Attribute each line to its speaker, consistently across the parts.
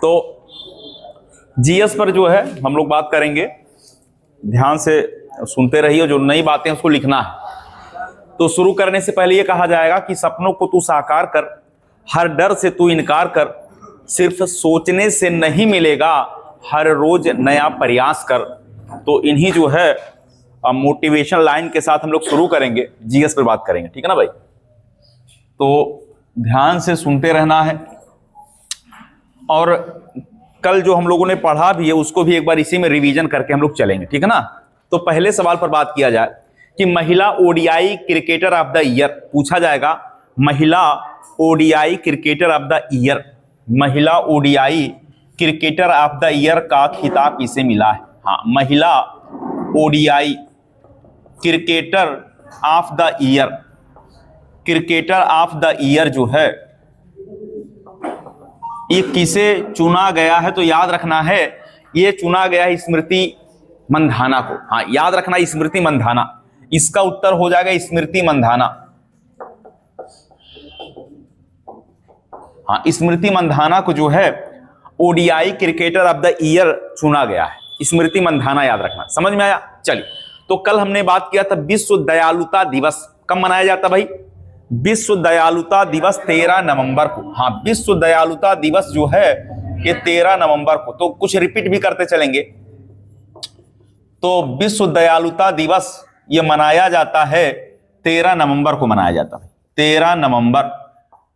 Speaker 1: तो जीएस पर जो है हम लोग बात करेंगे, ध्यान से सुनते रहिए, जो नई बातें उसको लिखना है। तो शुरू करने से पहले ये कहा जाएगा कि सपनों को तू साकार कर, हर डर से तू इनकार कर, सिर्फ सोचने से नहीं मिलेगा, हर रोज नया प्रयास कर। तो इन्हीं जो है मोटिवेशन लाइन के साथ हम लोग शुरू करेंगे, जीएस पर बात करेंगे, ठीक है ना भाई। तो ध्यान से सुनते रहना है, और कल जो हम लोगों ने पढ़ा भी है उसको भी एक बार इसी में रिवीजन करके हम लोग चलेंगे, ठीक है ना। तो पहले सवाल पर बात किया जाए कि महिला ODI cricketer of the year पूछा जाएगा। महिला ODI cricketer of the year, महिला ODI cricketer of the year का खिताब किसे मिला है? हाँ, महिला ODI cricketer of the year, cricketer of the year जो है ये किसे चुना गया है? तो याद रखना है ये चुना गया है स्मृति मंधाना को। हाँ, याद रखना स्मृति मंधाना, इसका उत्तर हो जाएगा स्मृति मंधाना। हाँ, स्मृति मंधाना को जो है ODI cricketer of the year चुना गया है, स्मृति मंधाना, याद रखना। समझ में आया? चलिए, तो कल हमने बात किया था विश्व दयालुता दिवस कब मनाया जाता भाई? विश्व दयालुता दिवस 13 नवंबर को। हाँ, विश्व दयालुता दिवस जो है ये 13 नवंबर को। तो कुछ रिपीट भी करते चलेंगे। तो विश्व दयालुता दिवस ये मनाया जाता है 13 नवंबर को मनाया जाता है, 13 नवंबर।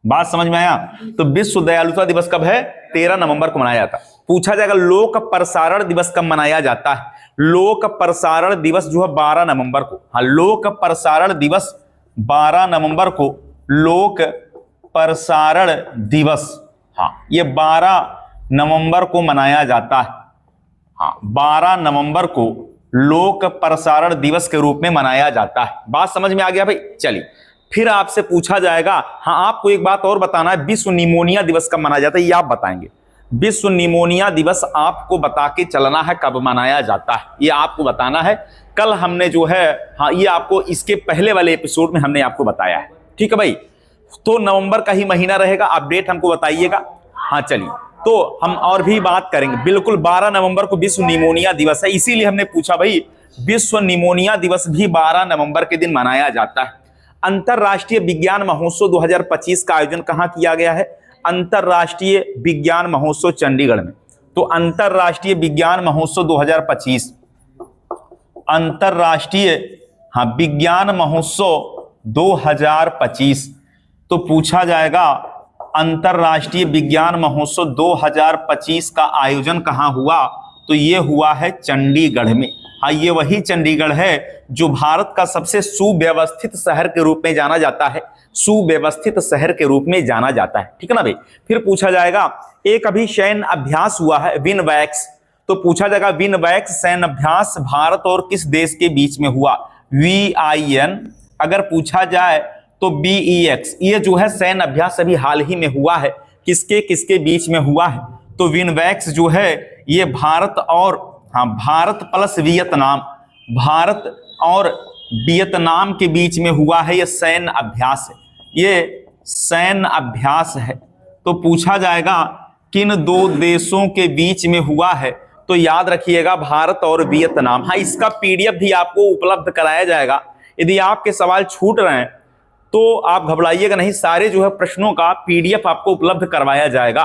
Speaker 1: बात समझ में आया? तो विश्व दयालुता दिवस कब है? 13 नवंबर को मनाया जाता है। पूछा जाएगा लोक प्रसारण दिवस कब मनाया जाता है? लोक प्रसारण दिवस जो है 12 नवंबर को। हाँ, लोक प्रसारण दिवस 12 नवंबर को लोक प्रसारण दिवस, हाँ, ये 12 नवंबर को मनाया जाता है। हाँ, 12 नवंबर को लोक प्रसारण दिवस के रूप में मनाया जाता है। बात समझ में आ गया भाई? चलिए, फिर आपसे पूछा जाएगा, हाँ, आपको एक बात और बताना है, विश्व निमोनिया दिवस कब मनाया जाता है? ये आप बताएंगे। विश्व निमोनिया दिवस आपको बता के चलना है कब मनाया जाता है, ये आपको बताना है। कल हमने जो है, हाँ, ये आपको इसके पहले वाले एपिसोड में हमने आपको बताया है, ठीक है भाई। तो नवंबर का ही महीना रहेगा, अपडेट हमको बताइएगा। हाँ, चलिए, तो हम और भी बात करेंगे। बिल्कुल 12 नवंबर को विश्व निमोनिया दिवस है, इसीलिए हमने पूछा भाई विश्व निमोनिया दिवस भी 12 नवंबर के दिन मनाया जाता है। अंतरराष्ट्रीय विज्ञान महोत्सव 2025 का आयोजन कहाँ किया गया है? अंतरराष्ट्रीय विज्ञान महोत्सव चंडीगढ़ में। तो अंतरराष्ट्रीय विज्ञान महोत्सव 2025, अंतरराष्ट्रीय, हाँ, विज्ञान महोत्सव 2025। तो पूछा जाएगा अंतरराष्ट्रीय विज्ञान महोत्सव 2025 का आयोजन कहाँ हुआ? तो ये हुआ है चंडीगढ़ में। हाँ, ये वही चंडीगढ़ है जो भारत का सबसे सुव्यवस्थित शहर के रूप में जाना जाता है, सुव्यवस्थित शहर के रूप में जाना जाता है, ठीक है ना भाई। फिर पूछा जाएगा एक अभी सैन्य अभ्यास हुआ है विनवैक्स। तो पूछा जाएगा विनवैक्स सैन्य अभ्यास भारत और किस देश के बीच में हुआ? VIN अगर पूछा जाए तो BEX, ये जो है सैन्य अभ्यास अभी हाल ही में हुआ है, किसके किसके बीच में हुआ है? तो विनवैक्स जो है ये भारत और, हाँ, भारत प्लस वियतनाम, भारत और वियतनाम के बीच में हुआ है, ये सैन्य अभ्यास है, ये सैन्य अभ्यास है। तो पूछा जाएगा किन दो देशों के बीच में हुआ है? तो याद रखिएगा भारत और वियतनाम। हाँ, इसका PDF भी आपको उपलब्ध कराया जाएगा। यदि आपके सवाल छूट रहे हैं तो आप घबराइएगा नहीं, सारे जो है प्रश्नों का PDF आपको उपलब्ध करवाया जाएगा,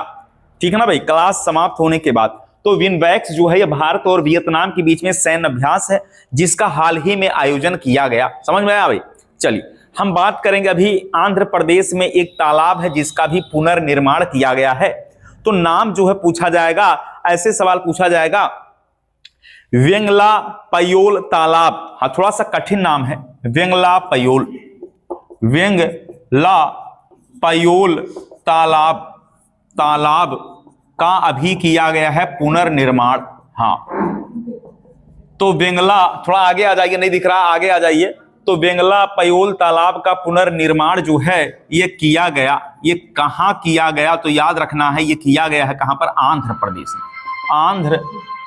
Speaker 1: ठीक है ना भाई, क्लास समाप्त होने के बाद। तो विनवैक्स जो है ये भारत और वियतनाम के बीच में सैन्य अभ्यास है जिसका हाल ही में आयोजन किया गया। समझ में आया भाई? चलिए, हम बात करेंगे अभी आंध्र प्रदेश में एक तालाब है जिसका भी पुनर्निर्माण किया गया है। तो नाम जो है पूछा जाएगा, ऐसे सवाल पूछा जाएगा, वेंगलापयोल तालाब। हाँ, थोड़ा सा कठिन नाम है, वेंगलापयोल, वेंगलापयोल तालाब, तालाब का अभी किया गया है पुनर्निर्माण। हाँ, तो वेंगला, थोड़ा आगे आ जाइए, नहीं दिख रहा, आगे आ जाइए। तो वेंगलापयोल तालाब का पुनर्निर्माण जो है ये किया गया, ये कहाँ किया गया? तो याद रखना है ये किया गया है कहाँ पर? आंध्र प्रदेश में, आंध्र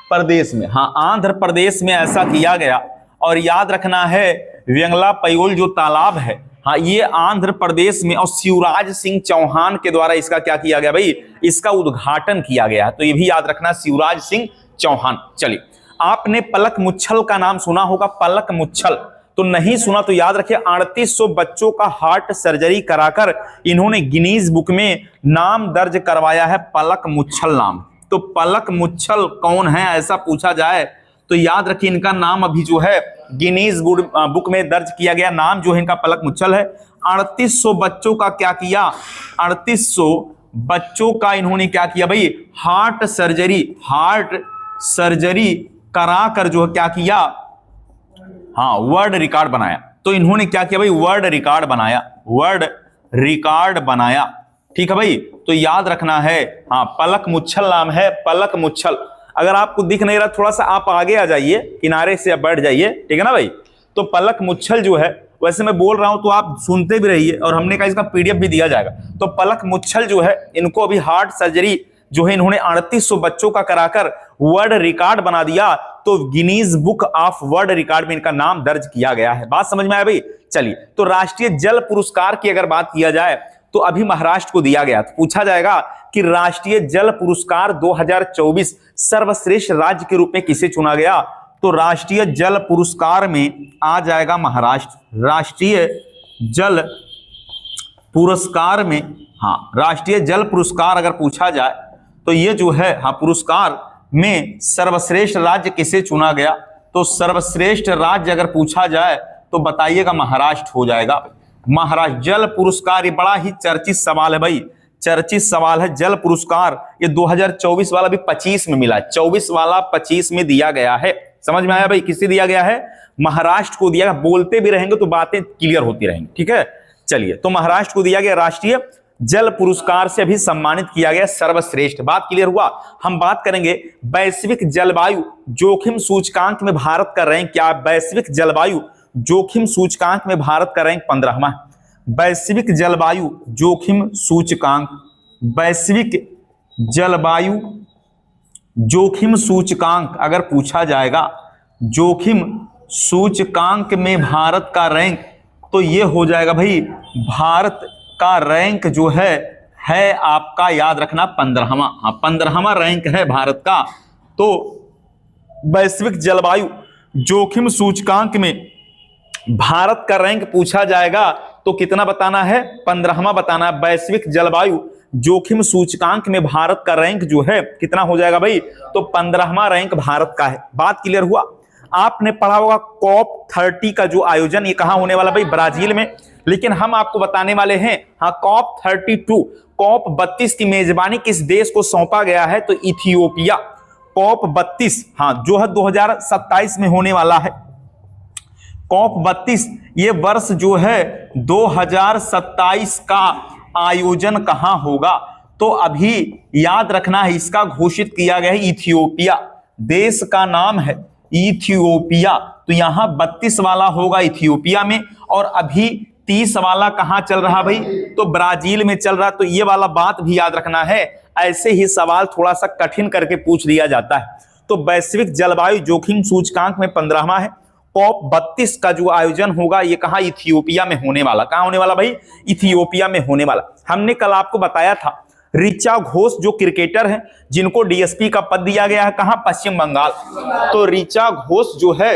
Speaker 1: प्रदेश में। हाँ, आंध्र प्रदेश में ऐसा किया गया। और याद रखना है वेंगलापयोल जो तालाब है, हाँ, ये आंध्र प्रदेश में, और शिवराज सिंह चौहान के द्वारा इसका क्या किया गया भाई, इसका उद्घाटन किया गया है। तो ये भी याद रखना, शिवराज सिंह चौहान। चलिए, आपने पलक मुच्छल का नाम सुना होगा, पलक मुच्छल। तो नहीं सुना तो याद रखिए, 3800 बच्चों का हार्ट सर्जरी कराकर इन्होंने गिनीज बुक में नाम दर्ज करवाया है, पलक मुच्छल नाम। तो पलक मुच्छल कौन है, ऐसा पूछा जाए तो याद रखिए, इनका नाम अभी जो है गिनीज बुक में दर्ज किया गया, नाम जो है इनका पलक मुच्छल है। 3800 बच्चों का क्या किया, 3800 बच्चों का इन्होंने क्या किया भाई, हार्ट सर्जरी कराकर जो है क्या किया, हाँ, वर्ल्ड रिकॉर्ड बनाया। तो इन्होंने क्या किया भाई, वर्ल्ड रिकॉर्ड बनाया। ठीक है भाई, तो याद रखना है, हाँ, पलक मुच्छल नाम है, पलक मुच्छल। अगर आपको दिख नहीं रहा, थोड़ा सा आप आगे आ जाइए, किनारे से आप बैठ जाइए, ठीक है ना भाई। तो पलक मुच्छल जो है, वैसे मैं बोल रहा हूं तो आप सुनते भी रहिए, और हमने कहा इसका पीडीएफ भी दिया जाएगा। तो पलक मुच्छल जो है, इनको अभी हार्ट सर्जरी जो है इन्होंने 3800 बच्चों का कराकर वर्ल्ड रिकॉर्ड बना दिया। तो Guinness book of world record में इनका नाम दर्ज किया गया है। बात समझ में आया भाई। चलिए, तो राष्ट्रीय जल पुरस्कार की अगर बात किया जाए तो अभी महाराष्ट्र को दिया गया। तो पूछा जाएगा कि राष्ट्रीय जल पुरस्कार 2024 सर्वश्रेष्ठ राज्य के रूप में किसे चुना गया। तो राष्ट्रीय जल पुरस्कार में आ जाएगा महाराष्ट्र। राष्ट्रीय जल पुरस्कार में, हाँ, राष्ट्रीय जल पुरस्कार अगर पूछा जाए तो ये जो है, हाँ, पुरस्कार में सर्वश्रेष्ठ राज्य किसे चुना गया। तो सर्वश्रेष्ठ राज्य अगर पूछा जाए तो बताइएगा महाराष्ट्र हो जाएगा। महाराष्ट्र जल पुरस्कार, ये बड़ा ही चर्चित सवाल है भाई, चर्चित सवाल है। जल पुरस्कार ये 2024 वाला भी 25 में मिला, 24 वाला 25 में दिया गया है। समझ में आया भाई, किसे दिया गया है, महाराष्ट्र को दिया गया। बोलते भी रहेंगे तो बातें क्लियर होती रहेंगी, ठीक है। चलिए, तो महाराष्ट्र को दिया गया राष्ट्रीय जल पुरस्कार से भी सम्मानित किया गया, सर्वश्रेष्ठ। बात क्लियर हुआ। हम बात करेंगे वैश्विक जलवायु जोखिम सूचकांक में भारत का रैंक क्या। वैश्विक जलवायु जोखिम सूचकांक में भारत का रैंक 15वां। वैश्विक जलवायु जोखिम सूचकांक, वैश्विक जलवायु जोखिम सूचकांक अगर पूछा जाएगा, जोखिम सूचकांक में भारत का रैंक, तो ये हो जाएगा भाई, भारत का रैंक जो है आपका, याद रखना, 15वां। हाँ, 15वां रैंक है भारत का। तो वैश्विक जलवायु जोखिम सूचकांक में भारत का रैंक पूछा जाएगा तो कितना बताना है, 15वां बताना है। वैश्विक जलवायु जोखिम सूचकांक में भारत का रैंक जो है कितना हो जाएगा भाई, तो 15वां रैंक भारत का है। बात क्लियर हुआ। आपने पढ़ा होगा COP 30 का जो आयोजन, ये कहां होने वाला भाई, ब्राजील में। लेकिन हम आपको बताने वाले हैं, हाँ, COP 32, COP 32 की मेजबानी किस देश को सौंपा गया है, तो इथियोपिया। COP 32, हाँ, जो है 2027 में होने वाला है। COP 32 ये वर्ष जो है 2027 का आयोजन कहां होगा, तो अभी याद रखना है, इसका घोषित किया गया है इथियोपिया। देश का नाम है इथियोपिया। तो यहां 32 वाला होगा इथियोपिया में, और अभी 30 वाला कहां चल रहा भाई, तो ब्राजील में चल रहा। तो ये वाला बात भी याद रखना है, ऐसे ही सवाल थोड़ा सा कठिन करके पूछ लिया जाता है। तो वैश्विक जलवायु जोखिम सूचकांक में 15वां है। COP 32 का जो आयोजन होगा ये कहां, इथियोपिया में होने वाला। कहां होने वाला भाई, इथियोपिया में होने वाला। हमने कल आपको बताया था, ऋचा घोष जो क्रिकेटर हैं, जिनको डीएसपी का पद दिया गया है, कहां, पश्चिम बंगाल। तो ऋचा घोष जो है,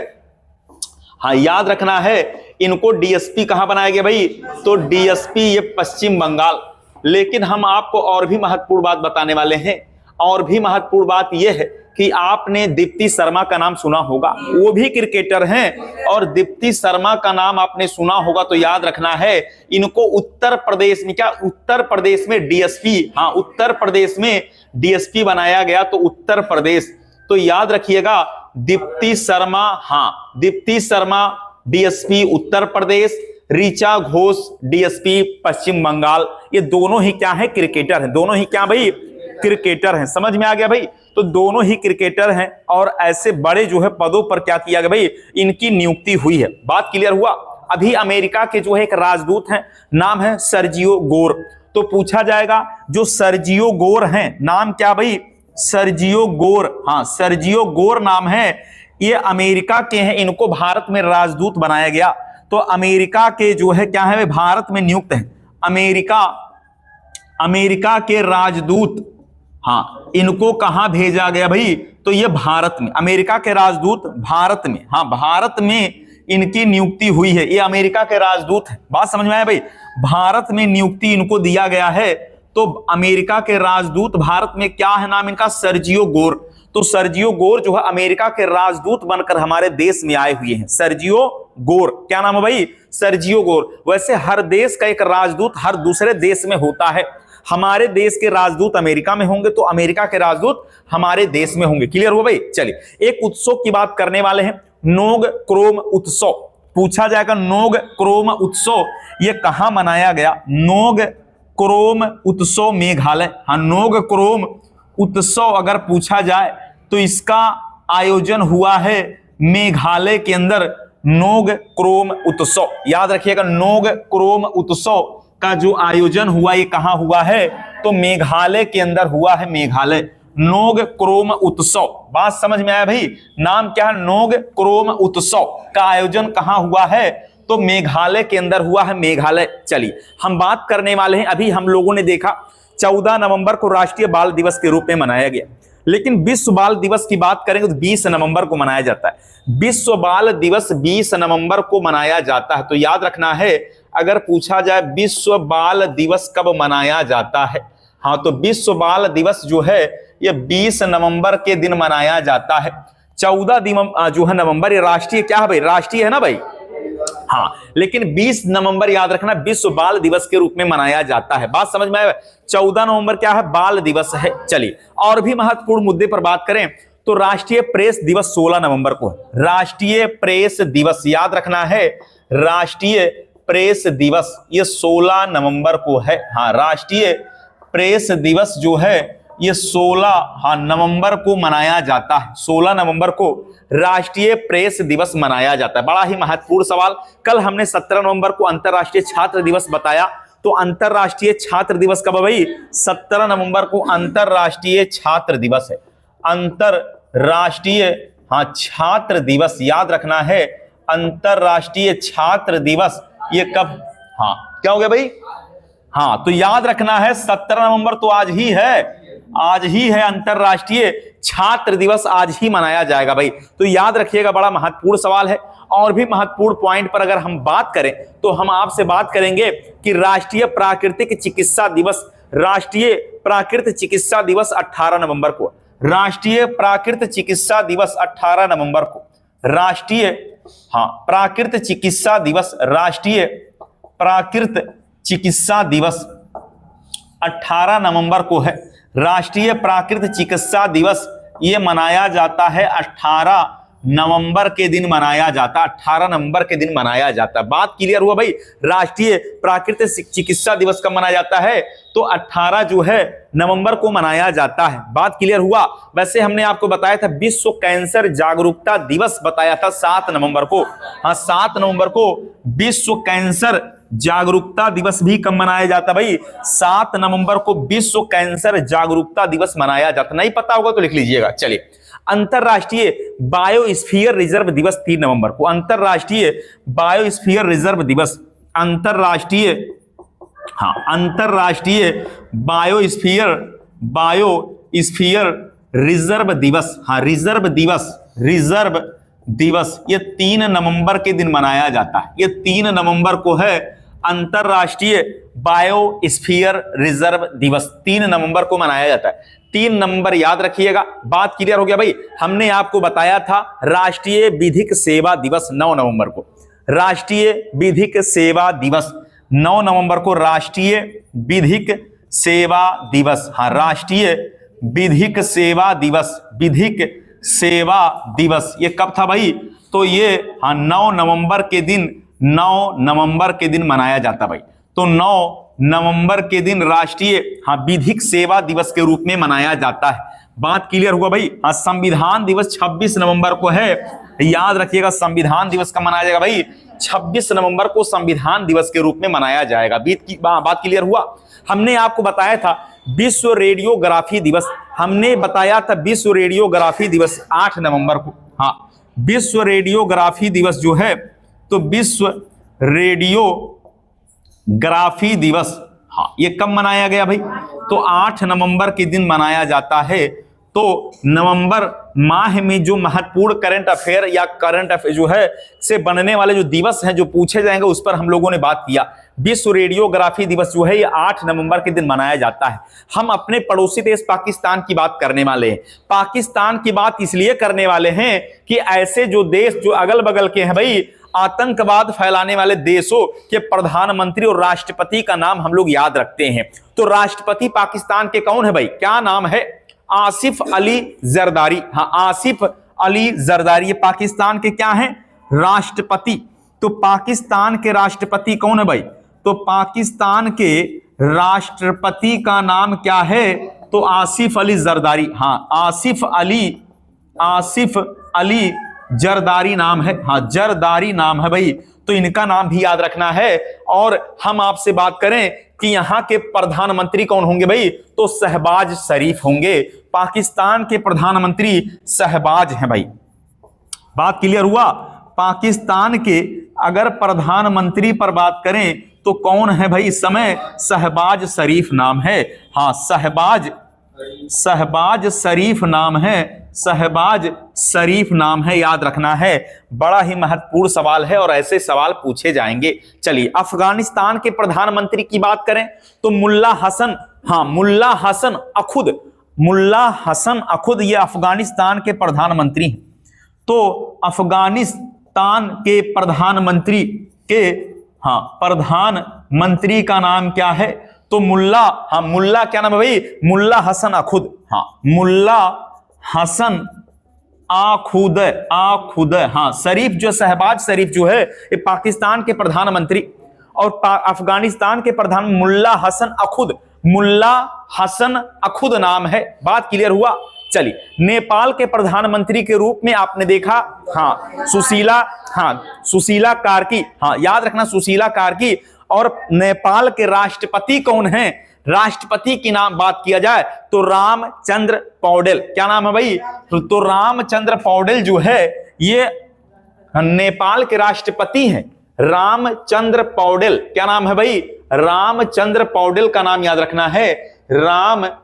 Speaker 1: हाँ, याद रखना है, इनको डीएसपी कहां बनाया गया भाई, तो डीएसपी ये पश्चिम बंगाल। लेकिन हम आपको और भी महत्वपूर्ण बात बताने वाले हैं। और भी महत्वपूर्ण बात यह है कि आपने दीप्ति शर्मा का नाम सुना होगा, वो भी क्रिकेटर हैं, और दीप्ति शर्मा का नाम आपने सुना होगा। तो याद रखना है, इनको उत्तर प्रदेश में, क्या, उत्तर प्रदेश में डीएसपी, हाँ, उत्तर प्रदेश में डीएसपी बनाया गया। तो उत्तर प्रदेश, तो याद रखिएगा, दीप्ति शर्मा, हाँ, दीप्ति शर्मा डीएसपी उत्तर प्रदेश, ऋचा घोष डीएसपी पश्चिम बंगाल। ये दोनों ही क्या है, क्रिकेटर हैं। दोनों ही क्या भाई, क्रिकेटर हैं। समझ में आ गया भाई। तो दोनों ही क्रिकेटर हैं, और ऐसे बड़े जो है पदों पर क्या किया गया भाई, इनकी नियुक्ति हुई है। बात क्लियर हुआ। अभी अमेरिका के जो है एक राजदूत हैं, नाम है सर्जियो गोर। तो पूछा जाएगा, जो सर्जियो गोर हैं, नाम क्या भाई, सर्जियो गोर, हाँ, सर्जियो गोर नाम है, ये अमेरिका के हैं, इनको भारत में राजदूत बनाया गया। तो अमेरिका के जो है क्या है, भारत में नियुक्त है। अमेरिका के राजदूत, हाँ, इनको कहां भेजा गया भाई, तो ये भारत में, अमेरिका के राजदूत भारत में, हाँ, भारत में इनकी नियुक्ति हुई है। ये अमेरिका के राजदूत है। बात समझ में आया भाई, भारत में नियुक्ति इनको दिया गया है। तो अमेरिका के राजदूत भारत में, क्या है नाम इनका, सर्जियो गोर। तो सर्जियो गोर जो है अमेरिका के राजदूत बनकर हमारे देश में आए हुए हैं। सर्जियो गोर, क्या नाम है भाई, सर्जियो गोर। वैसे हर देश का एक राजदूत हर दूसरे देश में होता है। हमारे देश के राजदूत अमेरिका में होंगे तो अमेरिका के राजदूत हमारे देश में होंगे। क्लियर हो भाई। चलिए एक उत्सव की बात करने वाले हैं, नोग क्रोम उत्सव पूछा जाएगा। नोग क्रोम उत्सव ये कहां मनाया गया, नोग क्रोम उत्सव मेघालय। हाँ, नोग क्रोम उत्सव अगर पूछा जाए तो इसका आयोजन हुआ है मेघालय के अंदर, नोग क्रोम उत्सव। याद रखिएगा, नोग क्रोम उत्सव का जो आयोजन हुआ ये कहां हुआ है, तो मेघालय के अंदर हुआ है, मेघालय। नोग क्रोम उत्सव, बात समझ में आया भाई, नाम क्या है, नोग क्रोम उत्सव का आयोजन कहां हुआ है, तो मेघालय के अंदर हुआ है, मेघालय। चलिए हम बात करने वाले हैं, अभी हम लोगों ने देखा 14 नवंबर को राष्ट्रीय बाल दिवस के रूप में मनाया गया, लेकिन विश्व बाल दिवस की बात करेंगे तो 20 नवंबर को मनाया जाता है। विश्व बाल दिवस 20 नवंबर को मनाया जाता है। तो याद रखना है, अगर पूछा जाए विश्व बाल दिवस कब मनाया जाता है, हाँ, तो विश्व बाल दिवस जो है ये 20 नवंबर के दिन मनाया जाता है। 14 जो है नवंबर, ये राष्ट्रीय क्या है भाई, राष्ट्रीय है ना भाई, हाँ, लेकिन 20 नवंबर याद रखना विश्व बाल दिवस के रूप में मनाया जाता है। बात समझ में आया। 14 नवंबर क्या है, बाल दिवस है। चलिए और भी महत्वपूर्ण मुद्दे पर बात करें तो राष्ट्रीय प्रेस दिवस 16 नवंबर को है। राष्ट्रीय प्रेस दिवस याद रखना है, राष्ट्रीय प्रेस दिवस ये 16 नवंबर को है। हाँ, राष्ट्रीय प्रेस दिवस जो है ये 16 नवंबर को मनाया जाता है। 16 नवंबर को राष्ट्रीय प्रेस दिवस मनाया जाता है। बड़ा ही महत्वपूर्ण सवाल। कल हमने 17 नवंबर को अंतरराष्ट्रीय छात्र दिवस बताया, तो अंतरराष्ट्रीय छात्र दिवस कब है भाई, 17 नवंबर को अंतरराष्ट्रीय छात्र दिवस है। अंतरराष्ट्रीय छात्र दिवस याद रखना है, अंतरराष्ट्रीय छात्र दिवस ये कब, हाँ क्या हो गया भाई, हाँ, तो याद रखना है 17 नवंबर तो आज ही है, आज ही है अंतरराष्ट्रीय छात्र दिवस, आज ही मनाया जाएगा भाई। तो याद रखिएगा, बड़ा महत्वपूर्ण सवाल है। और भी महत्वपूर्ण पॉइंट पर अगर हम बात करें तो हम आपसे बात करेंगे कि राष्ट्रीय प्राकृतिक चिकित्सा दिवस, राष्ट्रीय प्राकृत चिकित्सा दिवस 18 नवंबर को, राष्ट्रीय प्राकृत चिकित्सा दिवस 18 नवंबर को, राष्ट्रीय प्राकृत चिकित्सा दिवस, राष्ट्रीय प्राकृत चिकित्सा दिवस 18 नवंबर को है। राष्ट्रीय प्राकृत चिकित्सा दिवस ये मनाया जाता है 18 नवंबर के दिन मनाया जाता है, 18 नवंबर के दिन मनाया जाता है। बात क्लियर हुआ भाई। राष्ट्रीय प्राकृतिक चिकित्सा दिवस कब मनाया जाता है, तो 18 जो है नवंबर को मनाया जाता है। बात क्लियर हुआ। वैसे हमने आपको बताया था विश्व कैंसर जागरूकता दिवस बताया था 7 नवंबर को, हाँ 7 नवंबर को विश्व कैंसर जागरूकता दिवस भी कब मनाया जाता भाई, 7 नवंबर को विश्व कैंसर जागरूकता दिवस मनाया जाता। नहीं पता होगा तो लिख लीजिएगा। चलिए अंतरराष्ट्रीय बायोस्फीयर रिजर्व दिवस 3 नवंबर को, अंतरराष्ट्रीय बायोस्फीयर रिजर्व दिवस, अंतरराष्ट्रीय अंतरराष्ट्रीय बायोस्फीयर रिजर्व दिवस, रिजर्व दिवस, रिजर्व दिवस ये 3 नवंबर के दिन मनाया जाता है। ये 3 नवंबर को है अंतरराष्ट्रीय बायोस्फीयर रिजर्व दिवस, 3 नवंबर को मनाया जाता है। 3 नवंबर याद रखिएगा। बात क्लियर हो गया भाई। हमने आपको बताया था राष्ट्रीय विधिक सेवा दिवस 9 नवंबर को, राष्ट्रीय विधिक सेवा दिवस 9 नवंबर को, राष्ट्रीय विधिक सेवा दिवस, राष्ट्रीय विधिक सेवा दिवस, विधिक सेवा दिवस ये कब था भाई, तो ये 9 नवंबर के दिन, 9 नवंबर के दिन मनाया जाता भाई। तो 9 नवंबर के दिन राष्ट्रीय विधिक सेवा दिवस के रूप में मनाया जाता है। बात क्लियर हुआ भाई। संविधान दिवस 26 नवंबर को है। याद रखिएगा संविधान दिवस का मनाया जाएगा भाई, 26 नवंबर को संविधान दिवस के रूप में मनाया जाएगा। बात क्लियर हुआ। हमने आपको बताया था विश्व रेडियोग्राफी दिवस, हमने बताया था विश्व रेडियोग्राफी दिवस 8 नवंबर को। विश्व रेडियोग्राफी दिवस जो है तो विश्व रेडियोग्राफी दिवस, हाँ ये कब मनाया गया भाई? तो 8 नवंबर के दिन मनाया जाता है। तो नवंबर माह में जो महत्वपूर्ण करंट अफेयर या करंट अफेयर जो है से बनने वाले जो दिवस हैं जो पूछे जाएंगे उस पर हम लोगों ने बात किया। विश्व रेडियोग्राफी दिवस जो है ये 8 नवंबर के दिन मनाया जाता है। हम अपने पड़ोसी देश पाकिस्तान की बात करने वाले हैं। पाकिस्तान की बात इसलिए करने वाले हैं कि ऐसे जो देश जो अगल बगल के हैं भाई, आतंकवाद फैलाने वाले देशों के प्रधानमंत्री और राष्ट्रपति का नाम हम लोग याद रखते हैं। तो राष्ट्रपति पाकिस्तान के कौन है भाई? क्या नाम है? आसिफ अली जरदारी। हाँ, आसिफ अली जरदारी ये पाकिस्तान के क्या हैं? राष्ट्रपति। तो पाकिस्तान के राष्ट्रपति कौन है भाई? तो पाकिस्तान के राष्ट्रपति का नाम क्या है? तो आसिफ अली जरदारी। हाँ, आसिफ अली जरदारी नाम है। हाँ, जरदारी नाम है भाई। तो इनका नाम भी याद रखना है। और हम आपसे बात करें कि यहां के प्रधानमंत्री कौन होंगे भाई? तो शहबाज शरीफ होंगे। पाकिस्तान के प्रधानमंत्री शहबाज हैं भाई। बात क्लियर हुआ? पाकिस्तान के अगर प्रधानमंत्री पर बात करें तो कौन है भाई इस समय? शहबाज शरीफ नाम है। हाँ, शहबाज शरीफ नाम है। शहबाज शरीफ नाम है, याद रखना है। बड़ा ही महत्वपूर्ण सवाल है और ऐसे सवाल पूछे जाएंगे। चलिए, अफगानिस्तान के प्रधानमंत्री की बात करें तो मुल्ला हसन, हाँ मुल्ला हसन अखुद, मुल्ला हसन अखुद ये अफगानिस्तान के प्रधानमंत्री हैं। तो अफगानिस्तान के प्रधानमंत्री के प्रधानमंत्री का नाम क्या है? तो मुल्ला, हाँ मुल्ला क्या नाम है भाई? मुल्ला हसन अखुद। हाँ, मुल्ला हसन आखुद। हाँ, शरीफ जो शहबाज शरीफ जो है ये पाकिस्तान के प्रधानमंत्री और अफगानिस्तान के प्रधान मुल्ला हसन अखुद, मुल्ला हसन अखुद नाम है। बात क्लियर हुआ? चलिए, नेपाल के प्रधानमंत्री के रूप में आपने देखा, हाँ सुशीला कार्की। हाँ, याद रखना सुशीला कार्की। और नेपाल के राष्ट्रपति कौन हैं? राष्ट्रपति की नाम बात किया जाए तो रामचंद्र पौडेल। क्या नाम है भाई? तो रामचंद्र पौडेल जो है ये नेपाल के राष्ट्रपति हैं। रामचंद्र पौडेल, क्या नाम है भाई? रामचंद्र पौडेल का नाम याद रखना है। रामचंद्र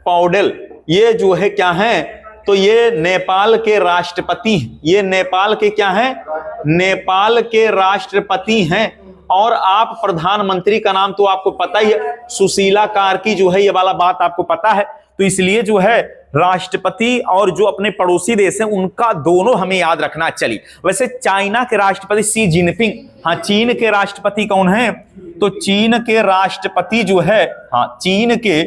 Speaker 1: पौडेल ये जो है क्या है? तो ये नेपाल के राष्ट्रपति हैं। ये नेपाल के क्या हैं? नेपाल के राष्ट्रपति हैं। और आप प्रधानमंत्री का नाम तो आपको पता ही है, सुशीला कार्की जो है, ये वाला बात आपको पता है। तो इसलिए जो है राष्ट्रपति और जो अपने पड़ोसी देश हैं उनका दोनों हमें याद रखना। चलिए, वैसे चाइना के राष्ट्रपति शी जिनपिंग, हाँ चीन के राष्ट्रपति कौन है? तो चीन के राष्ट्रपति जो है, हाँ चीन के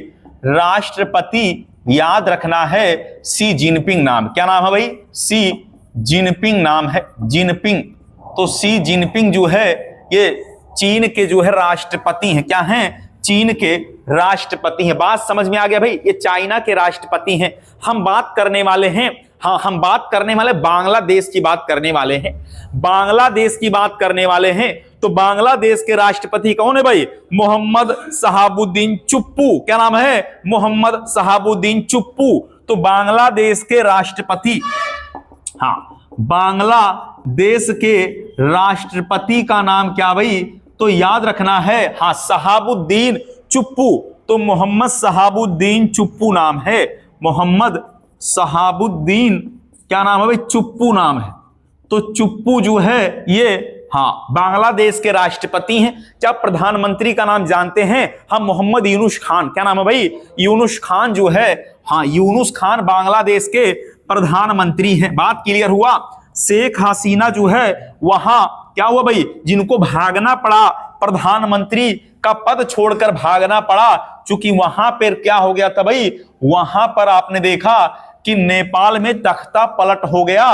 Speaker 1: राष्ट्रपति याद रखना है शी जिनपिंग नाम। क्या नाम है भाई? शी जिनपिंग नाम है, जिनपिंग। तो शी जिनपिंग जो है ये चीन के जो है राष्ट्रपति हैं। क्या हैं? चीन के राष्ट्रपति हैं। बात समझ में आ गया भाई? ये चाइना के राष्ट्रपति हैं। हम बात करने वाले हैं, हाँ हम बात करने वाले बांग्लादेश की बात करने वाले हैं। बांग्लादेश की बात करने वाले हैं। तो बांग्लादेश के राष्ट्रपति कौन है भाई? मोहम्मद शहाबुद्दीन चुप्पू। क्या नाम है? मोहम्मद शहाबुद्दीन चुप्पू। तो बांग्लादेश के राष्ट्रपति, हाँ बांग्लादेश के राष्ट्रपति का नाम क्या भाई? तो याद रखना है, हाँ शहाबुद्दीन चुप्पू। तो मोहम्मद शहाबुद्दीन चुप्पू नाम है। मोहम्मद शहाबुद्दीन क्या नाम है भाई? चुप्पू नाम है। तो चुप्पू जो है ये हाँ बांग्लादेश के राष्ट्रपति हैं। जब प्रधानमंत्री का नाम जानते हैं हम, मोहम्मद यूनुस खान। क्या नाम है भाई? यूनुस खान जो है, हाँ यूनुस खान बांग्लादेश के प्रधानमंत्री हैं। बात क्लियर हुआ? शेख हसीना जो है वहां क्या हुआ भाई? जिनको भागना पड़ा, प्रधानमंत्री का पद छोड़कर भागना पड़ा, क्योंकि वहां पर क्या हो गया था भाई? वहां पर आपने देखा कि नेपाल में तख्ता पलट हो गया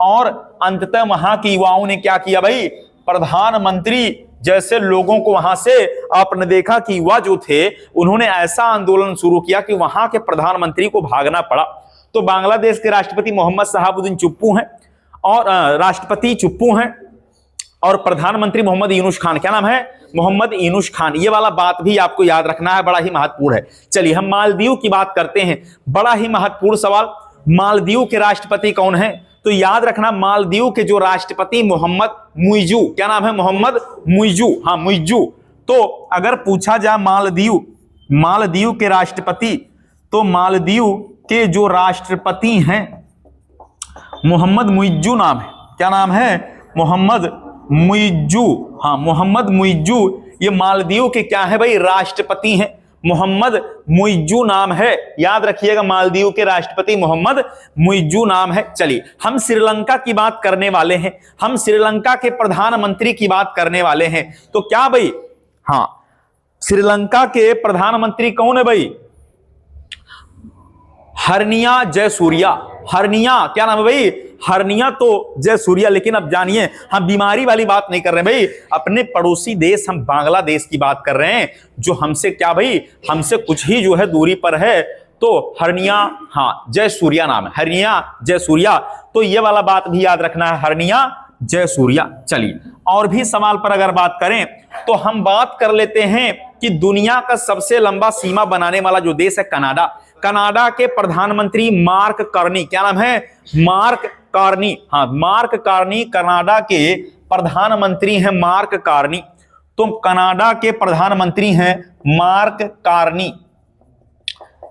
Speaker 1: और अंततः वहां के युवाओं ने क्या किया भाई? प्रधानमंत्री जैसे लोगों को वहां से आपने देखा कि युवा जो थे उन्होंने ऐसा आंदोलन शुरू किया कि वहां के प्रधानमंत्री को भागना पड़ा। तो बांग्लादेश के राष्ट्रपति मोहम्मद शहाबुद्दीन चुप्पू हैं और राष्ट्रपति चुप्पू हैं और प्रधानमंत्री मोहम्मद यूनुस खान। क्या नाम है? मोहम्मद यूनुस खान। ये वाला बात भी आपको याद रखना है, बड़ा ही महत्वपूर्ण है। चलिए हम मालदीव की बात करते हैं। बड़ा ही महत्वपूर्ण सवाल, मालदीव के राष्ट्रपति कौन है? तो याद रखना मालदीव के जो राष्ट्रपति मोहम्मद मुइजू, क्या नाम है? मोहम्मद मुइजू, हाँ मुइजू। तो अगर पूछा जाए मालदीव के राष्ट्रपति, तो मालदीव के जो राष्ट्रपति हैं मोहम्मद मुइजू नाम है। क्या नाम है? मोहम्मद मुइजू, हाँ मोहम्मद मुइजू। ये मालदीव के क्या है भाई? राष्ट्रपति हैं। मोहम्मद मुइजू नाम है, याद रखिएगा, मालदीव के राष्ट्रपति मोहम्मद मुइजू नाम है। चलिए हम श्रीलंका की बात करने वाले हैं, हम श्रीलंका के प्रधानमंत्री की बात करने वाले हैं। तो क्या भाई? हाँ, श्रीलंका के प्रधानमंत्री कौन है भाई? हरनिया जयसूर्या। हरनिया, क्या नाम है भाई? हरनिया तो जयसूर्या। लेकिन अब जानिए, हम बीमारी वाली बात नहीं कर रहे हैं भाई, अपने पड़ोसी देश हम बांग्लादेश की बात कर रहे हैं, जो हमसे क्या भाई, हमसे कुछ ही जो है दूरी पर है। तो हरनिया, हाँ जयसूर्या नाम है, हरनिया जयसूर्या। तो ये वाला बात भी याद रखना है, हरनिया जयसूर्या। चलिए और भी सवाल पर अगर बात करें तो हम बात कर लेते हैं कि दुनिया का सबसे लंबा सीमा बनाने वाला जो देश है कनाडा। कनाडा के प्रधानमंत्री मार्क कार्नी, क्या नाम है? मार्क कार्नी, हाँ मार्क कार्नी कनाडा के प्रधानमंत्री हैं, मार्क कार्नी। तो कनाडा के प्रधानमंत्री हैं मार्क कार्नी,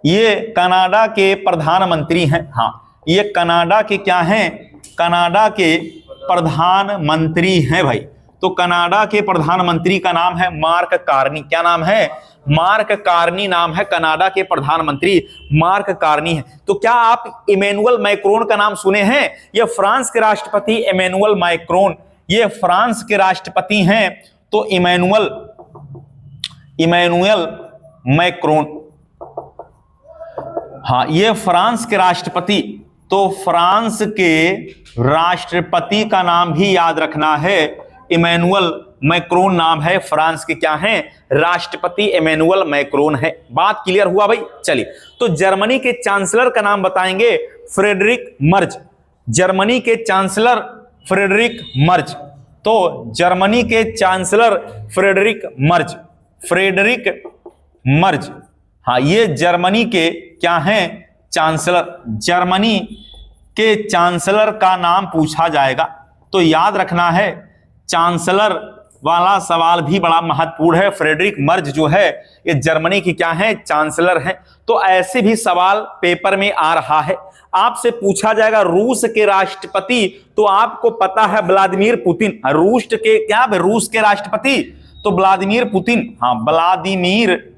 Speaker 1: ये कनाडा के प्रधानमंत्री हैं। हाँ, ये कनाडा के क्या हैं? कनाडा के प्रधानमंत्री हैं भाई। तो कनाडा के प्रधानमंत्री का नाम है मार्क कार्नी। क्या नाम है? मार्क कार्नी नाम है, कनाडा के प्रधानमंत्री मार्क कार्नी है। तो क्या आप इमैनुअल मैक्रोन का नाम सुने हैं? ये फ्रांस के राष्ट्रपति इमैनुअल मैक्रोन, ये फ्रांस के राष्ट्रपति हैं। तो इमैनुअल मैक्रोन, हाँ ये फ्रांस के राष्ट्रपति। तो फ्रांस के राष्ट्रपति का नाम भी याद रखना है, इमैनुअल मैक्रोन नाम है, फ्रांस के क्या हैं? राष्ट्रपति इमैनुअल मैक्रोन है। बात क्लियर हुआ भाई? चलिए, तो जर्मनी के चांसलर का नाम बताएंगे, फ्रेडरिक मर्ज। जर्मनी के चांसलर फ्रेडरिक मर्ज। तो जर्मनी के चांसलर फ्रेडरिक मर्ज, हाँ ये जर्मनी के क्या हैं? चांसलर। जर्मनी के चांसलर का नाम पूछा जाएगा तो याद रखना है, चांसलर वाला सवाल भी बड़ा महत्वपूर्ण है। फ्रेडरिक मर्ज जो है ये जर्मनी की क्या है? चांसलर हैं। तो ऐसे भी सवाल पेपर में आ रहा है। आपसे पूछा जाएगा रूस के राष्ट्रपति, तो आपको पता है व्लादिमीर पुतिन। रूस के क्या? रूस के राष्ट्रपति तो व्लादिमीर पुतिन, हाँ व्लादिमीर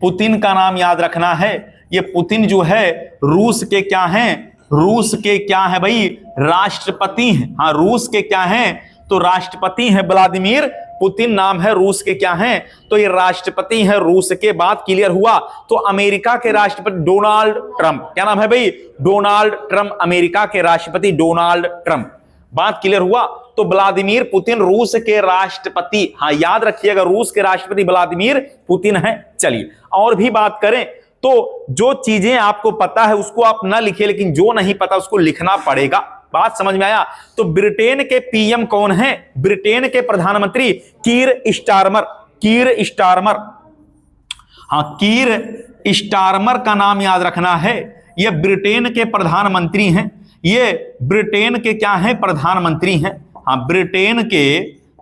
Speaker 1: पुतिन का नाम याद रखना है। ये पुतिन जो है रूस के क्या हैं? रूस के क्या है भाई? राष्ट्रपति हैं। हाँ रूस के क्या हैं? तो राष्ट्रपति हैं, व्लादिमीर पुतिन नाम है, रूस के क्या हैं? तो ये राष्ट्रपति हैं रूस के। बाद क्लियर हुआ। तो अमेरिका के राष्ट्रपति डोनाल्ड ट्रंप, क्या नाम है भाई? डोनाल्ड ट्रंप, अमेरिका के राष्ट्रपति डोनाल्ड ट्रंप। बात क्लियर हुआ। तो व्लादिमीर पुतिन रूस के राष्ट्रपति, हाँ याद रखिएगा, रूस के राष्ट्रपति व्लादिमीर पुतिन हैं। चलिए और भी बात करें तो जो चीजें आपको पता है उसको आप ना लिखिए, लेकिन जो नहीं पता उसको लिखना पड़ेगा। बात समझ में आया? तो ब्रिटेन के पीएम कौन है? ब्रिटेन के प्रधानमंत्री कीर स्टारमर। हाँ कीर स्टारमर का नाम याद रखना है। ये ब्रिटेन के प्रधानमंत्री हैं। ये ब्रिटेन के क्या हैं? प्रधानमंत्री हैं। हाँ ब्रिटेन के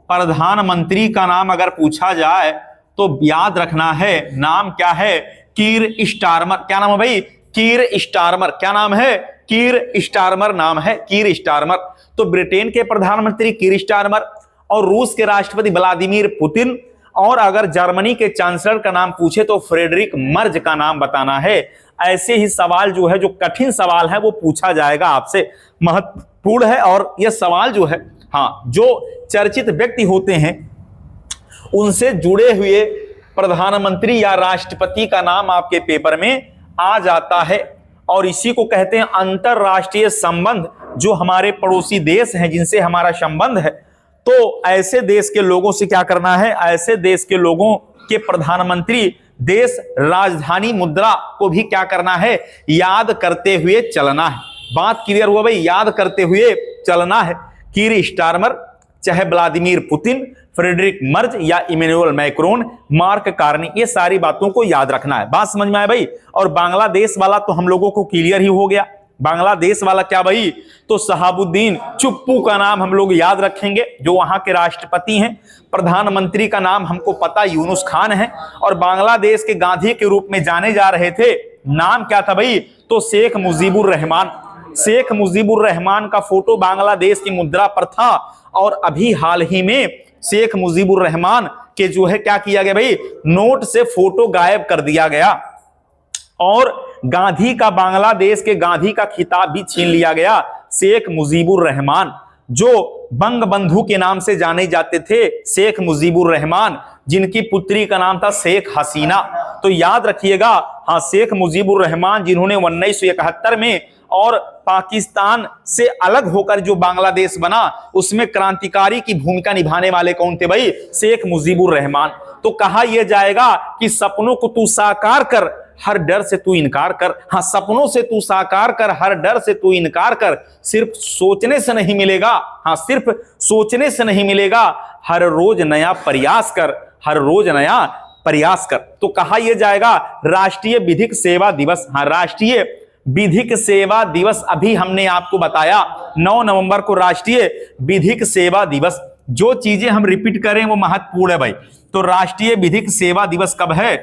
Speaker 1: प्रधानमंत्री का नाम अगर पूछा जाए तो याद रखना है, नाम क्या है? कीर स्टारमर। क्या नाम है भाई? कीर स्टारमर। क्या नाम है? कीर स्टारमर नाम है, कीर स्टारमर। तो ब्रिटेन के प्रधानमंत्री कीर स्टारमर और रूस के राष्ट्रपति व्लादिमीर पुतिन। और अगर जर्मनी के चांसलर का नाम पूछे तो फ्रेडरिक मर्ज का नाम बताना है। ऐसे ही सवाल जो है, जो कठिन सवाल है वो पूछा जाएगा आपसे, महत्वपूर्ण है। और यह सवाल जो है, हाँ जो चर्चित व्यक्ति होते हैं उनसे जुड़े हुए प्रधानमंत्री या राष्ट्रपति का नाम आपके पेपर में आ जाता है। और इसी को कहते हैं अंतरराष्ट्रीय संबंध। जो हमारे पड़ोसी देश हैं जिनसे हमारा संबंध है, तो ऐसे देश के लोगों से क्या करना है? ऐसे देश के लोगों के प्रधानमंत्री देश राजधानी मुद्रा को भी क्या करना है? याद करते हुए चलना है। बात क्लियर हुआ भाई? याद करते हुए चलना है। कीर स्टारमर, चाहे व्लादिमीर पुतिन, फ्रेडरिक मर्ज या इमैनुअल मैक्रोन, मार्क कार्नी। ये सारी बातों को याद रखना है। बात समझ में आया भाई। और बांग्लादेश वाला तो हम लोगों को क्लियर ही हो गया। बांग्लादेश वाला क्या भाई, तो शहाबुद्दीन चुप्पू का नाम हम लोग याद रखेंगे, जो वहां के राष्ट्रपति हैं। प्रधानमंत्री का नाम हमको पता यूनुस खान है। और बांग्लादेश के गांधी के रूप में जाने जा रहे थे, नाम क्या था भाई, तो शेख मुजीबुर रहमान। शेख मुजीबुर रहमान का फोटो बांग्लादेश की मुद्रा पर था। और अभी हाल ही में शेख मुजीबुर रहमान के जो है क्या किया गया भाई, नोट से फोटो गायब कर दिया गया। और गांधी का, बांग्लादेश के गांधी का खिताब भी छीन लिया गया। शेख मुजीबुर रहमान जो बंग बंधु के नाम से जाने जाते थे, शेख मुजीबुर रहमान, जिनकी पुत्री का नाम था शेख हसीना। तो याद रखिएगा, हाँ, शेख मुजीबुर रहमान जिन्होंने 1971 में और पाकिस्तान से अलग होकर जो बांग्लादेश बना, उसमें क्रांतिकारी की भूमिका निभाने वाले कौन थे भाई, शेख मुजीबुर रहमान। तो कहा यह जाएगा कि सपनों को तू साकार कर, हर डर से तू इनकार कर। हाँ, सपनों से तू साकार कर, हर डर से तू इनकार कर। सिर्फ सोचने से नहीं मिलेगा, हाँ, सिर्फ सोचने से नहीं मिलेगा, हर रोज नया प्रयास कर, हर रोज नया प्रयास कर। तो कहा यह जाएगा राष्ट्रीय विधिक सेवा दिवस। हाँ, राष्ट्रीय विधिक सेवा दिवस अभी हमने आपको बताया 9 नवंबर को राष्ट्रीय विधिक सेवा दिवस। जो चीजें हम रिपीट करें वो महत्वपूर्ण है भाई। तो राष्ट्रीय विधिक सेवा दिवस कब है,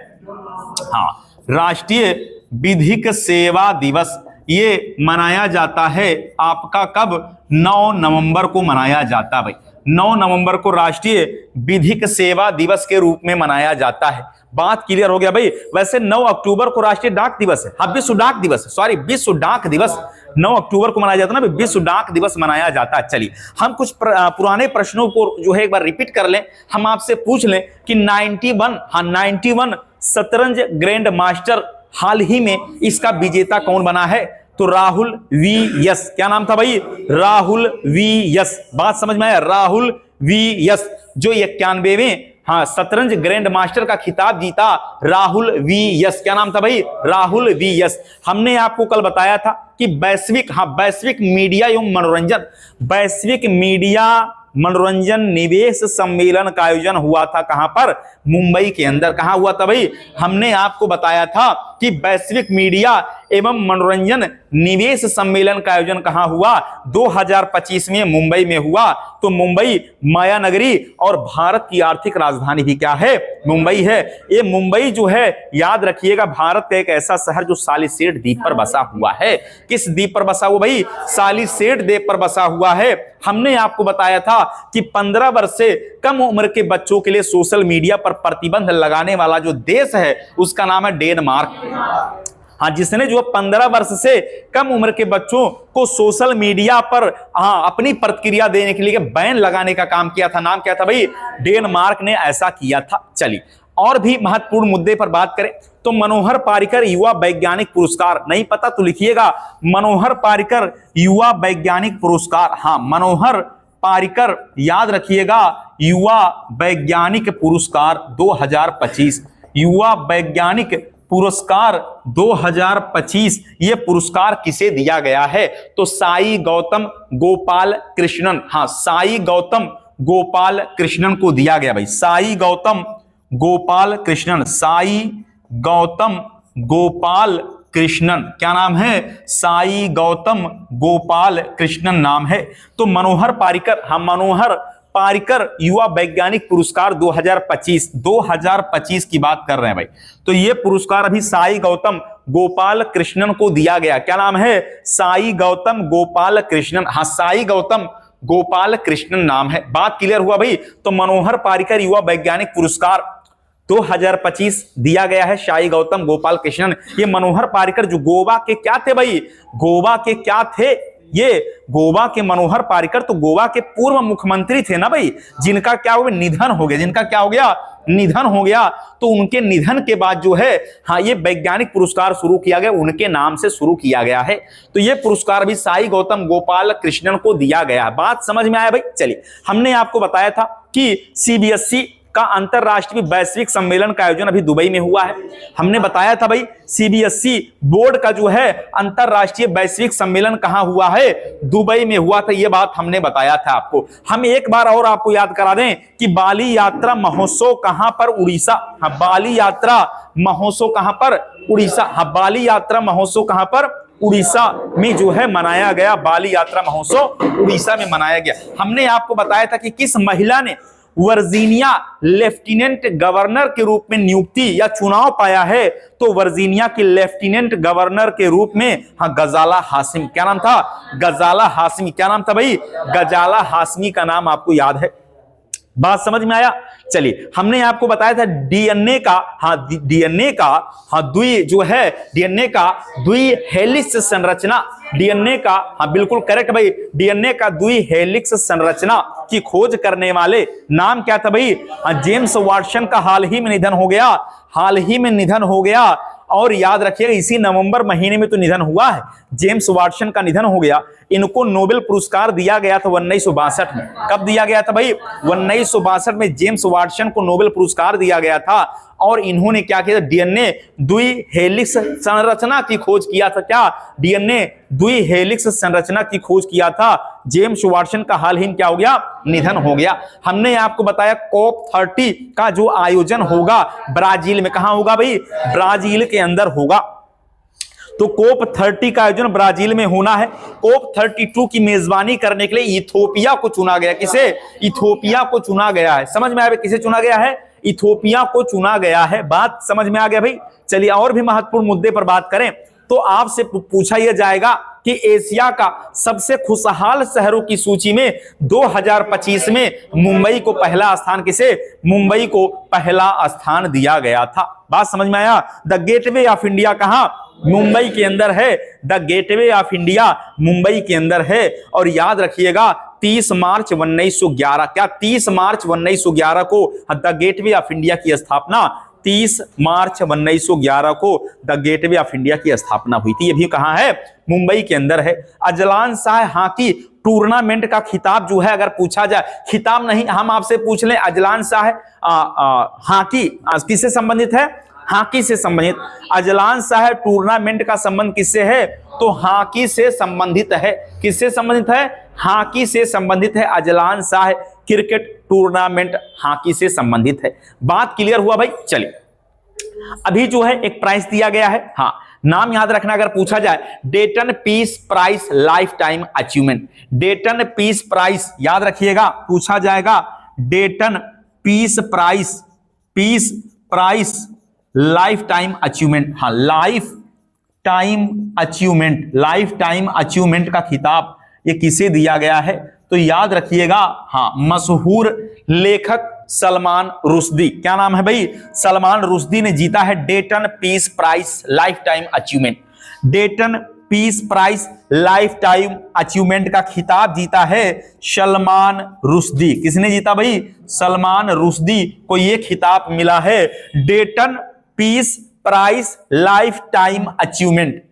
Speaker 1: हाँ, राष्ट्रीय विधिक सेवा दिवस ये मनाया जाता है आपका कब, 9 नवंबर को मनाया जाता है भाई। 9 नवंबर को राष्ट्रीय विधिक सेवा दिवस के रूप में मनाया जाता है। बात क्लियर हो गया भाई। वैसे 9 अक्टूबर को राष्ट्रीय डाक दिवस है, हाँ, विश्व डाक दिवस है, सॉरी, विश्व डाक दिवस 9 अक्टूबर को मनाया जाता है ना, विश्व डाक दिवस मनाया जाता है। चलिए हम कुछ पुराने प्रश्नों को जो है एक बार रिपीट कर लें। हम आपसे पूछ लें कि 91 शतरंज ग्रैंड मास्टर हाल ही में इसका विजेता कौन बना है, तो राहुल वी यस। क्या नाम था भाई, राहुल वी यस। बात समझ में आया, राहुल वी यस, जो 91वें, हाँ, शतरंज ग्रैंड मास्टर का खिताब जीता, राहुल वी यस। क्या नाम था भाई, राहुल वी यस। हमने आपको कल बताया था कि वैश्विक मीडिया एवं मनोरंजन, वैश्विक मीडिया मनोरंजन निवेश सम्मेलन का आयोजन हुआ था, कहां पर, मुंबई के अंदर। कहां हुआ था भाई, हमने आपको बताया था कि वैश्विक मीडिया एवं मनोरंजन निवेश सम्मेलन का आयोजन कहां हुआ, 2025 में मुंबई में हुआ। तो मुंबई माया नगरी और भारत की आर्थिक राजधानी भी क्या है, मुंबई है। ये मुंबई जो है याद रखिएगा, भारत का एक ऐसा शहर जो सालिसेट द्वीप पर बसा हुआ है। किस द्वीप पर बसा हुआ भाई, सालिसेट द्वीप पर बसा हुआ है। हमने आपको बताया था कि 15 वर्ष से कम उम्र के बच्चों के लिए सोशल मीडिया पर प्रतिबंध लगाने वाला जो देश है उसका नाम है डेनमार्क। हाँ, जिसने जो 15 वर्ष से कम उम्र के बच्चों को सोशल मीडिया पर अपनी प्रतिक्रिया देने के लिए बैन लगाने का काम किया था, नाम क्या था भाई, डेनमार्क ने ऐसा किया था। चलिए और भी महत्वपूर्ण मुद्दे पर बात करें तो मनोहर पारिकर युवा वैज्ञानिक पुरस्कार, नहीं पता तो लिखिएगा, मनोहर पारिकर युवा वैज्ञानिक पुरस्कार। हाँ, मनोहर पारिकर याद रखिएगा, युवा वैज्ञानिक पुरस्कार 2025, युवा वैज्ञानिक पुरस्कार 2025। ये पुरस्कार किसे दिया गया है, तो साई गौतम गोपाल कृष्णन। हाँ, साई गौतम गोपाल कृष्णन को दिया गया भाई, साई गौतम गोपाल कृष्णन, साई गौतम गोपाल कृष्णन। क्या नाम है, साई गौतम गोपाल कृष्णन नाम है। तो मनोहर पारिकर, हाँ, मनोहर पारिकर युवा वैज्ञानिक पुरस्कार 2025 की बात कर रहे हैं भाई। तो ये पुरस्कार अभी साई गौतम गोपाल कृष्णन को दिया गया। क्या नाम है, साई गौतम गोपाल कृष्णन। हाँ, साई गौतम गोपाल कृष्णन नाम है। बात क्लियर हुआ भाई। तो मनोहर पारिकर युवा वैज्ञानिक पुरस्कार 2025 दिया गया है साई गौतम गोपाल कृष्णन। ये मनोहर पारिकर जो गोवा के क्या थे भाई, गोवा के क्या थे, ये गोवा के मनोहर पारिकर तो गोवा के पूर्व मुख्यमंत्री थे ना भाई, जिनका क्या हो गया, निधन हो गया, जिनका क्या हो गया, निधन हो गया। तो उनके निधन के बाद जो है, हाँ, ये वैज्ञानिक पुरस्कार शुरू किया गया, उनके नाम से शुरू किया गया है। तो ये पुरस्कार भी साई गौतम गोपाल कृष्णन को दिया गया। बात समझ में आया भाई। चलिए, हमने आपको बताया था कि सीबीएसई का अंतरराष्ट्रीय वैश्विक सम्मेलन का आयोजन अभी दुबई में हुआ है। हमने बताया था भाई सीबीएसई बोर्ड का जो है अंतरराष्ट्रीय वैश्विक सम्मेलन कहां हुआ है, दुबई में हुआ था। यह बात हमने बताया था आपको। हम एक बार और आपको याद करा दें कि बाली यात्रा महोत्सव कहां पर, उड़ीसा। हाँ, बाली यात्रा महोत्सव कहां पर, उड़ीसा। हाँ, बाली यात्रा महोत्सव कहां पर, उड़ीसा में जो है मनाया गया। बाली यात्रा महोत्सव उड़ीसा में मनाया गया। हमने आपको बताया था कि किस महिला ने वर्जीनिया लेफ्टिनेंट गवर्नर के रूप में नियुक्ति या चुनाव पाया है, तो वर्जीनिया के लेफ्टिनेंट गवर्नर के रूप में हाँ गजाला हाशमी। क्या नाम था, गजाला हाशमी। क्या नाम था भाई, गजाला हाशमी का नाम आपको याद है। बात समझ में आया। चलिए, हमने आपको बताया था डीएनए का द्वि हेलिक्स संरचना, डीएनए का हाँ बिल्कुल करेक्ट भाई, डीएनए का द्वि हेलिक्स संरचना की खोज करने वाले नाम क्या था भाई, जेम्स वाटसन का हाल ही में निधन हो गया। और याद रखिएगा इसी नवंबर महीने में तो निधन हुआ है, जेम्स वाटसन का निधन हो गया। इनको नोबेल पुरस्कार दिया गया था 1962 में। कब दिया गया था भाई, 1962 में जेम्स वाटसन को नोबेल पुरस्कार दिया गया था। और इन्होंने क्या किया, डीएनए द्वि हेलिक्स संरचना की खोज किया था। क्या, डीएनए द्वि हेलिक्स संरचना की खोज किया था। जेम्स वाटसन का हाल ही में क्या हो गया, निधन हो गया। हमने आपको बताया COP30 का जो आयोजन होगा ब्राजील में, कहां होगा भाई, ब्राजील के अंदर होगा। तो COP30 का आयोजन ब्राजील में होना है। COP32 की मेजबानी करने के लिए इथोपिया को चुना गया। किसे, इथोपिया को चुना गया है। समझ में आया, किसे चुना गया है, इथोपिया को चुना गया है। बात समझ में आ गया भाई। चलिए, और भी महत्वपूर्ण मुद्दे पर बात करें तो आपसे पूछा यह जाएगा कि एशिया का सबसे खुशहाल शहरों की सूची में 2025 में मुंबई को पहला स्थान, किसे, मुंबई को पहला स्थान दिया गया था। बात समझ में आया। द गेटवे ऑफ इंडिया कहां, मुंबई के अंदर है। The gateway of India Mumbai के अंदर है। और याद रखिएगा 30 मार्च 1911, क्या 30 मार्च 1911 को द गेटवे ऑफ इंडिया की स्थापना, 30 मार्च 1911 को द गेटवे ऑफ इंडिया की स्थापना हुई थी। ये भी कहां है, मुंबई के अंदर है। अजलान शाह हॉकी टूर्नामेंट का खिताब जो है, अगर पूछा जाए, खिताब नहीं, हम आपसे पूछ लें अजलान शाह हॉकी किससे संबंधित है, हॉकी से संबंधित। अजलान शाह टूर्नामेंट का संबंध किससे है, तो हॉकी से संबंधित है। किससे संबंधित है, हॉकी से संबंधित है। Azlan Shah cricket tournament hockey से संबंधित है। बात क्लियर हुआ भाई। चलिए, अभी जो है एक प्राइज दिया गया है। हाँ, नाम याद रखना अगर पूछा जाए, Dayton peace prize lifetime achievement. Dayton peace prize याद रखिएगा, पूछा जाएगा Dayton peace prize lifetime achievement. हाँ, लाइफ टाइम अचीवमेंट का खिताब ये किसे दिया गया है, तो याद रखिएगा हाँ, मशहूर लेखक सलमान रुश्दी। क्या नाम है भाई, सलमान रुश्दी ने जीता है Dayton peace prize lifetime achievement. Dayton peace prize lifetime achievement का खिताब जीता है सलमान रुश्दी। किसने जीता भाई, सलमान रुश्दी को यह खिताब मिला है, Dayton peace prize lifetime achievement.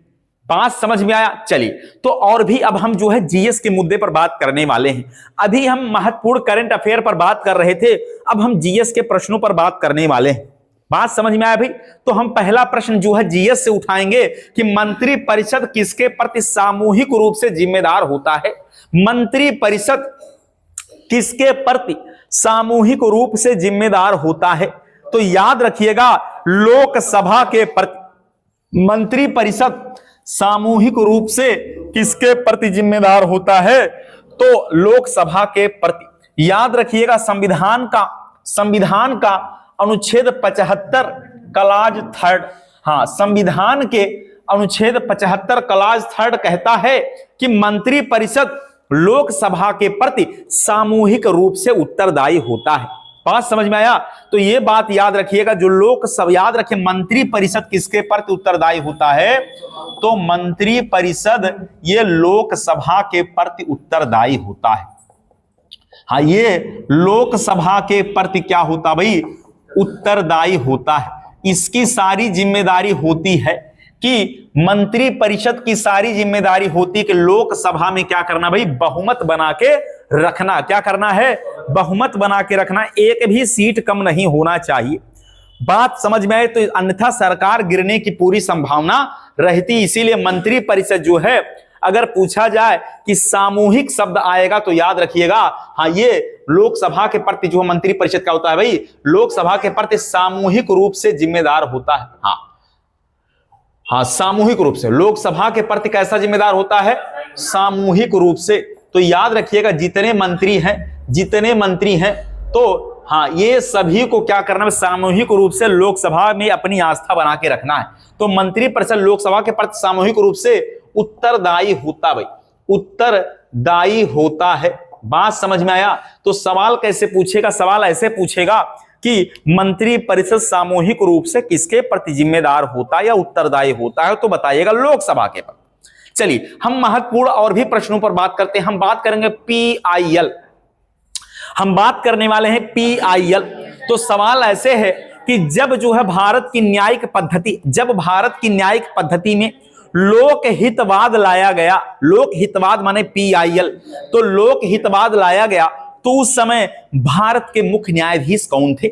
Speaker 1: बात समझ में आया। चलिए, तो और भी अब हम जो है जीएस के मुद्दे पर बात करने वाले हैं। अभी हम महत्वपूर्ण करंट अफेयर पर बात कर रहे थे, अब हम जीएस के प्रश्नों पर बात करने वाले हैं। बात समझ में आया भाई। तो हम पहला प्रश्न जो है जीएस से उठाएंगे कि मंत्री परिषद किसके प्रति सामूहिक रूप से जिम्मेदार होता है। मंत्री परिषद किसके प्रति सामूहिक रूप से जिम्मेदार होता है, तो याद रखिएगा लोकसभा के प्रति। मंत्री परिषद सामूहिक रूप से किसके प्रति जिम्मेदार होता है, तो लोकसभा के प्रति। याद रखिएगा संविधान का अनुच्छेद 75 क्लॉज 3, हाँ, संविधान के अनुच्छेद 75 क्लॉज 3 कहता है कि मंत्री परिषद लोकसभा के प्रति सामूहिक रूप से उत्तरदायी होता है। बात समझ में आया। तो ये बात याद रखिएगा, जो लोकसभा, याद रखिए मंत्री परिषद किसके प्रति उत्तरदायी होता है, तो मंत्री परिषद ये लोकसभा के प्रति उत्तरदायी होता है। हाँ, ये लोकसभा के प्रति क्या होता भाई, उत्तरदायी होता है। इसकी सारी जिम्मेदारी होती है कि मंत्री परिषद की सारी जिम्मेदारी होती है कि लोकसभा में क्या करना भाई, बहुमत बना के रखना, क्या करना है, बहुमत बना के रखना, एक भी सीट कम नहीं होना चाहिए। बात समझ में आए तो अन्यथा सरकार गिरने की पूरी संभावना रहती। इसीलिए मंत्री परिषद जो है, अगर पूछा जाए कि सामूहिक शब्द आएगा तो याद रखिएगा, हाँ ये लोकसभा के प्रति जो मंत्री परिषद का होता है भाई, लोकसभा के प्रति सामूहिक रूप से जिम्मेदार होता है। हाँ सामूहिक रूप से लोकसभा के प्रति कैसा जिम्मेदार होता है, सामूहिक रूप से। तो याद रखिएगा जितने मंत्री हैं तो हाँ ये सभी को क्या करना है, सामूहिक रूप से लोकसभा में अपनी आस्था बना के रखना है। तो मंत्री परिषद लोकसभा के प्रति सामूहिक रूप से उत्तरदायी होता, भाई उत्तरदायी होता है। बात समझ में आया। तो सवाल कैसे पूछेगा, सवाल ऐसे पूछेगा कि मंत्री परिषद सामूहिक रूप से किसके प्रति जिम्मेदार होता है या उत्तरदायी होता है, तो बताइएगा लोकसभा के प्रति। चलिए हम महत्वपूर्ण और भी प्रश्नों पर बात करते हैं। हम बात करेंगे PIL, हम बात करने वाले हैं PIL। तो सवाल ऐसे है कि जब जो है भारत की न्यायिक पद्धति में लोकहितवाद लाया गया, लोकहितवाद माने PIL, तो लोकहितवाद लाया गया, तो उस समय भारत के मुख्य न्यायाधीश कौन थे?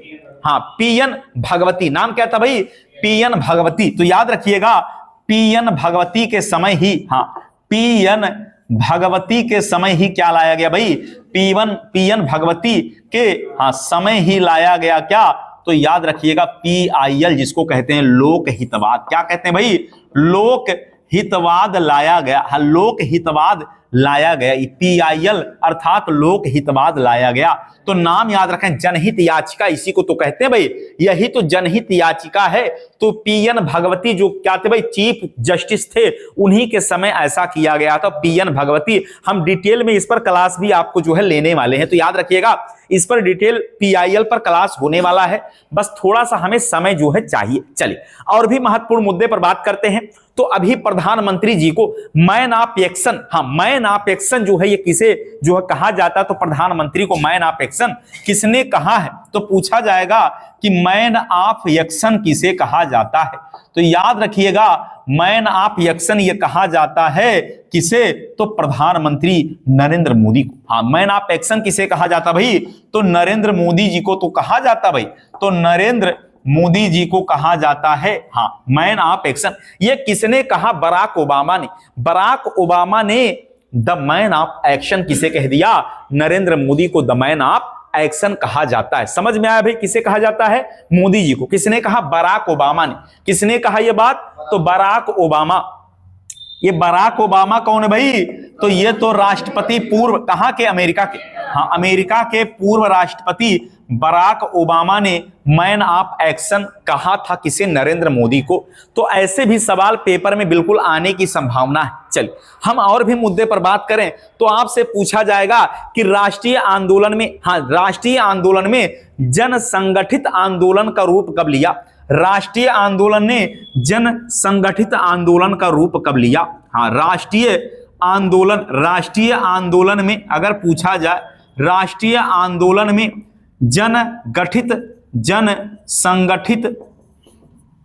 Speaker 1: हाँ PN भगवती। नाम क्या था भाई? PN भगवती। तो याद रखिएगा PN भगवती के समय ही, हाँ PN भगवती के समय ही क्या लाया गया भाई? PN भगवती के हाँ समय ही लाया गया क्या? तो याद रखिएगा PIL जिसको कहते हैं लोकहितवाद। क्या कहते हैं भाई? लोकहितवाद लाया गया। हाँ लोकहितवाद लाया गया, PIL अर्थात लोकहितवाद लाया गया। तो नाम याद रखें, जनहित याचिका इसी को तो कहते हैं भाई, यही तो जनहित याचिका है। तो PN भगवती जो क्या थे भाई, चीफ जस्टिस थे, उन्हीं के समय ऐसा किया गया था। PN भगवती, हम डिटेल में इस पर क्लास भी आपको जो है लेने वाले हैं, तो याद रखिएगा इस पर डिटेल PIL पर क्लास होने वाला है, बस थोड़ा सा हमें समय जो है चाहिए। चलिए और भी महत्वपूर्ण मुद्दे पर बात करते हैं। तो अभी प्रधानमंत्री जी को मैन ऑफ एक्शन, हाँ मैन ऑफ एक्शन जो है ये किसे जो है कहा जाता है? तो प्रधानमंत्री को मैन ऑफ एक्शन किसने कहा है? तो पूछा जाएगा कि मैन ऑफ एक्शन किसे कहा जाता है? तो याद रखिएगा मैन ऑफ एक्शन ये कहा जाता है किसे? तो प्रधानमंत्री नरेंद्र मोदी को। हाँ मैन ऑफ एक्शन किसे कहा जाता भाई? तो नरेंद्र मोदी जी को तो कहा जाता भाई, तो नरेंद्र मोदी जी को कहा जाता है हाँ मैन ऑफ एक्शन। ये किसने कहा? बराक ओबामा ने। बराक ओबामा ने द मैन ऑफ एक्शन किसे कह दिया? नरेंद्र मोदी को द मैन ऑफ एक्शन कहा जाता है। समझ में आया भाई किसे कहा जाता है? मोदी जी को। किसने कहा? बराक ओबामा ने। किसने कहा ये बात? तो बराक ओबामा। ये बराक ओबामा कौन है भाई? तो ये तो राष्ट्रपति पूर्व, कहां के? अमेरिका के। हाँ अमेरिका के पूर्व राष्ट्रपति बराक ओबामा ने मैन ऑफ एक्शन कहा था किसे? नरेंद्र मोदी को। तो ऐसे भी सवाल पेपर में बिल्कुल आने की संभावना है। चलिए हम और भी मुद्दे पर बात करें तो आपसे पूछा जाएगा कि राष्ट्रीय आंदोलन में, हाँ राष्ट्रीय आंदोलन में जन संगठित आंदोलन का रूप कब लिया? राष्ट्रीय आंदोलन ने जन संगठित आंदोलन का रूप कब लिया? हाँ राष्ट्रीय आंदोलन में अगर पूछा जाए, राष्ट्रीय आंदोलन में जन संगठित,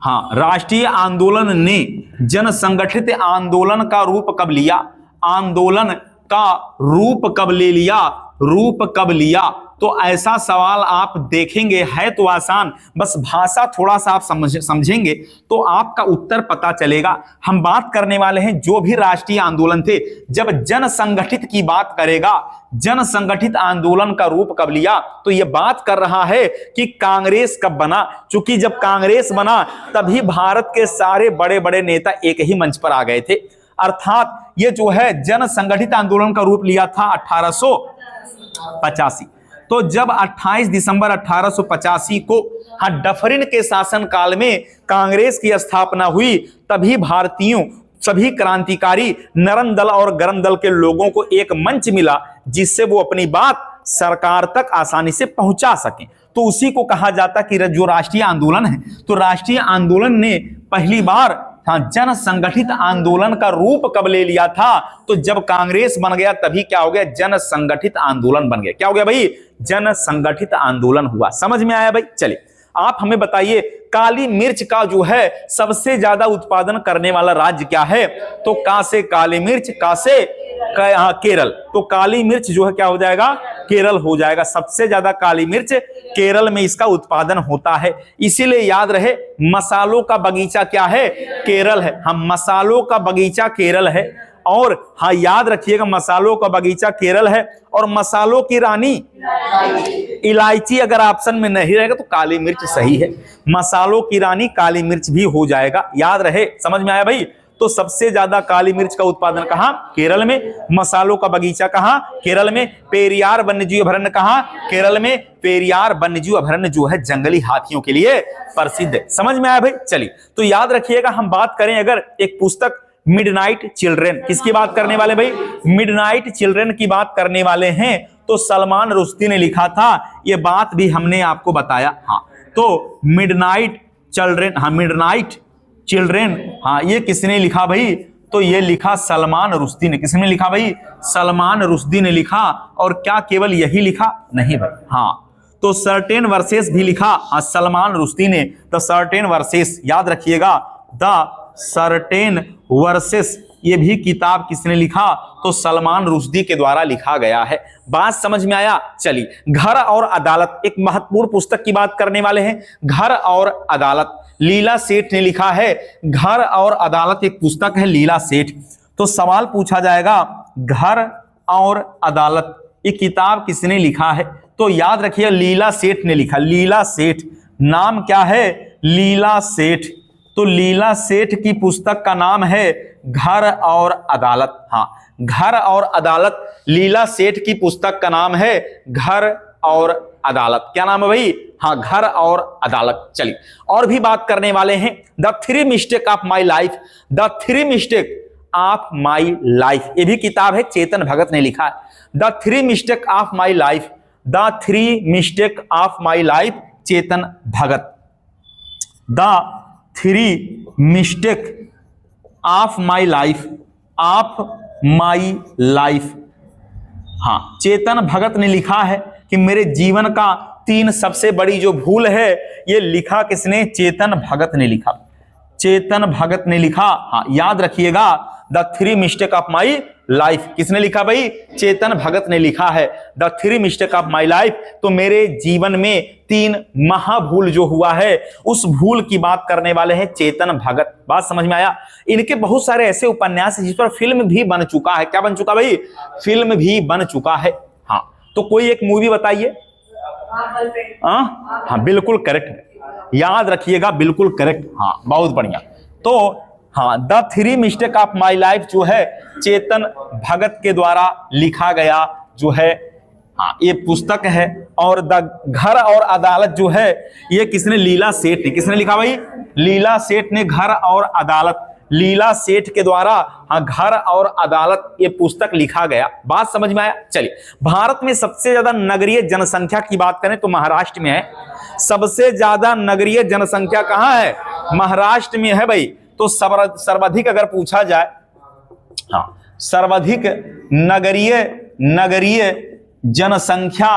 Speaker 1: हाँ राष्ट्रीय आंदोलन ने जन संगठित आंदोलन का रूप कब लिया? आंदोलन का रूप कब ले लिया? रूप कब लिया? तो ऐसा सवाल आप देखेंगे, है तो आसान, बस भाषा थोड़ा सा आप समझेंगे तो आपका उत्तर पता चलेगा। हम बात करने वाले हैं जो भी राष्ट्रीय आंदोलन थे। जब जन संगठित की बात करेगा, जन संगठित आंदोलन का रूप कब लिया, तो यह बात कर रहा है कि कांग्रेस कब बना। चूंकि जब कांग्रेस बना तभी भारत के सारे बड़े बड़े नेता एक ही मंच पर आ गए थे। अर्थात ये जो है जन संगठित आंदोलन का रूप लिया था 1885। तो जब 28 दिसंबर 1885 को हाँ डफरिन के शासनकाल में कांग्रेस की स्थापना हुई, तभी भारतीयों सभी क्रांतिकारी नरम दल और गरम दल के लोगों को एक मंच मिला जिससे वो अपनी बात सरकार तक आसानी से पहुंचा सकें। तो उसी को कहा जाता कि जो राष्ट्रीय आंदोलन है, तो राष्ट्रीय आंदोलन ने पहली बार हाँ जन संगठित आंदोलन का रूप कब ले लिया था? तो जब कांग्रेस बन गया तभी क्या हो गया? जन संगठित आंदोलन बन गया। क्या हो गया भाई? जन संगठित आंदोलन हुआ। समझ में आया भाई? चलिए आप हमें बताइए काली मिर्च का जो है सबसे ज्यादा उत्पादन करने वाला राज्य क्या है? तो का से काली मिर्च, का से केरल। तो काली मिर्च जो है क्या हो जाएगा, केरल हो जाएगा। सबसे ज्यादा काली मिर्च केरल में इसका उत्पादन होता है। इसीलिए याद रहे मसालों का बगीचा क्या है, केरल है। हम मसालों का बगीचा केरल है। और हाँ याद रखिएगा मसालों का बगीचा केरल है और मसालों की रानी इलायची अगर ऑप्शन में नहीं रहेगा तो काली मिर्च सही है। मसालों की रानी काली मिर्च भी हो जाएगा, याद रहे। समझ में आया भाई। तो सबसे ज्यादा काली मिर्च का उत्पादन कहां, केरल में। मसालों का बगीचा कहां, केरल में। पेरियार वन्यजीव अभयारण्य कहां, केरल में। पेरियार वन्यजीव अभयारण्य जो है जंगली हाथियों के लिए प्रसिद्ध है। समझ में आया भाई। चलिए तो याद रखिएगा हम बात करें अगर एक पुस्तक मिडनाइट चिल्ड्रन, किसकी बात करने वाले भाई, मिडनाइट चिल्ड्रन की बात करने वाले हैं। तो सलमान रुश्दी ने लिखा था, ये बात भी हमने आपको बताया। हाँ तो मिडनाइट चिल्ड्रन, हाँ मिडनाइट चिल्ड्रन, हाँ ये किसने लिखा भाई, तो ये लिखा सलमान रुश्दी ने। किसने लिखा भाई, सलमान रुश्दी ने लिखा। और क्या केवल यही लिखा, नहीं भाई, हाँ तो सर्टेन वर्सेस भी लिखा सलमान रुश्दी ने। द सर्टेन वर्सेस, याद रखिएगा द सर्टेन वर्सेस, ये भी किताब किसने लिखा, तो सलमान रुश्दी के द्वारा लिखा गया है। बात समझ में आया। चलिए घर और अदालत, एक महत्वपूर्ण पुस्तक की बात करने वाले हैं। घर और अदालत, लीला सेठ ने लिखा है। घर और अदालत एक पुस्तक है, लीला सेठ। तो सवाल पूछा जाएगा घर और अदालत ये किताब किसने लिखा है, तो याद रखिए लीला सेठ ने लिखा। लीला सेठ, नाम क्या है, लीला सेठ। तो लीला सेठ की पुस्तक का नाम है घर और अदालत। हाँ घर और अदालत, लीला सेठ की पुस्तक का नाम है घर और अदालत। क्या नाम है भाई, हाँ घर और अदालत। चलिए और भी बात करने वाले हैं। The three mistake of my life, the three mistake of my life, ये भी किताब है, चेतन भगत ने लिखा है। The three mistake of my life, the three mistake of my life, Chetan Bhagat. The three mistake of my life, of my life, हाँ चेतन भगत ने लिखा है कि मेरे जीवन का 3 सबसे बड़ी जो भूल है, ये लिखा किसने, चेतन भगत ने लिखा। चेतन भगत ने लिखा। हाँ याद रखिएगा the three mistake of my life, किसने लिखा भाई, चेतन भगत ने लिखा है the three mistake of my life. तो मेरे जीवन में 3 महाभूल जो हुआ है, उस भूल की बात करने वाले हैं चेतन भगत। बात समझ में आया। इनके बहुत सारे ऐसे उपन्यास हैं जिस पर फिल्म भी बन चुका है। क्या बन चुका भाई, फिल्म भी बन चुका है। हाँ तो कोई एक मूवी बताइए। हाँ बिल्कुल करेक्ट, याद रखिएगा बिल्कुल करेक्ट। हाँ बहुत बढ़िया। तो हाँ the three mistake of my life जो है चेतन भगत के द्वारा लिखा गया जो है, हाँ ये पुस्तक है। और द घर और अदालत जो है ये किसने, लीला सेठ ने। किसने लिखा भाई, लीला सेठ ने घर और अदालत, लीला सेठ के द्वारा हाँ घर और अदालत ये पुस्तक लिखा गया। बात समझ में आया। चलिए भारत में सबसे ज्यादा नगरीय जनसंख्या की बात करें तो महाराष्ट्र में है। सबसे ज्यादा नगरीय जनसंख्या कहां है, महाराष्ट्र में है भाई। तो सर्वाधिक अगर पूछा जाए, हाँ सर्वाधिक नगरीय जनसंख्या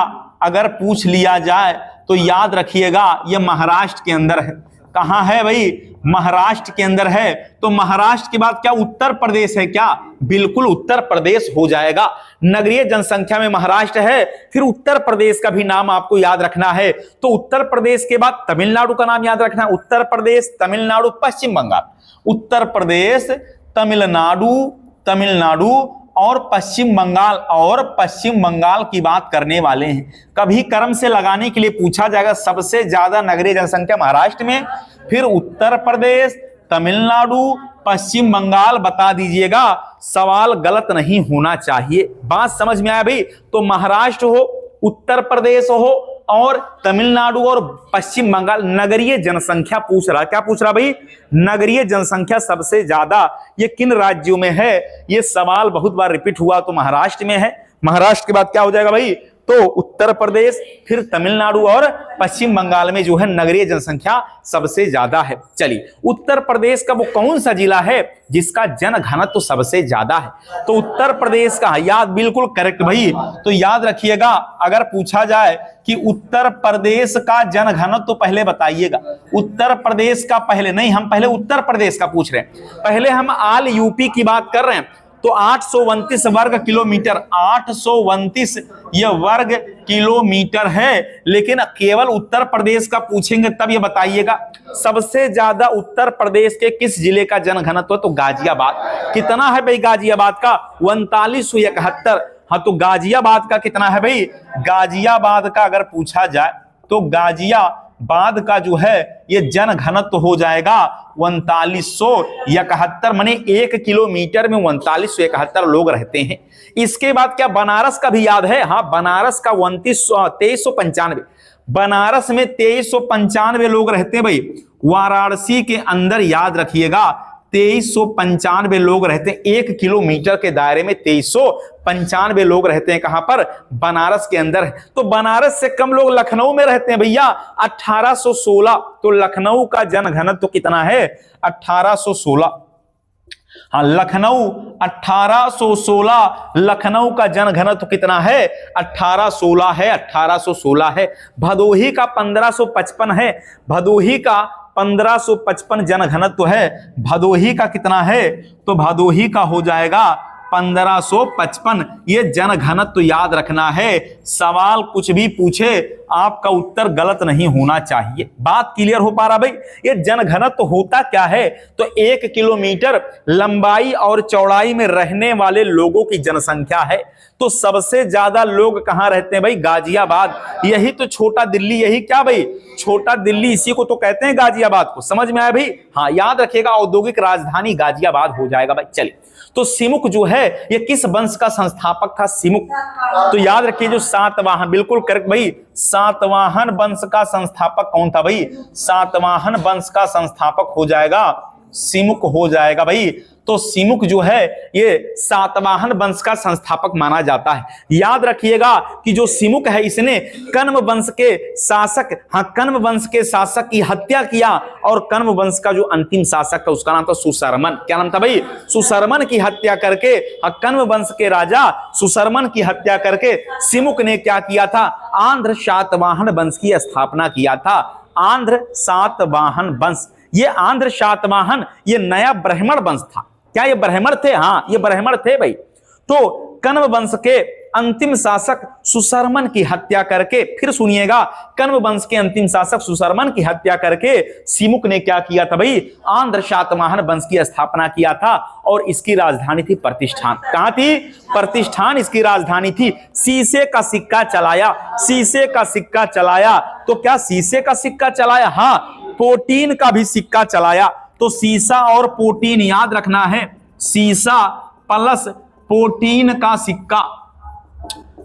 Speaker 1: अगर पूछ लिया जाए तो याद रखिएगा ये महाराष्ट्र के अंदर है। कहां है भाई, महाराष्ट्र के अंदर है। तो महाराष्ट्र के बाद क्या उत्तर प्रदेश है क्या, बिल्कुल उत्तर प्रदेश हो जाएगा। नगरीय जनसंख्या में महाराष्ट्र है, फिर उत्तर प्रदेश का भी नाम आपको याद रखना है। तो उत्तर प्रदेश के बाद तमिलनाडु का नाम याद रखना है। उत्तर प्रदेश, तमिलनाडु, पश्चिम बंगाल। उत्तर प्रदेश, तमिलनाडु और पश्चिम बंगाल। और पश्चिम बंगाल की बात करने वाले हैं। कभी क्रम से लगाने के लिए पूछा जाएगा, सबसे ज्यादा नगरीय जनसंख्या महाराष्ट्र में, फिर उत्तर प्रदेश, तमिलनाडु, पश्चिम बंगाल बता दीजिएगा। सवाल गलत नहीं होना चाहिए। बात समझ में आया भाई। तो महाराष्ट्र हो, उत्तर प्रदेश हो और तमिलनाडु और पश्चिम बंगाल, नगरीय जनसंख्या पूछ रहा। क्या पूछ रहा भाई, नगरीय जनसंख्या सबसे ज्यादा ये किन राज्यों में है, ये सवाल बहुत बार रिपीट हुआ। तो महाराष्ट्र में है। महाराष्ट्र के बाद क्या हो जाएगा भाई, तो उत्तर प्रदेश, फिर तमिलनाडु और पश्चिम बंगाल में जो है नगरीय जनसंख्या सबसे ज्यादा है। चलिए उत्तर प्रदेश का वो कौन सा जिला है जिसका जनघनत्व तो सबसे ज्यादा है, तो उत्तर प्रदेश का, याद बिल्कुल करेक्ट भाई। तो याद रखिएगा अगर पूछा जाए कि उत्तर प्रदेश का जनघनत्व तो पहले बताइएगा। उत्तर प्रदेश का पहले नहीं, हम पहले उत्तर प्रदेश का पूछ रहे हैं। पहले हम ऑल यूपी की बात कर रहे हैं। तो 829 वर्ग किलोमीटर, 829 यह वर्ग किलोमीटर है। लेकिन केवल उत्तर प्रदेश का पूछेंगे तब ये बताइएगा सबसे ज्यादा उत्तर प्रदेश के किस जिले का जनघनत्व, तो गाजियाबाद। कितना है भाई गाजियाबाद का? 3971। हाँ, तो गाजियाबाद का कितना है भाई? गाजियाबाद का अगर पूछा जाए तो गाजियाबाद का जो है ये जनघनत्व हो जाएगा 3971, माने 1 किलोमीटर में 3971 लोग रहते हैं। इसके बाद क्या बनारस का भी याद है? हाँ, बनारस का 2395, बनारस में 2395 लोग रहते हैं भाई। वाराणसी के अंदर याद रखिएगा 2395 लोग रहते हैं। 1 किलोमीटर के दायरे में 2395 लोग रहते हैं। कहां पर? बनारस के अंदर। तो बनारस से कम लोग लखनऊ में रहते हैं भैया, 1816। तो लखनऊ का जनघनत्व कितना है? 1816। हाँ, लखनऊ 1816, लखनऊ का जनघनत्व कितना है? 1816 है, 1816 है। भदोही का 1555 है, भदोही का 1555 जनघनत्व है। भदोही का कितना है? तो भदोही का हो जाएगा 1555। ये जनघनत्व याद रखना है। सवाल कुछ भी पूछे आपका उत्तर गलत नहीं होना चाहिए। बात क्लियर हो पा रहा भाई? ये जनघनत्व होता क्या है? तो 1 किलोमीटर लंबाई और चौड़ाई में रहने वाले लोगों की जनसंख्या है। तो सबसे ज्यादा लोग कहां रहते हैं भाई? गाजियाबाद। यही तो छोटा दिल्ली, यही क्या भाई? छोटा दिल्ली, इसी को तो कहते हैं गाजियाबाद को। समझ में आया भाई? हाँ, याद रखिएगा औद्योगिक राजधानी गाजियाबाद हो जाएगा भाई। चलिए, तो सिमुक जो है ये किस वंश का संस्थापक था? सिमुक। तो याद रखिए जो सातवाहन, बिल्कुल करेक्ट भाई, सातवाहन वंश का संस्थापक कौन था भाई? सातवाहन वंश का संस्थापक हो जाएगा सिमुक, हो जाएगा भाई। तो सिमुक जो है ये सातवाहन वंश का संस्थापक माना जाता है। याद रखिएगा कि जो सिमुक है इसने कण्व वंश के शासक, हाँ, कण्व वंश के शासक की हत्या किया। और कण्व वंश का जो अंतिम शासक था उसका नाम था सुशर्मन। क्या नाम था भाई? सुशर्मन की हत्या करके, हाँ, कण्व वंश के राजा सुशर्मन की हत्या करके सिमुक ने क्या किया था? आंध्र सातवाहन वंश की स्थापना किया था। आंध्र सातवाहन वंश, ये आंध्र सातवाहन ये नया ब्राह्मण वंश था। क्या ये ब्राह्मण थे? हाँ, ये ब्राह्मण थे भाई। तो कण्व वंश के अंतिम शासक सुशर्मन की हत्या करके, फिर सुनिएगा, कण्व वंश के अंतिम शासक सुशर्मन की हत्या करके सिमुक ने क्या किया था भाई? आंध्र सातवाहन वंश की स्थापना किया था। और इसकी राजधानी थी प्रतिष्ठान। कहां थी? प्रतिष्ठान इसकी राजधानी थी। शीशे का सिक्का चलाया, शीशे का सिक्का चलाया। तो क्या शीशे का सिक्का चलाया? हाँ, प्रोटीन का भी सिक्का चलाया। तो सीसा और प्रोटीन याद रखना है, सीसा प्लस प्रोटीन का सिक्का।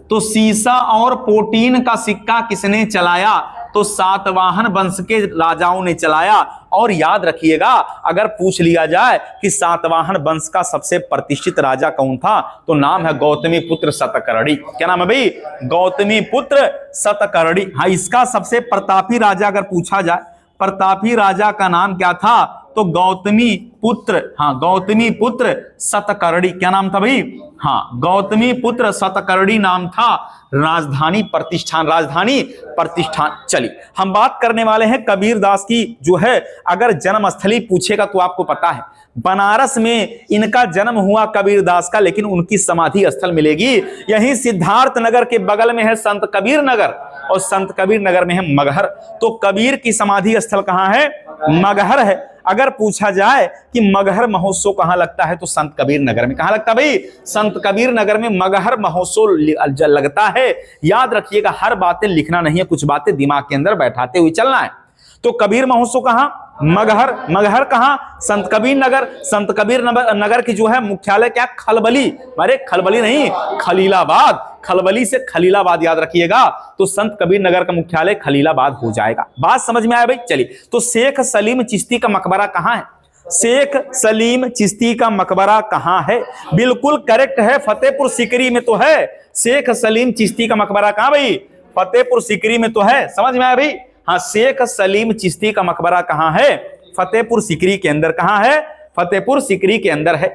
Speaker 1: तो सीसा और प्रोटीन का सिक्का किसने चलाया? तो सातवाहन वंश के राजाओं ने चलाया। और याद रखिएगा अगर पूछ लिया जाए कि सातवाहन वंश का सबसे प्रतिष्ठित राजा कौन था, तो नाम है गौतमी पुत्र सतकर्णी। क्या नाम है भाई? गौतमी पुत्र सतकर्णी। हाँ, इसका सबसे प्रतापी राजा अगर पूछा जाए, प्रतापी राजा का नाम क्या था? तो गौतमी पुत्र, हाँ, गौतमी पुत्र सतकर्णी। क्या नाम था भाई? हाँ, गौतमी पुत्र सतकर्णी नाम था। राजधानी प्रतिष्ठान, राजधानी प्रतिष्ठान। चलिए, हम बात करने वाले हैं कबीरदास की। जो है अगर जन्मस्थली पूछेगा तो आपको पता है बनारस में इनका जन्म हुआ कबीरदास का, लेकिन उनकी समाधि स्थल मिलेगी यही सिद्धार्थ नगर के बगल में है संत कबीर नगर, और संत कबीर नगर में है मगहर। तो कबीर की समाधि स्थल कहां है? मगहर है। अगर पूछा जाए कि मगहर महोत्सव कहां लगता है, तो संत कबीर नगर में। कहां लगता है भाई? संत कबीर नगर में मगहर महोत्सव लगता है। याद रखिएगा, हर बातें लिखना नहीं है, कुछ बातें दिमाग के अंदर बैठाते हुए चलना है। तो कबीर महोत्सव कहां? मगहर। मगहर कहां? संत कबीर नगर। संत कबीर नगर की जो है मुख्यालय क्या? खलबली। अरे खलबली नहीं, खलीलाबाद। खलबली से खलीलाबाद याद रखिएगा। तो संत कबीर नगर का मुख्यालय खलीलाबाद हो जाएगा। बात समझ में आया भाई? चलिए, तो शेख सलीम चिश्ती का मकबरा कहां है? शेख सलीम चिश्ती का मकबरा कहां है? बिल्कुल करेक्ट है, फतेहपुर सीकरी में तो है। शेख सलीम चिश्ती का मकबरा कहां भाई? फतेहपुर सीकरी में तो है। समझ में आया भाई? हाँ, शेख सलीम चिश्ती का मकबरा कहां है? फतेहपुर सीकरी के अंदर। कहां है? फतेहपुर सीकरी के अंदर है।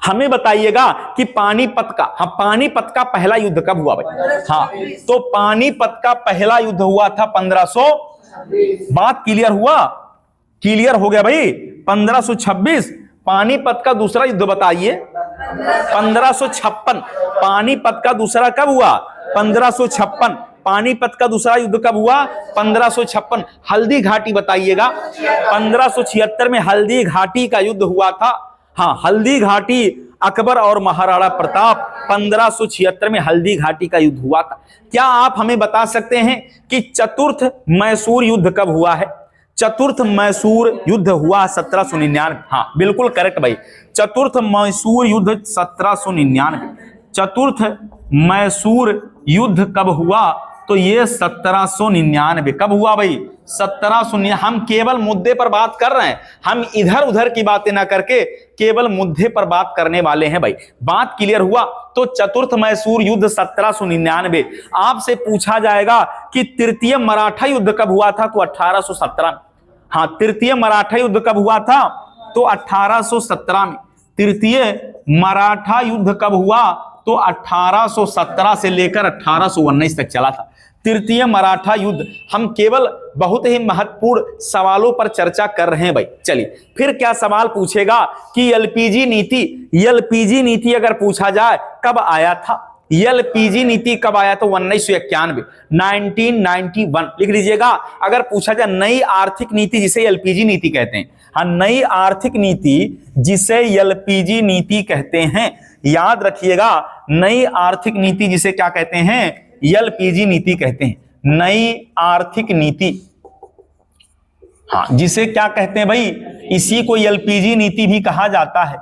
Speaker 1: हमें बताइएगा कि पानीपत का, हाँ, पानीपत का पहला युद्ध कब हुआ भाई? हाँ, तो पानीपत का पहला युद्ध हुआ था 1500। बात क्लियर हुआ? क्लियर हो गया भाई? 1526। पानीपत का दूसरा युद्ध बताइए। 1556। पानीपत का दूसरा कब हुआ? 1556। पानीपत का दूसरा युद्ध कब हुआ? 1556। हल्दी घाटी बताइएगा। 1576 में हल्दी घाटी का युद्ध हुआ था। हाँ, हल्दी घाटी, अकबर और महाराणा प्रताप, 1576 में हल्दी घाटी का युद्ध हुआ था। क्या आप हमें बता सकते हैं कि चतुर्थ मैसूर युद्ध कब हुआ है? चतुर्थ मैसूर युद्ध हुआ 1799। हाँ बिल्कुल करेक्ट भाई, चतुर्थ मैसूर युद्ध 1799। चतुर्थ मैसूर युद्ध कब हुआ? तो ये 1799। कब हुआ भाई? 1799। हम केवल मुद्दे पर बात कर रहे हैं, हम इधर उधर की बातें ना करके केवल मुद्दे पर बात करने वाले हैं भाई। बात क्लियर हुआ? तो चतुर्थ मैसूर युद्ध 1799। आपसे पूछा जाएगा कि तृतीय मराठा युद्ध कब हुआ था? तो 1817। हाँ, तृतीय मराठा युद्ध कब हुआ था? तो 1817 में। तृतीय मराठा युद्ध कब हुआ? तो 1817 से लेकर 1819 तक चला था तृतीय मराठा युद्ध। हम केवल बहुत ही महत्वपूर्ण सवालों पर चर्चा कर रहे हैं भाई। चलिए, फिर क्या सवाल पूछेगा कि एलपीजी नीति अगर पूछा जाए कब आया था? एलपीजी नीति कब आया था? 1991, 1991 लिख लीजिएगा। अगर पूछा जाए नई आर्थिक नीति जिसे एलपीजी नीति कहते हैं, हाँ नई आर्थिक नीति जिसे एलपीजी नीति कहते हैं, याद रखिएगा, नई आर्थिक नीति जिसे क्या कहते हैं? एलपीजी नीति कहते हैं। नई आर्थिक नीति, हाँ जिसे क्या कहते हैं भाई? इसी को एलपीजी नीति भी कहा जाता है।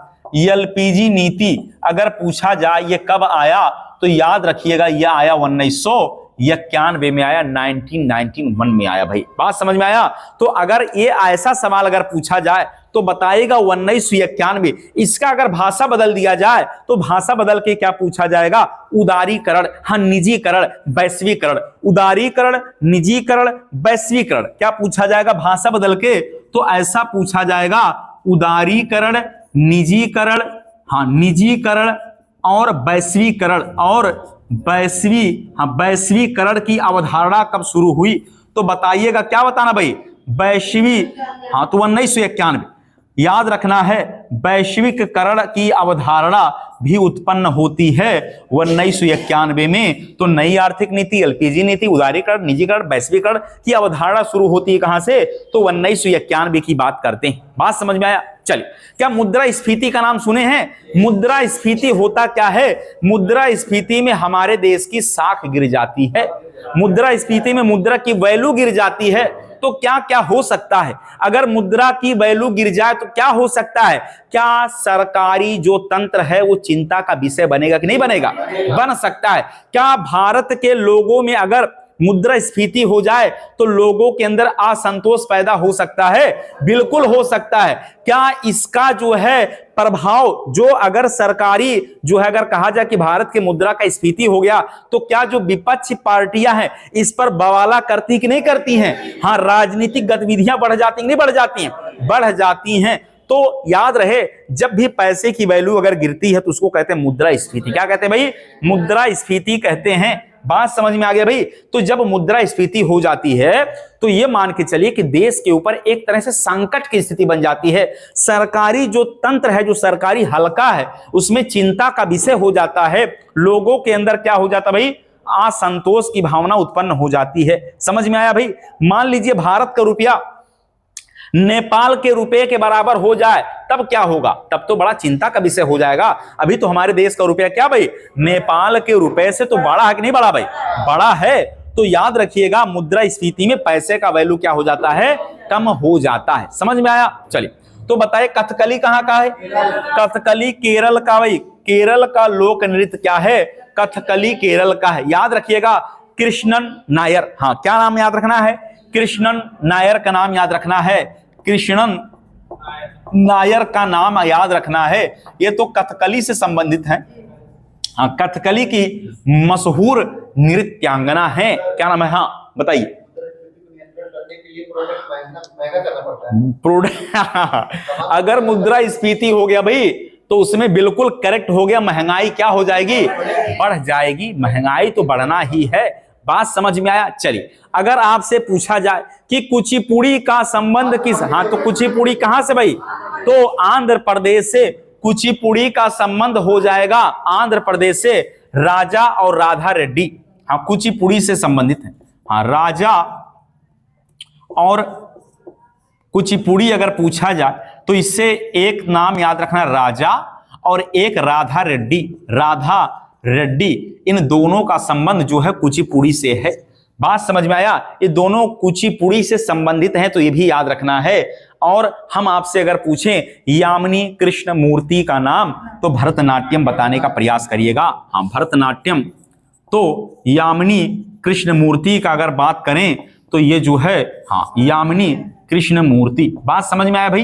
Speaker 1: एलपीजी नीति अगर पूछा जाए ये कब आया, तो याद रखिएगा यह आया 1991 में आया, 1991 में आया भाई। बात समझ में आया? तो अगर ये ऐसा सवाल अगर पूछा जाए तो बताइएगा 1991। इसका अगर भाषा बदल दिया जाए तो भाषा बदल के क्या पूछा जाएगा? उदारीकरण, हाँ निजीकरण, वैश्वीकरण। उदारीकरण, निजीकरण, वैश्वीकरण क्या पूछा जाएगा भाषा बदल के? तो ऐसा पूछा जाएगा उदारीकरण, निजीकरण, हाँ निजीकरण और वैश्वीकरण। और वैश्वीकरण की अवधारणा कब शुरू हुई? तो बताइएगा, क्या बताना भाई? हाँ तो 1991। याद रखना है, वैश्विककरण की अवधारणा भी उत्पन्न होती है 1991 में। तो नई आर्थिक नीति, एलपीजी नीति, उदारीकरण, निजीकरण, वैश्वीकरण की अवधारणा शुरू होती है कहां से? तो 1991 की बात करते हैं। बात समझ में आया? चलिए, क्या मुद्रास्फीति का नाम सुने हैं? मुद्रास्फीति होता क्या है? मुद्रास्फीति में हमारे देश की साख गिर जाती है। मुद्रास्फीति में मुद्रा की वैल्यू गिर जाती है। तो क्या क्या हो सकता है? अगर मुद्रा की वैल्यू गिर जाए तो क्या हो सकता है? क्या सरकारी जो तंत्र है वो चिंता का विषय बनेगा कि नहीं बनेगा? बन सकता है। क्या भारत के लोगों में अगर मुद्रास्फीति हो जाए तो लोगों के अंदर असंतोष पैदा हो सकता है? बिल्कुल हो सकता है। क्या इसका जो है प्रभाव, जो अगर सरकारी जो है अगर कहा जाए कि भारत के मुद्रा का स्फीति हो गया तो क्या जो विपक्षी पार्टियां हैं इस पर बवाला करती कि नहीं करती हैं? हाँ, राजनीतिक गतिविधियां बढ़ जाती नहीं बढ़ जाती हैं? बढ़ जाती हैं। तो याद रहे, जब भी पैसे की वैल्यू अगर गिरती है तो उसको कहते हैं मुद्रास्फीति। क्या कहते हैं भाई? मुद्रास्फीति कहते हैं। बात समझ में आ गया भाई? तो जब मुद्रास्फीति हो जाती है तो ये मान के चलिए कि देश के ऊपर एक तरह से संकट की स्थिति बन जाती है। सरकारी जो तंत्र है, जो सरकारी हलका है, उसमें चिंता का विषय हो जाता है। लोगों के अंदर क्या हो जाता भाई? असंतोष की भावना उत्पन्न हो जाती है। समझ में आया भाई? मान लीजिए भारत का रुपया नेपाल के रुपए के बराबर हो जाए तब क्या होगा? तब तो बड़ा चिंता का विषय हो जाएगा। अभी तो हमारे देश का रुपया क्या भाई? नेपाल के रुपए से तो बड़ा है कि नहीं बड़ा भाई? बड़ा है। तो याद रखिएगा, मुद्रास्फीति में पैसे का वैल्यू क्या हो जाता है? कम हो जाता है। समझ में आया? चलिए, तो बताइए कथकली कहां का है? कथकली केरल का भाई। केरल का लोक नृत्य क्या है? कथकली केरल का है। याद रखिएगा, कृष्णन नायर। हाँ, क्या नाम याद रखना है? कृष्णन नायर का नाम याद रखना है। कृष्णन नायर का नाम याद रखना है। ये तो कथकली से संबंधित है। हाँ, कथकली की मशहूर नृत्यांगना है। क्या नाम है? हाँ बताइए। प्रोडक्ट अगर मुद्रास्फीति हो गया भाई तो उसमें बिल्कुल करेक्ट हो गया, महंगाई क्या हो जाएगी? बढ़ जाएगी। महंगाई तो बढ़ना ही है। बात समझ में आया? चलिए, अगर आपसे पूछा जाए कि कुचिपुड़ी का संबंध किस, हाँ तो कुचिपुड़ी कहां से भाई? तो आंध्र प्रदेश से कुचिपुड़ी का संबंध हो जाएगा आंध्र प्रदेश से राजा और राधा रेड्डी। हाँ, कुचिपुड़ी से संबंधित है। हाँ, राजा और कुचिपुड़ी अगर पूछा जाए तो इससे एक नाम याद रखना, राजा और एक राधा रेड्डी। राधा रेड्डी, इन दोनों का संबंध जो है कुचिपुड़ी से है। बात समझ में आया? ये दोनों कुचिपुड़ी से संबंधित हैं, तो ये भी याद रखना है। और हम आपसे अगर पूछें यामिनी कृष्ण मूर्ति का नाम, तो भरतनाट्यम बताने का प्रयास करिएगा। हाँ, भरतनाट्यम। तो यामिनी कृष्ण मूर्ति का अगर बात करें तो ये जो है, हाँ, यामिनी कृष्ण मूर्ति। बात समझ में आया भाई?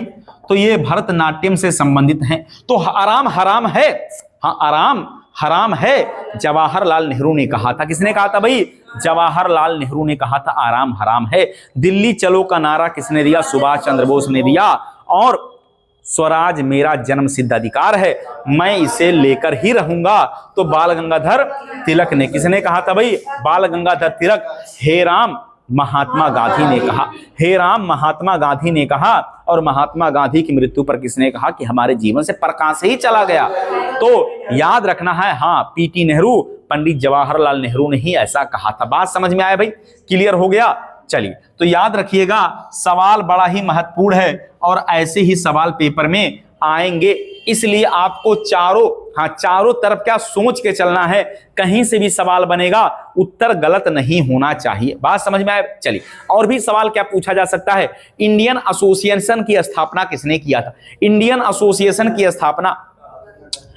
Speaker 1: तो ये भरतनाट्यम से संबंधित हैं। तो आराम हराम है। हाँ, आराम हराम है, जवाहरलाल नेहरू ने कहा था। किसने कहा था भाई? जवाहरलाल नेहरू ने कहा था आराम हराम है। दिल्ली चलो का नारा किसने दिया? सुभाष चंद्र बोस ने दिया। और स्वराज मेरा जन्म सिद्ध अधिकार है, मैं इसे लेकर ही रहूंगा, तो बाल गंगाधर तिलक ने। किसने कहा था भाई? बाल गंगाधर तिलक। हे राम, महात्मा गांधी ने कहा। हे राम, महात्मा गांधी ने कहा। और महात्मा गांधी की मृत्यु पर किसने कहा कि हमारे जीवन से प्रकाश ही चला गया? तो याद रखना है, हाँ, पीटी नेहरू, पंडित जवाहरलाल नेहरू ने ही ऐसा कहा था। बात समझ में आया भाई? क्लियर हो गया? चलिए, तो याद रखिएगा, सवाल बड़ा ही महत्वपूर्ण है और ऐसे ही सवाल पेपर में आएंगे, इसलिए आपको चारों तरफ क्या सोच के चलना है। कहीं से भी सवाल बनेगा, उत्तर गलत नहीं होना चाहिए। बात समझ में आए? चलिए, और भी सवाल क्या पूछा जा सकता है? इंडियन एसोसिएशन की स्थापना किसने किया था? इंडियन एसोसिएशन की स्थापना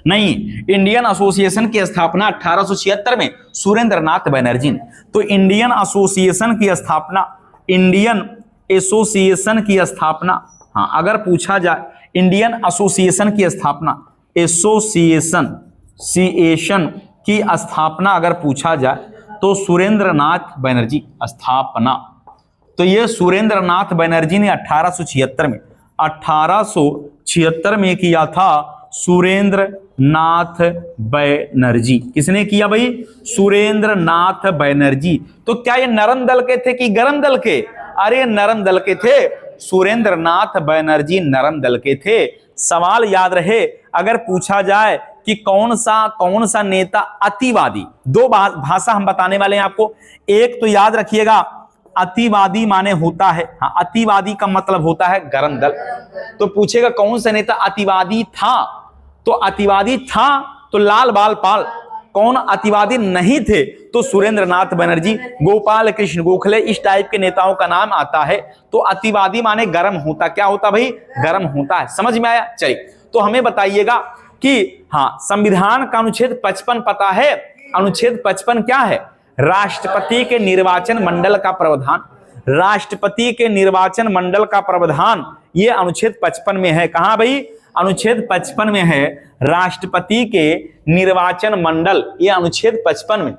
Speaker 1: नहीं, इंडियन एसोसिएशन की स्थापना 1876 में सुरेंद्रनाथ बनर्जी ने। तो इंडियन एसोसिएशन की स्थापना, हाँ, अगर पूछा जाए इंडियन एसोसिएशन की स्थापना, एसोसिएशन की स्थापना अगर पूछा जाए तो सुरेंद्रनाथ बनर्जी स्थापना। तो ये सुरेंद्रनाथ बनर्जी ने 1876 में किया था। सुरेंद्रनाथ बनर्जी। किसने किया भाई? सुरेंद्रनाथ बनर्जी। तो क्या ये नरम दल के थे कि गरम दल के? अरे नरम दल के थे। सुरेंद्रनाथ बनर्जी नरम दल के थे। सवाल याद रहे, अगर पूछा जाए कि कौन सा नेता अतिवादी, दो भाषा हम बताने वाले हैं आपको। एक तो याद रखिएगा, अतिवादी माने होता है, हाँ, अतिवादी का मतलब होता है गरम दल। तो पूछेगा कौन सा नेता अतिवादी था? तो अतिवादी था तो लाल बाल पाल। कौन अतिवादी नहीं थे? तो सुरेंद्रनाथ बनर्जी, गोपाल कृष्ण गोखले, इस टाइप के नेताओं का नाम आता है। तो अतिवादी माने गरम होता। क्या होता भाई? गरम होता है। समझ में आया? चलिए, तो हमें बताइएगा कि हाँ, संविधान का अनुच्छेद 55 पता है? अनुच्छेद 55 क्या है? राष्ट्रपति के निर्वाचन मंडल का प्रावधान। राष्ट्रपति के निर्वाचन मंडल का प्रावधान ये अनुच्छेद 55 में है। कहां भाई? अनुच्छेद 55 में है। राष्ट्रपति के निर्वाचन मंडल, ये अनुच्छेद 55 में।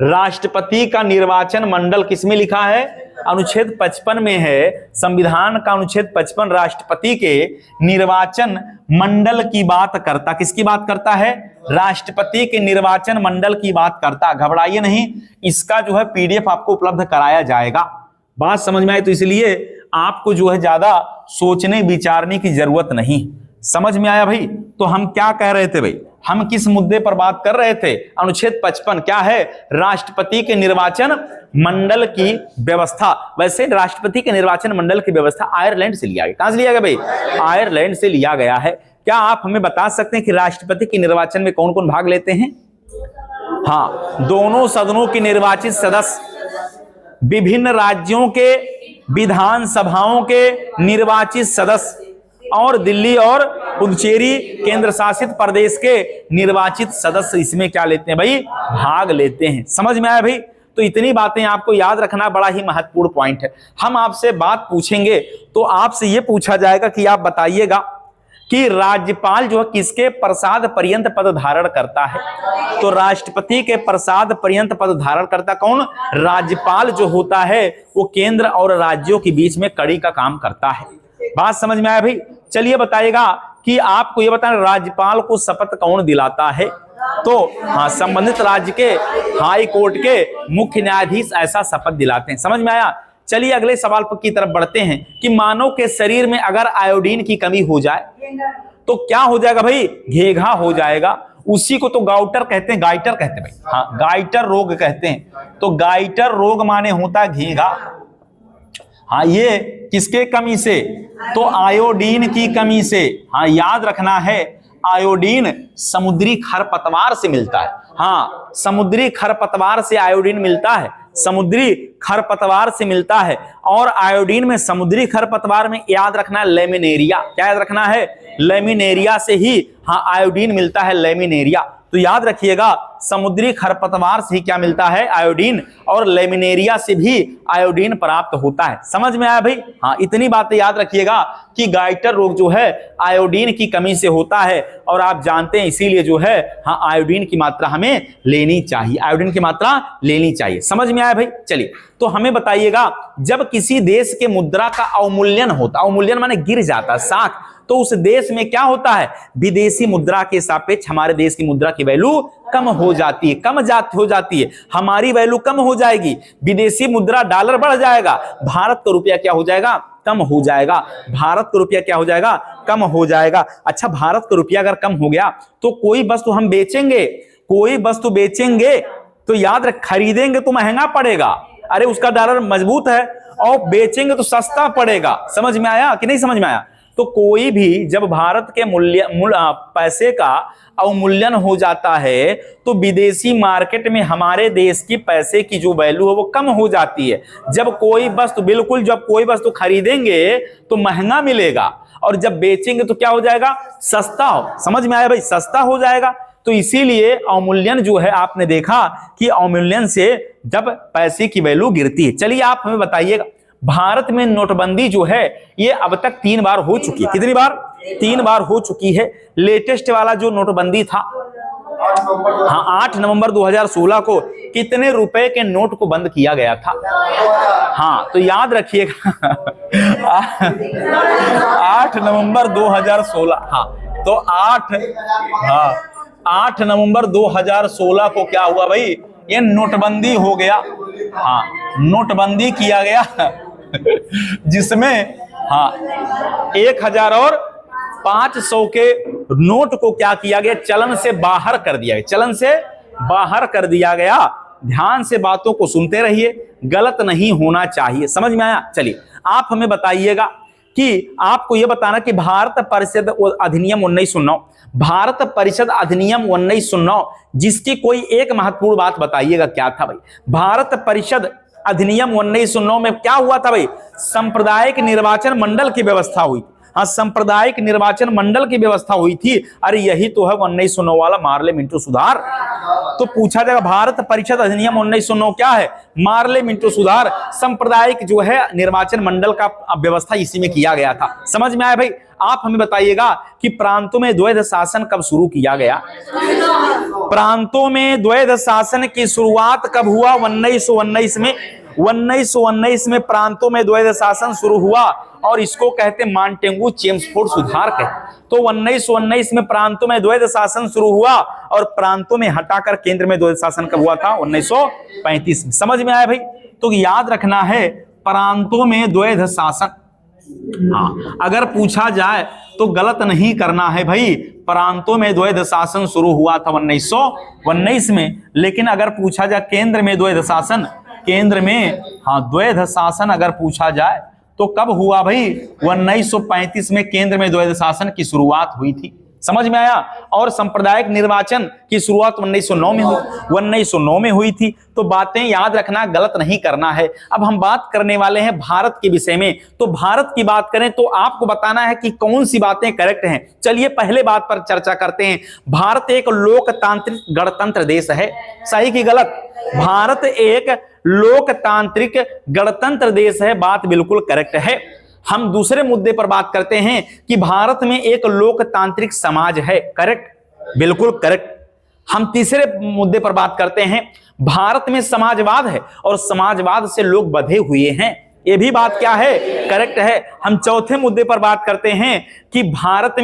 Speaker 1: राष्ट्रपति का निर्वाचन मंडल किसमें लिखा है? अनुच्छेद 55 में है। संविधान का अनुच्छेद 55 राष्ट्रपति के निर्वाचन मंडल की बात करता। किसकी बात करता है? राष्ट्रपति के निर्वाचन मंडल की बात करता। घबराइए नहीं, इसका जो है पीडीएफ आपको उपलब्ध कराया जाएगा। बात समझ में आए? तो इसलिए आपको जो है ज्यादा सोचने विचारने की जरूरत नहीं। समझ में आया भाई? तो हम क्या कह रहे थे भाई? हम किस मुद्दे पर बात कर रहे थे? अनुच्छेद 55 क्या है? राष्ट्रपति के निर्वाचन मंडल की व्यवस्था। वैसे राष्ट्रपति के निर्वाचन मंडल की व्यवस्था आयरलैंड से लिया गया। कहां से लिया गया भाई? आयरलैंड से लिया गया है। क्या आप हमें बता सकते हैं कि राष्ट्रपति के निर्वाचन में कौन कौन भाग लेते हैं? हाँ, दोनों सदनों के निर्वाचित सदस्य, विभिन्न राज्यों के विधानसभाओं के निर्वाचित सदस्य, और दिल्ली और पुदुचेरी केंद्र शासित प्रदेश के निर्वाचित सदस्य इसमें क्या लेते हैं भाई? भाग लेते हैं। समझ में आया भाई? तो इतनी बातें आपको याद रखना बड़ा ही महत्वपूर्ण पॉइंट है। हम आपसे बात पूछेंगे तो आपसे यह पूछा जाएगा कि आप बताइएगा कि राज्यपाल जो है किसके प्रसाद पर्यंत पद धारण करता है? तो राष्ट्रपति के प्रसाद पर्यंत पद धारण करता कौन? राज्यपाल जो होता है वो केंद्र और राज्यों के बीच में कड़ी का काम करता है। बात समझ में आया भाई? चलिए बताइएगा कि आपको ये बताएं, राज्यपाल को शपथ कौन दिलाता है? तो हाँ, संबंधित राज्य के हाई कोर्ट के मुख्य न्यायाधीश ऐसा शपथ दिलाते हैं। समझ में आया? चलिए अगले सवाल की तरफ बढ़ते हैं कि मानव के शरीर में अगर आयोडीन की कमी हो जाए तो क्या हो जाएगा भाई, घेघा हो जाएगा। उसी को तो गाउटर कहते हैं, गाइटर कहते हैं भाई, हाँ गाइटर रोग कहते हैं। तो गाइटर रोग माने होता है घेघा। हाँ ये किसके कमी से, तो आयोडीन की कमी से। हाँ याद रखना है, आयोडीन समुद्री खरपतवार से मिलता है। हाँ समुद्री खरपतवार से आयोडीन मिलता है, समुद्री खरपतवार से मिलता है। और आयोडीन में, समुद्री खरपतवार में याद रखना है लेमिनेरिया, क्या याद रखना है, लेमिनेरिया से ही हाँ आयोडीन मिलता है, लेमिनेरिया। तो याद रखिएगा समुद्री खरपतवार से ही क्या मिलता है, आयोडीन, और लेमिनेरिया से भी आयोडीन प्राप्त होता है। समझ में आया भाई, हाँ इतनी बातें याद रखिएगा कि गाइटर रोग जो है आयोडीन की कमी से होता है। और आप जानते हैं इसीलिए जो है हाँ आयोडीन की मात्रा हमें लेनी चाहिए, आयोडीन की मात्रा लेनी चाहिए। समझ में आया भाई। चलिए तो हमें बताइएगा, जब किसी देश के मुद्रा का अवमूल्यन होता, अवमूल्यन माने गिर जाता, साख, तो उस देश में क्या होता है, विदेशी मुद्रा के सापेक्ष हमारे देश की मुद्रा की वैल्यू कम हो जाती है, हो जाती है, हमारी वैल्यू कम हो जाएगी। विदेशी मुद्रा डॉलर बढ़ जाएगा, भारत का रुपया क्या हो जाएगा, कम हो जाएगा। भारत का रुपया क्या हो जाएगा, कम हो जाएगा। अच्छा भारत का रुपया अगर कम हो गया तो कोई वस्तु हम बेचेंगे, कोई वस्तु बेचेंगे तो याद रख, खरीदेंगे तो महंगा पड़ेगा, अरे उसका डॉलर मजबूत है, और बेचेंगे तो सस्ता पड़ेगा। समझ में आया कि नहीं समझ में आया। तो कोई भी जब भारत के पैसे का अवमूल्यन हो जाता है तो विदेशी मार्केट में हमारे देश की पैसे की जो वैल्यू है वो कम हो जाती है। जब कोई वस्तु, बिल्कुल जब कोई वस्तु खरीदेंगे तो महंगा मिलेगा, और जब बेचेंगे तो क्या हो जाएगा, सस्ता हो। समझ में आया भाई, सस्ता हो जाएगा। तो इसीलिए अवमूल्यन जो है, आपने देखा कि अवमूल्यन से जब पैसे की वैल्यू गिरती है। चलिए आप हमें बताइएगा, भारत में नोटबंदी जो है ये अब तक 3 बार हो चुकी है। कितनी बार, 3 बार हो चुकी है। लेटेस्ट वाला जो नोटबंदी था, हाँ 8 नवंबर 2016 को कितने रुपए के नोट को बंद किया गया था। हाँ तो याद रखिएगा 8 नवंबर 2016, हाँ तो 8 नवंबर 2016 को क्या हुआ भाई, ये नोटबंदी हो गया। हाँ नोटबंदी किया गया जिसमें हाँ 1000 और 500 के नोट को क्या किया गया, चलन से बाहर कर दिया गया, चलन से बाहर कर दिया गया। ध्यान से बातों को सुनते रहिए, गलत नहीं होना चाहिए। समझ में आया। चलिए आप हमें बताइएगा कि आपको यह बताना कि भारत परिषद अधिनियम 1909, भारत परिषद अधिनियम 1909, जिसकी कोई एक महत्वपूर्ण बात बताइएगा क्या था भाई। भारत परिषद अधिनियम 1909 में क्या हुआ था भाई, सांप्रदायिक निर्वाचन मंडल की व्यवस्था हुई। हाँ सांप्रदायिक निर्वाचन मंडल की व्यवस्था हुई थी। अरे यही तो है 1909 वाला मार्ले मिंटो सुधार। तो पूछा जाएगा भारत परिषद अधिनियम 1909 क्या है, मार्ले मिंटो सुधार, सांप्रदायिक जो है निर्वाचन मंडल का व्यवस्था इसी में किया गया था। समझ में आया भाई। आप हमें बताइएगा कि प्रांतों में द्वैध शासन कब शुरू किया गया, प्रांतों में द्वैध शासन की शुरुआत कब हुआ, 1919 में। 1919 में प्रांतों में द्वैध शासन शुरू हुआ, और इसको कहते मांटेगू चेम्सफोर्ड सुधार कहते। तो 1919 में प्रांतों में द्वैध शासन शुरू हुआ, और प्रांतों में हटाकर केंद्र में द्वैध शासन कब हुआ था, 1935 में। समझ में आया भाई। तो याद रखना है प्रांतों में द्वैध शासन। हाँ अगर पूछा जाए तो गलत नहीं करना है भाई, प्रांतों में द्वैध शासन शुरू हुआ था 1919 में। लेकिन अगर पूछा जाए केंद्र में द्वैध शासन, केंद्र में हाँ द्वैध शासन अगर पूछा जाए तो कब हुआ भाई, 1935 में केंद्र में द्वैध शासन की शुरुआत हुई थी। समझ में आया। और सांप्रदायिक निर्वाचन की शुरुआत 1909 में हुई थी। तो बातें याद रखना, गलत नहीं करना है। अब हम बात करने वाले हैं भारत के विषय में। तो भारत की बात करें तो आपको बताना है कि कौन सी बातें करेक्ट हैं। चलिए पहले बात पर चर्चा करते हैं। भारत एक लोकतांत्रिक गणतंत्र देश है, सही कि गलत। भारत एक लोकतांत्रिक गणतंत्र देश है, बात बिल्कुल करेक्ट है। हम दूसरे मुद्दे पर बात करते हैं कि भारत में एक लोकतांत्रिक समाज है, करेक्ट, बिल्कुल करेक्ट। हम तीसरे मुद्दे पर बात करते हैं, भारत में समाजवाद है और समाजवाद से लोग बंधे हुए हैं, ये भी बात क्या है, करेक्ट है। हम चौथे मुद्दे पर बात करते हैं कि भारत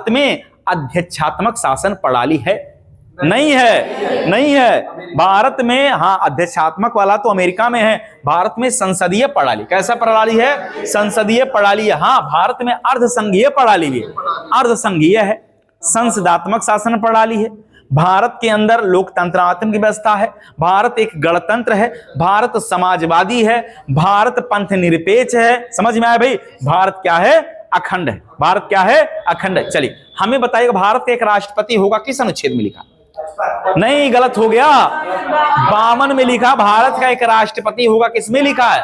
Speaker 1: में अध्यक्षात्मक शासन प्रणाली है, नहीं है, नहीं है। भारत में हाँ अध्यक्षात्मक वाला तो अमेरिका में है, भारत में संसदीय प्रणाली। कैसा प्रणाली है? संसदीय प्रणाली है। हाँ भारत में अर्धसंघीय प्रणाली भी है, अर्धसंघीय है, संसदात्मक शासन प्रणाली है। भारत के अंदर लोकतंत्रात्मक व्यवस्था है, भारत एक गणतंत्र है, भारत समाजवादी है, भारत पंथ निरपेक्ष है। समझ में आया भाई? भारत क्या है? अखंड है। भारत क्या है? अखंड है। चलिए हमें बताइएगा भारत का एक राष्ट्रपति होगा, किस अनुच्छेद में लिखा? नहीं, गलत हो गया, 52 में लिखा भारत का एक राष्ट्रपति होगा। किसमें लिखा है?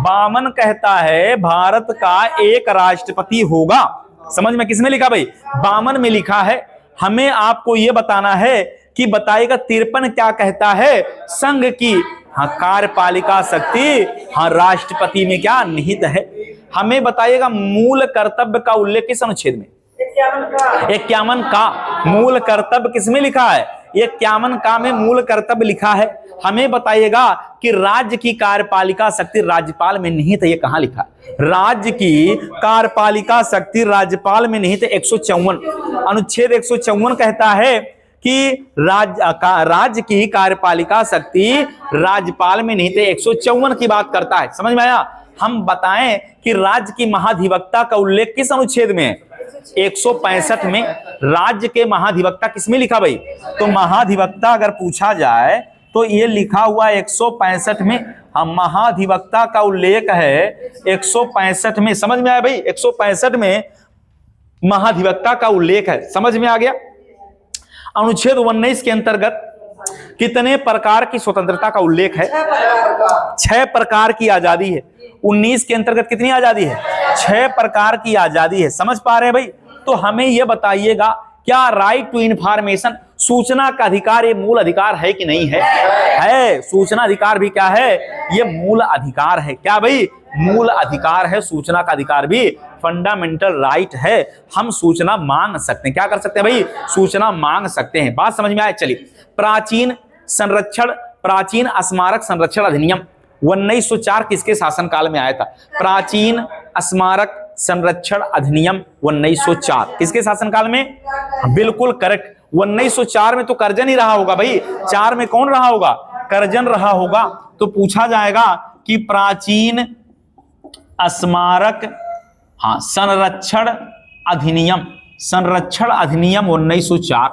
Speaker 1: 52 कहता है भारत का एक राष्ट्रपति होगा। समझ में किसमें लिखा भाई? 52 में लिखा है। हमें आपको यह बताना है कि बताइएगा 53 क्या कहता है? संघ की हाँ कार्यपालिका शक्ति हाँ राष्ट्रपति में क्या निहित है। हमें बताइएगा मूल कर्तव्य का उल्लेख किस अनुच्छेद में? 51 का। मूल कर्तव्य किसमें लिखा है? 51 का में मूल कर्तव्य लिखा है। हमें बताइएगा कि राज्य की कार्यपालिका शक्ति राज्यपाल में निहित है। ये कहां लिखा है? राज्य की कार्यपालिका शक्ति राज्यपाल में निहित है। 154 अनुच्छेद 154 कहता है कि राज्य की कार्यपालिका शक्ति राज्यपाल में निहित है। 154 की बात करता है। समझ में आया? हम बताएं कि राज्य की महाधिवक्ता का उल्लेख किस अनुच्छेद में है? 165 में। राज्य के महाधिवक्ता किसमें लिखा भाई? तो महाधिवक्ता अगर पूछा जाए तो ये लिखा हुआ 165 में। हम महाधिवक्ता का उल्लेख है 165 में। समझ में आया भाई? 165 में महाधिवक्ता का उल्लेख है। समझ में आ गया? अनुच्छेद 19 के अंतर्गत कितने प्रकार की स्वतंत्रता का उल्लेख है? 6 प्रकार की आजादी है। 19 के अंतर्गत कितनी आजादी है? 6 प्रकार की आजादी है। समझ पा रहे हैं भाई? तो हमें यह बताइएगा क्या राइट टू इंफॉर्मेशन सूचना का अधिकार ये मूल अधिकार है कि नहीं है? है। सूचना अधिकार भी क्या है? ये मूल अधिकार है। क्या भाई? मूल अधिकार है। सूचना का अधिकार भी फंडामेंटल राइट है। हम सूचना मांग सकते हैं। क्या कर सकते हैं भाई? सूचना मांग सकते हैं। बात समझ में आए? चलिए प्राचीन स्मारक संरक्षण अधिनियम 1904 किसके शासनकाल में आया था? प्राचीन स्मारक संरक्षण अधिनियम 1904 किसके शासनकाल में? बिल्कुल करेक्ट। 1904 में तो कर्जन ही रहा होगा भाई। 4 में कौन रहा होगा? कर्जन रहा होगा। तो पूछा जाएगा कि प्राचीन स्मारक हाँ संरक्षण अधिनियम 1904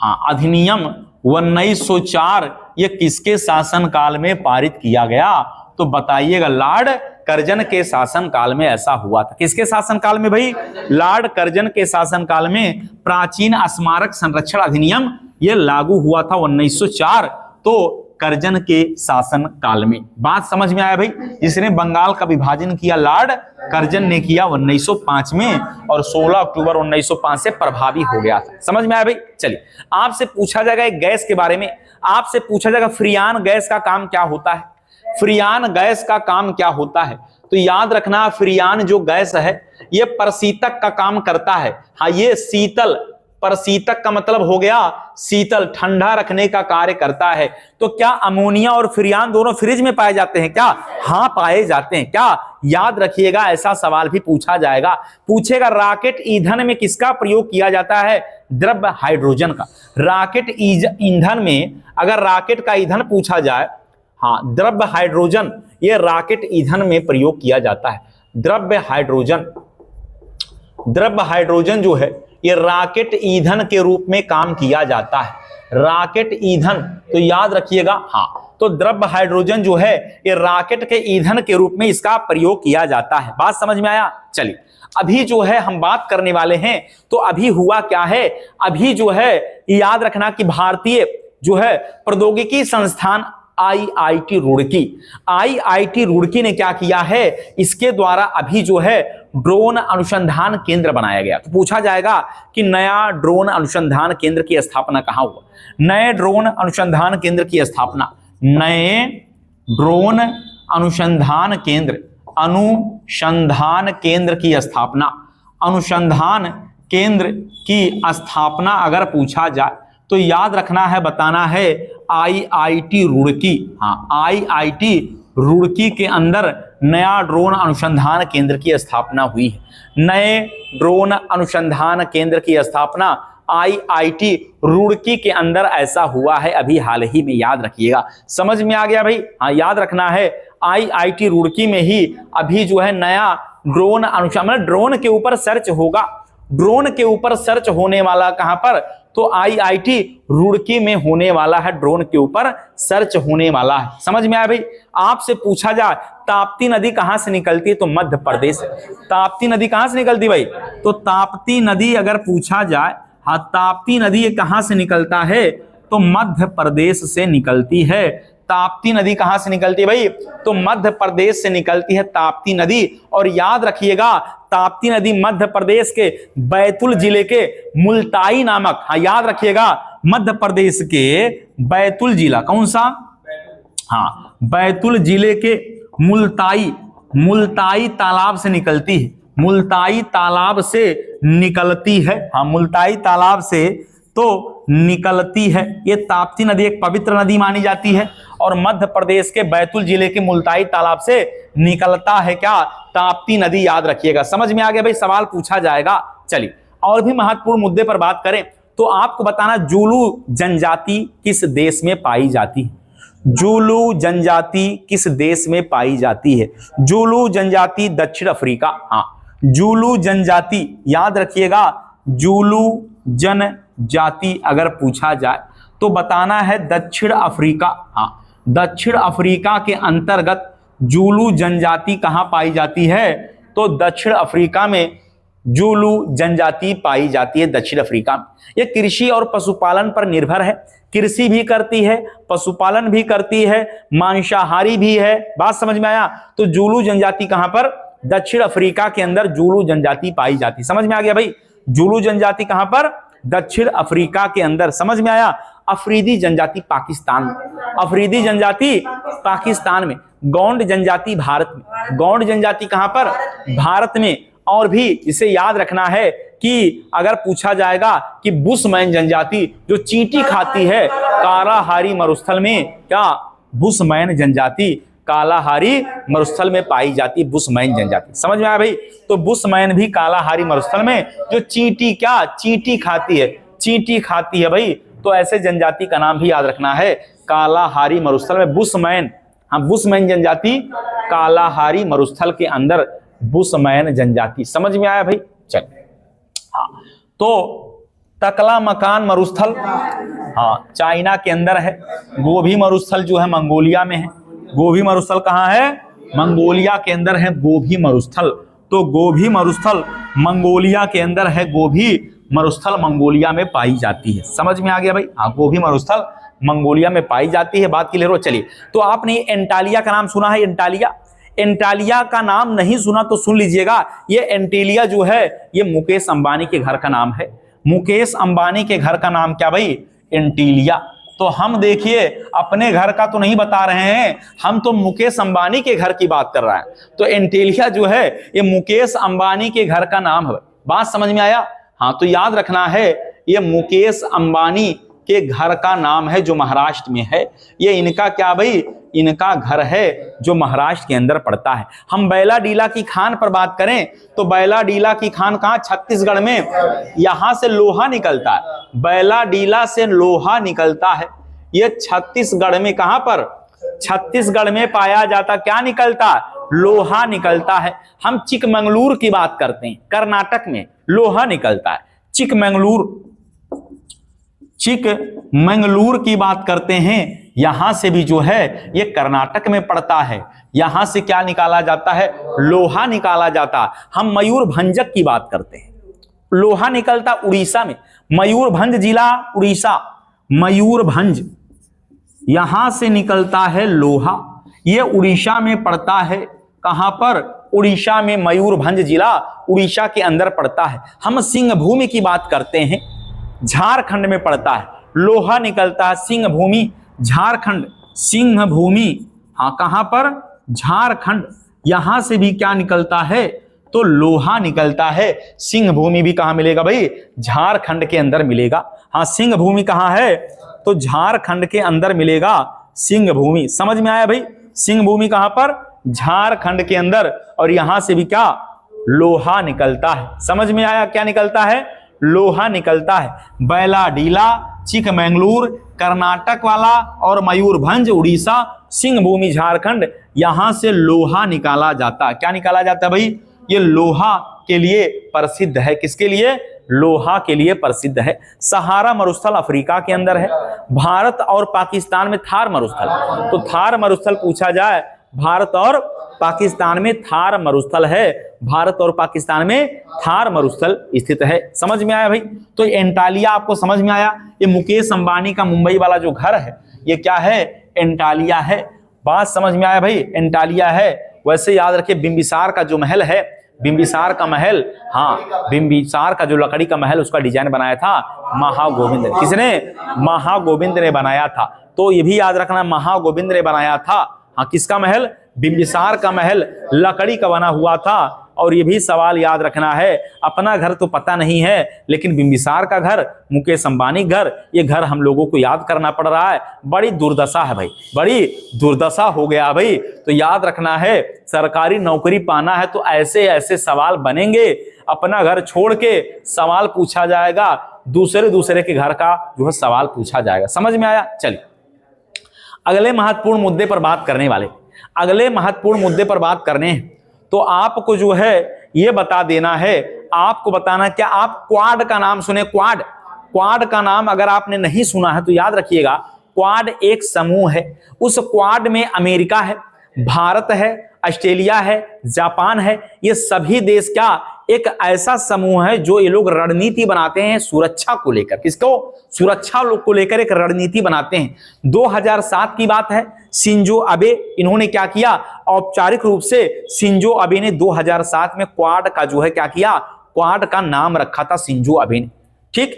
Speaker 1: हाँ अधिनियम 1904 ये किसके शासनकाल में पारित किया गया? तो बताइएगा लॉर्ड कर्जन के शासनकाल में ऐसा हुआ था। किसके शासनकाल में भाई? लॉर्ड कर्जन के शासनकाल में प्राचीन स्मारक संरक्षण अधिनियम ये लागू हुआ था 1904। तो कर्जन के शासन काल में। बात समझ में आया भाई? जिसने बंगाल का विभाजन किया लॉर्ड कर्जन ने किया 1905 में और 16 अक्टूबर 1905 से प्रभावी हो गया था। समझ में आया भाई? चलिए आपसे पूछा जाएगा एक गैस के बारे में। आपसे पूछा जाएगा फ्रियान गैस का काम क्या होता है? फ्रियान गैस का काम क्या होता है? तो याद रखना फ्रियान जो गैस है ये प्रशीतक का काम करता है। हाँ ये शीतल, प्रशीतक का मतलब हो गया शीतल, ठंडा रखने का कार्य करता है। तो क्या अमोनिया और फ्रियान दोनों फ्रिज में पाए जाते हैं क्या? हाँ पाए जाते हैं। क्या याद रखिएगा ऐसा सवाल भी पूछा जाएगा। पूछेगा रॉकेट ईंधन में किसका प्रयोग किया जाता है? द्रव्य हाइड्रोजन का। रॉकेट ईंधन में अगर रॉकेट का ईंधन पूछा जाए हाँ द्रव्य हाइड्रोजन ये रॉकेट ईंधन में प्रयोग किया जाता है। द्रव्य हाइड्रोजन जो है ये रॉकेट ईंधन के रूप में काम किया जाता है। रॉकेट ईंधन तो याद रखिएगा हाँ तो द्रव्य हाइड्रोजन जो है ये रॉकेट के ईंधन के रूप में इसका प्रयोग किया जाता है। बात समझ में आया? चलिए अभी जो है हम बात करने वाले हैं तो अभी हुआ क्या है? अभी जो है याद रखना कि भारतीय जो है प्रौद्योगिकी संस्थान आईआईटी रुड़की ने क्या किया है? इसके द्वारा अभी जो है ड्रोन अनुसंधान केंद्र बनाया गया। तो पूछा जाएगा कि नया ड्रोन अनुसंधान केंद्र की स्थापना कहां हुआ? नए ड्रोन अनुसंधान केंद्र की स्थापना अनुसंधान केंद्र की स्थापना अगर पूछा जाए तो याद रखना है, बताना है आईआईटी रुड़की। हाँ आईआईटी रुड़की के अंदर नया ड्रोन अनुसंधान केंद्र की स्थापना हुई है। नए ड्रोन अनुसंधान केंद्र की स्थापना IIT रुड़की के अंदर ऐसा हुआ है अभी हाल ही में, याद रखिएगा। समझ में आ गया भाई? हाँ, याद रखना है। IIT रुड़की में ही अभी जो है नया ड्रोन अनुसंधान, मतलब ड्रोन के ऊपर सर्च होगा। ड्रोन के ऊपर सर्च होने वाला कहां पर? तो IIT रुड़की में होने वाला है, ड्रोन के ऊपर सर्च होने वाला है। समझ में आया भाई? आपसे पूछा जाए ताप्ती नदी कहां से निकलती है, तो मध्य प्रदेश। ताप्ती नदी कहां से निकलती भाई? तो ताप्ती नदी अगर पूछा जाए, हाँ, ताप्ती नदी कहां से निकलता है, तो मध्य प्रदेश से निकलती है। ताप्ती नदी कहां से निकलती है भाई? तो मध्य प्रदेश से निकलती है ताप्ती नदी। और याद रखिएगा, ताप्ती नदी मध्य प्रदेश के बैतूल जिले के मुल्ताई नामक, हाँ याद रखिएगा, मध्य प्रदेश के बैतूल जिला, कौन सा? हाँ, बैतूल जिले के मुल्ताई तालाब से निकलती है। मुल्ताई तालाब से निकलती है, हाँ, मुल्ताई तालाब से तो निकलती है। ये ताप्ती नदी एक पवित्र नदी मानी जाती है और मध्य प्रदेश के बैतूल जिले के मुल्ताई तालाब से निकलता है क्या? ताप्ती नदी, याद रखिएगा। समझ में आ गया भाई? सवाल पूछा जाएगा। चलिए और भी महत्वपूर्ण मुद्दे पर बात करें तो आपको बताना, जूलू जनजाति किस देश में पाई जाती है? जूलू जनजाति किस देश में पाई जाती है? जूलू जनजाति दक्षिण अफ्रीका। हाँ, जूलू जनजाति, याद रखिएगा, जूलू जनजाति अगर पूछा जाए तो बताना है दक्षिण अफ्रीका। हाँ, दक्षिण अफ्रीका के अंतर्गत जूलू जनजाति कहां पाई जाती है? तो दक्षिण अफ्रीका में जूलू जनजाति पाई जाती है, दक्षिण अफ्रीका में। यह कृषि और पशुपालन पर निर्भर है, कृषि भी करती है, पशुपालन भी करती है, मांसाहारी भी है। बात समझ में आया? तो जूलू जनजाति कहां पर? दक्षिण अफ्रीका के अंदर जूलू जनजाति पाई जाती। समझ में आ गया भाई? जूलू जनजाति कहां पर? दक्षिण अफ्रीका के अंदर। समझ में आया? अफरीदी जनजाति पाकिस्तान में, अफरीदी जनजाति पाकिस्तान में, गौंड जनजाति भारत में। गौंड जनजाति कहां पर? भारत में। और भी इसे याद रखना है कि अगर पूछा जाएगा कि बुशमैन जनजाति जो चींटी खाती है कालाहारी मरुस्थल में, क्या बुशमैन जनजाति कालाहारी मरुस्थल में पाई जाती है? बुशमैन जनजाति। समझ में आया भाई? तो बुशमैन भी कालाहारी मरुस्थल में, जो चींटी, क्या चींटी खाती है, चींटी खाती है भाई। तो ऐसे जनजाति का नाम भी याद रखना है, कालाहारी मरुस्थल में बुशमैन। हाँ, बुशमैन जनजाति कालाहारी मरुस्थल के अंदर बुशमैन जनजाति। समझ में आया भाई? चल, हाँ, तो तकला मकान मरुस्थल, हाँ, चाइना के अंदर है। गोभी मरुस्थल जो है मंगोलिया में है। गोभी मरुस्थल कहाँ है? मंगोलिया के अंदर है गोभी मरुस्थल। तो गोभी मरुस्थल मंगोलिया के अंदर है, गोभी मरुस्थल मंगोलिया में पाई जाती है। समझ में आ गया भाई? हाँ, गोभी मरुस्थल मंगोलिया में पाई जाती है। बात क्लियर हो? चलिए, तो आपने एंटालिया का नाम सुना है? एंटालिया, एंटालिया का नाम नहीं सुना तो सुन लीजिएगा। ये एंटालिया जो है ये मुकेश अंबानी के घर का नाम है। मुकेश अंबानी के घर का नाम क्या भाई? एंटालिया। तो हम देखिए अपने घर का तो नहीं बता रहे हैं, हम तो मुकेश अंबानी के घर की बात कर रहे हैं। तो एंटालिया जो है ये मुकेश अंबानी के घर का नाम है। बात समझ में आया? हाँ, तो याद रखना है ये मुकेश अंबानी के घर का नाम है जो महाराष्ट्र में है। ये इनका क्या भाई? इनका घर है जो महाराष्ट्र के अंदर पड़ता है। हम बैलाडीला की खान पर बात करें तो बैलाडीला की खान कहाँ? छत्तीसगढ़ में। यहां से लोहा निकलता है, बैलाडीला से लोहा निकलता है। ये छत्तीसगढ़ में, कहां पर? छत्तीसगढ़ में पाया जाता। क्या निकलता? लोहा निकलता है। हम चिकमंगलूर की बात करते हैं, कर्नाटक में लोहा निकलता है। चिकमंगलूर की बात करते हैं, यहां से भी जो है ये कर्नाटक में पड़ता है। यहां से क्या निकाला जाता है? लोहा निकाला जाता। हम मयूरभंजक की बात करते हैं, लोहा निकलता उड़ीसा में। मयूरभंज जिला उड़ीसा, मयूरभंज, यहां से निकलता है लोहा। ये उड़ीसा में पड़ता है। कहां पर? उड़ीसा में, मयूरभंज जिला उड़ीसा के अंदर पड़ता है। हम सिंहभूमि की बात करते हैं, झारखंड में पड़ता है, लोहा निकलता है। सिंहभूमि, झारखंड, सिंहभूमि, हाँ, कहां पर? झारखंड। यहां से भी क्या निकलता है? तो लोहा निकलता है। सिंहभूमि भी कहां मिलेगा भाई? झारखंड के अंदर मिलेगा। हाँ, सिंहभूमि कहां है? तो झारखंड के अंदर मिलेगा सिंहभूमि। समझ में आया भाई? सिंहभूमि कहां पर? झारखंड के अंदर। और यहां से भी क्या? लोहा निकलता है। समझ में आया? क्या निकलता है? लोहा निकलता है। बैलाडीला, चिकमंगलूर कर्नाटक वाला और मयूरभंज उड़ीसा, सिंहभूमि झारखंड, यहां से लोहा निकाला जाता है। क्या निकाला जाता है भाई? ये लोहा के लिए प्रसिद्ध है। किसके लिए? लोहा के लिए प्रसिद्ध है। सहारा मरुस्थल अफ्रीका के अंदर है। भारत और पाकिस्तान में थार मरुस्थल, तो थार मरुस्थल पूछा जाए, भारत और पाकिस्तान में थार मरुस्थल है। भारत और पाकिस्तान में थार मरुस्थल स्थित है। समझ में आया भाई? तो एंटालिया आपको समझ में आया? ये मुकेश अंबानी का मुंबई वाला जो घर है, ये क्या है? एंटालिया है। बात समझ में आया भाई? एंटालिया है। वैसे याद रखिए बिंबिसार का जो महल है, बिंबिसार का महल, हाँ, बिंबिसार का जो लकड़ी का महल, उसका डिजाइन बनाया था महागोविंद ने। किसने? महागोविंद ने बनाया था। तो ये भी याद रखना, महागोविंद ने बनाया था। हाँ, किसका महल? बिंबिसार का महल लकड़ी का बना हुआ था। और ये भी सवाल याद रखना है, अपना घर तो पता नहीं है, लेकिन बिंबिसार का घर, मुकेश अंबानी घर, ये घर हम लोगों को याद करना पड़ रहा है। बड़ी दुर्दशा है भाई, बड़ी दुर्दशा हो गया भाई। तो याद रखना है, सरकारी नौकरी पाना है तो ऐसे ऐसे सवाल बनेंगे, अपना घर छोड़ के सवाल पूछा जाएगा, दूसरे के घर का जो है सवाल पूछा जाएगा। समझ में आया? चलिए अगले महत्वपूर्ण मुद्दे पर बात करने वाले, अगले महत्वपूर्ण मुद्दे पर बात करने हैं। तो आपको जो है ये बता देना है, आपको बताना, क्या आप क्वाड का नाम सुने? क्वाड, क्वाड का नाम अगर आपने नहीं सुना है तो याद रखिएगा, क्वाड एक समूह है। उस क्वाड में अमेरिका है, भारत है, ऑस्ट्रेलिया है, जापान है। ये सभी देश क्या एक ऐसा समूह है जो ये लोग रणनीति बनाते हैं सुरक्षा को लेकर। किसको? सुरक्षा लोग को लेकर एक रणनीति बनाते हैं। 2007 की बात है, शिंजो अबे, इन्होंने क्या किया? औपचारिक रूप से शिंजो अबे ने 2007 में क्वाड का जो है क्या किया? क्वाड का नाम रखा था शिंजो अबे ने। ठीक,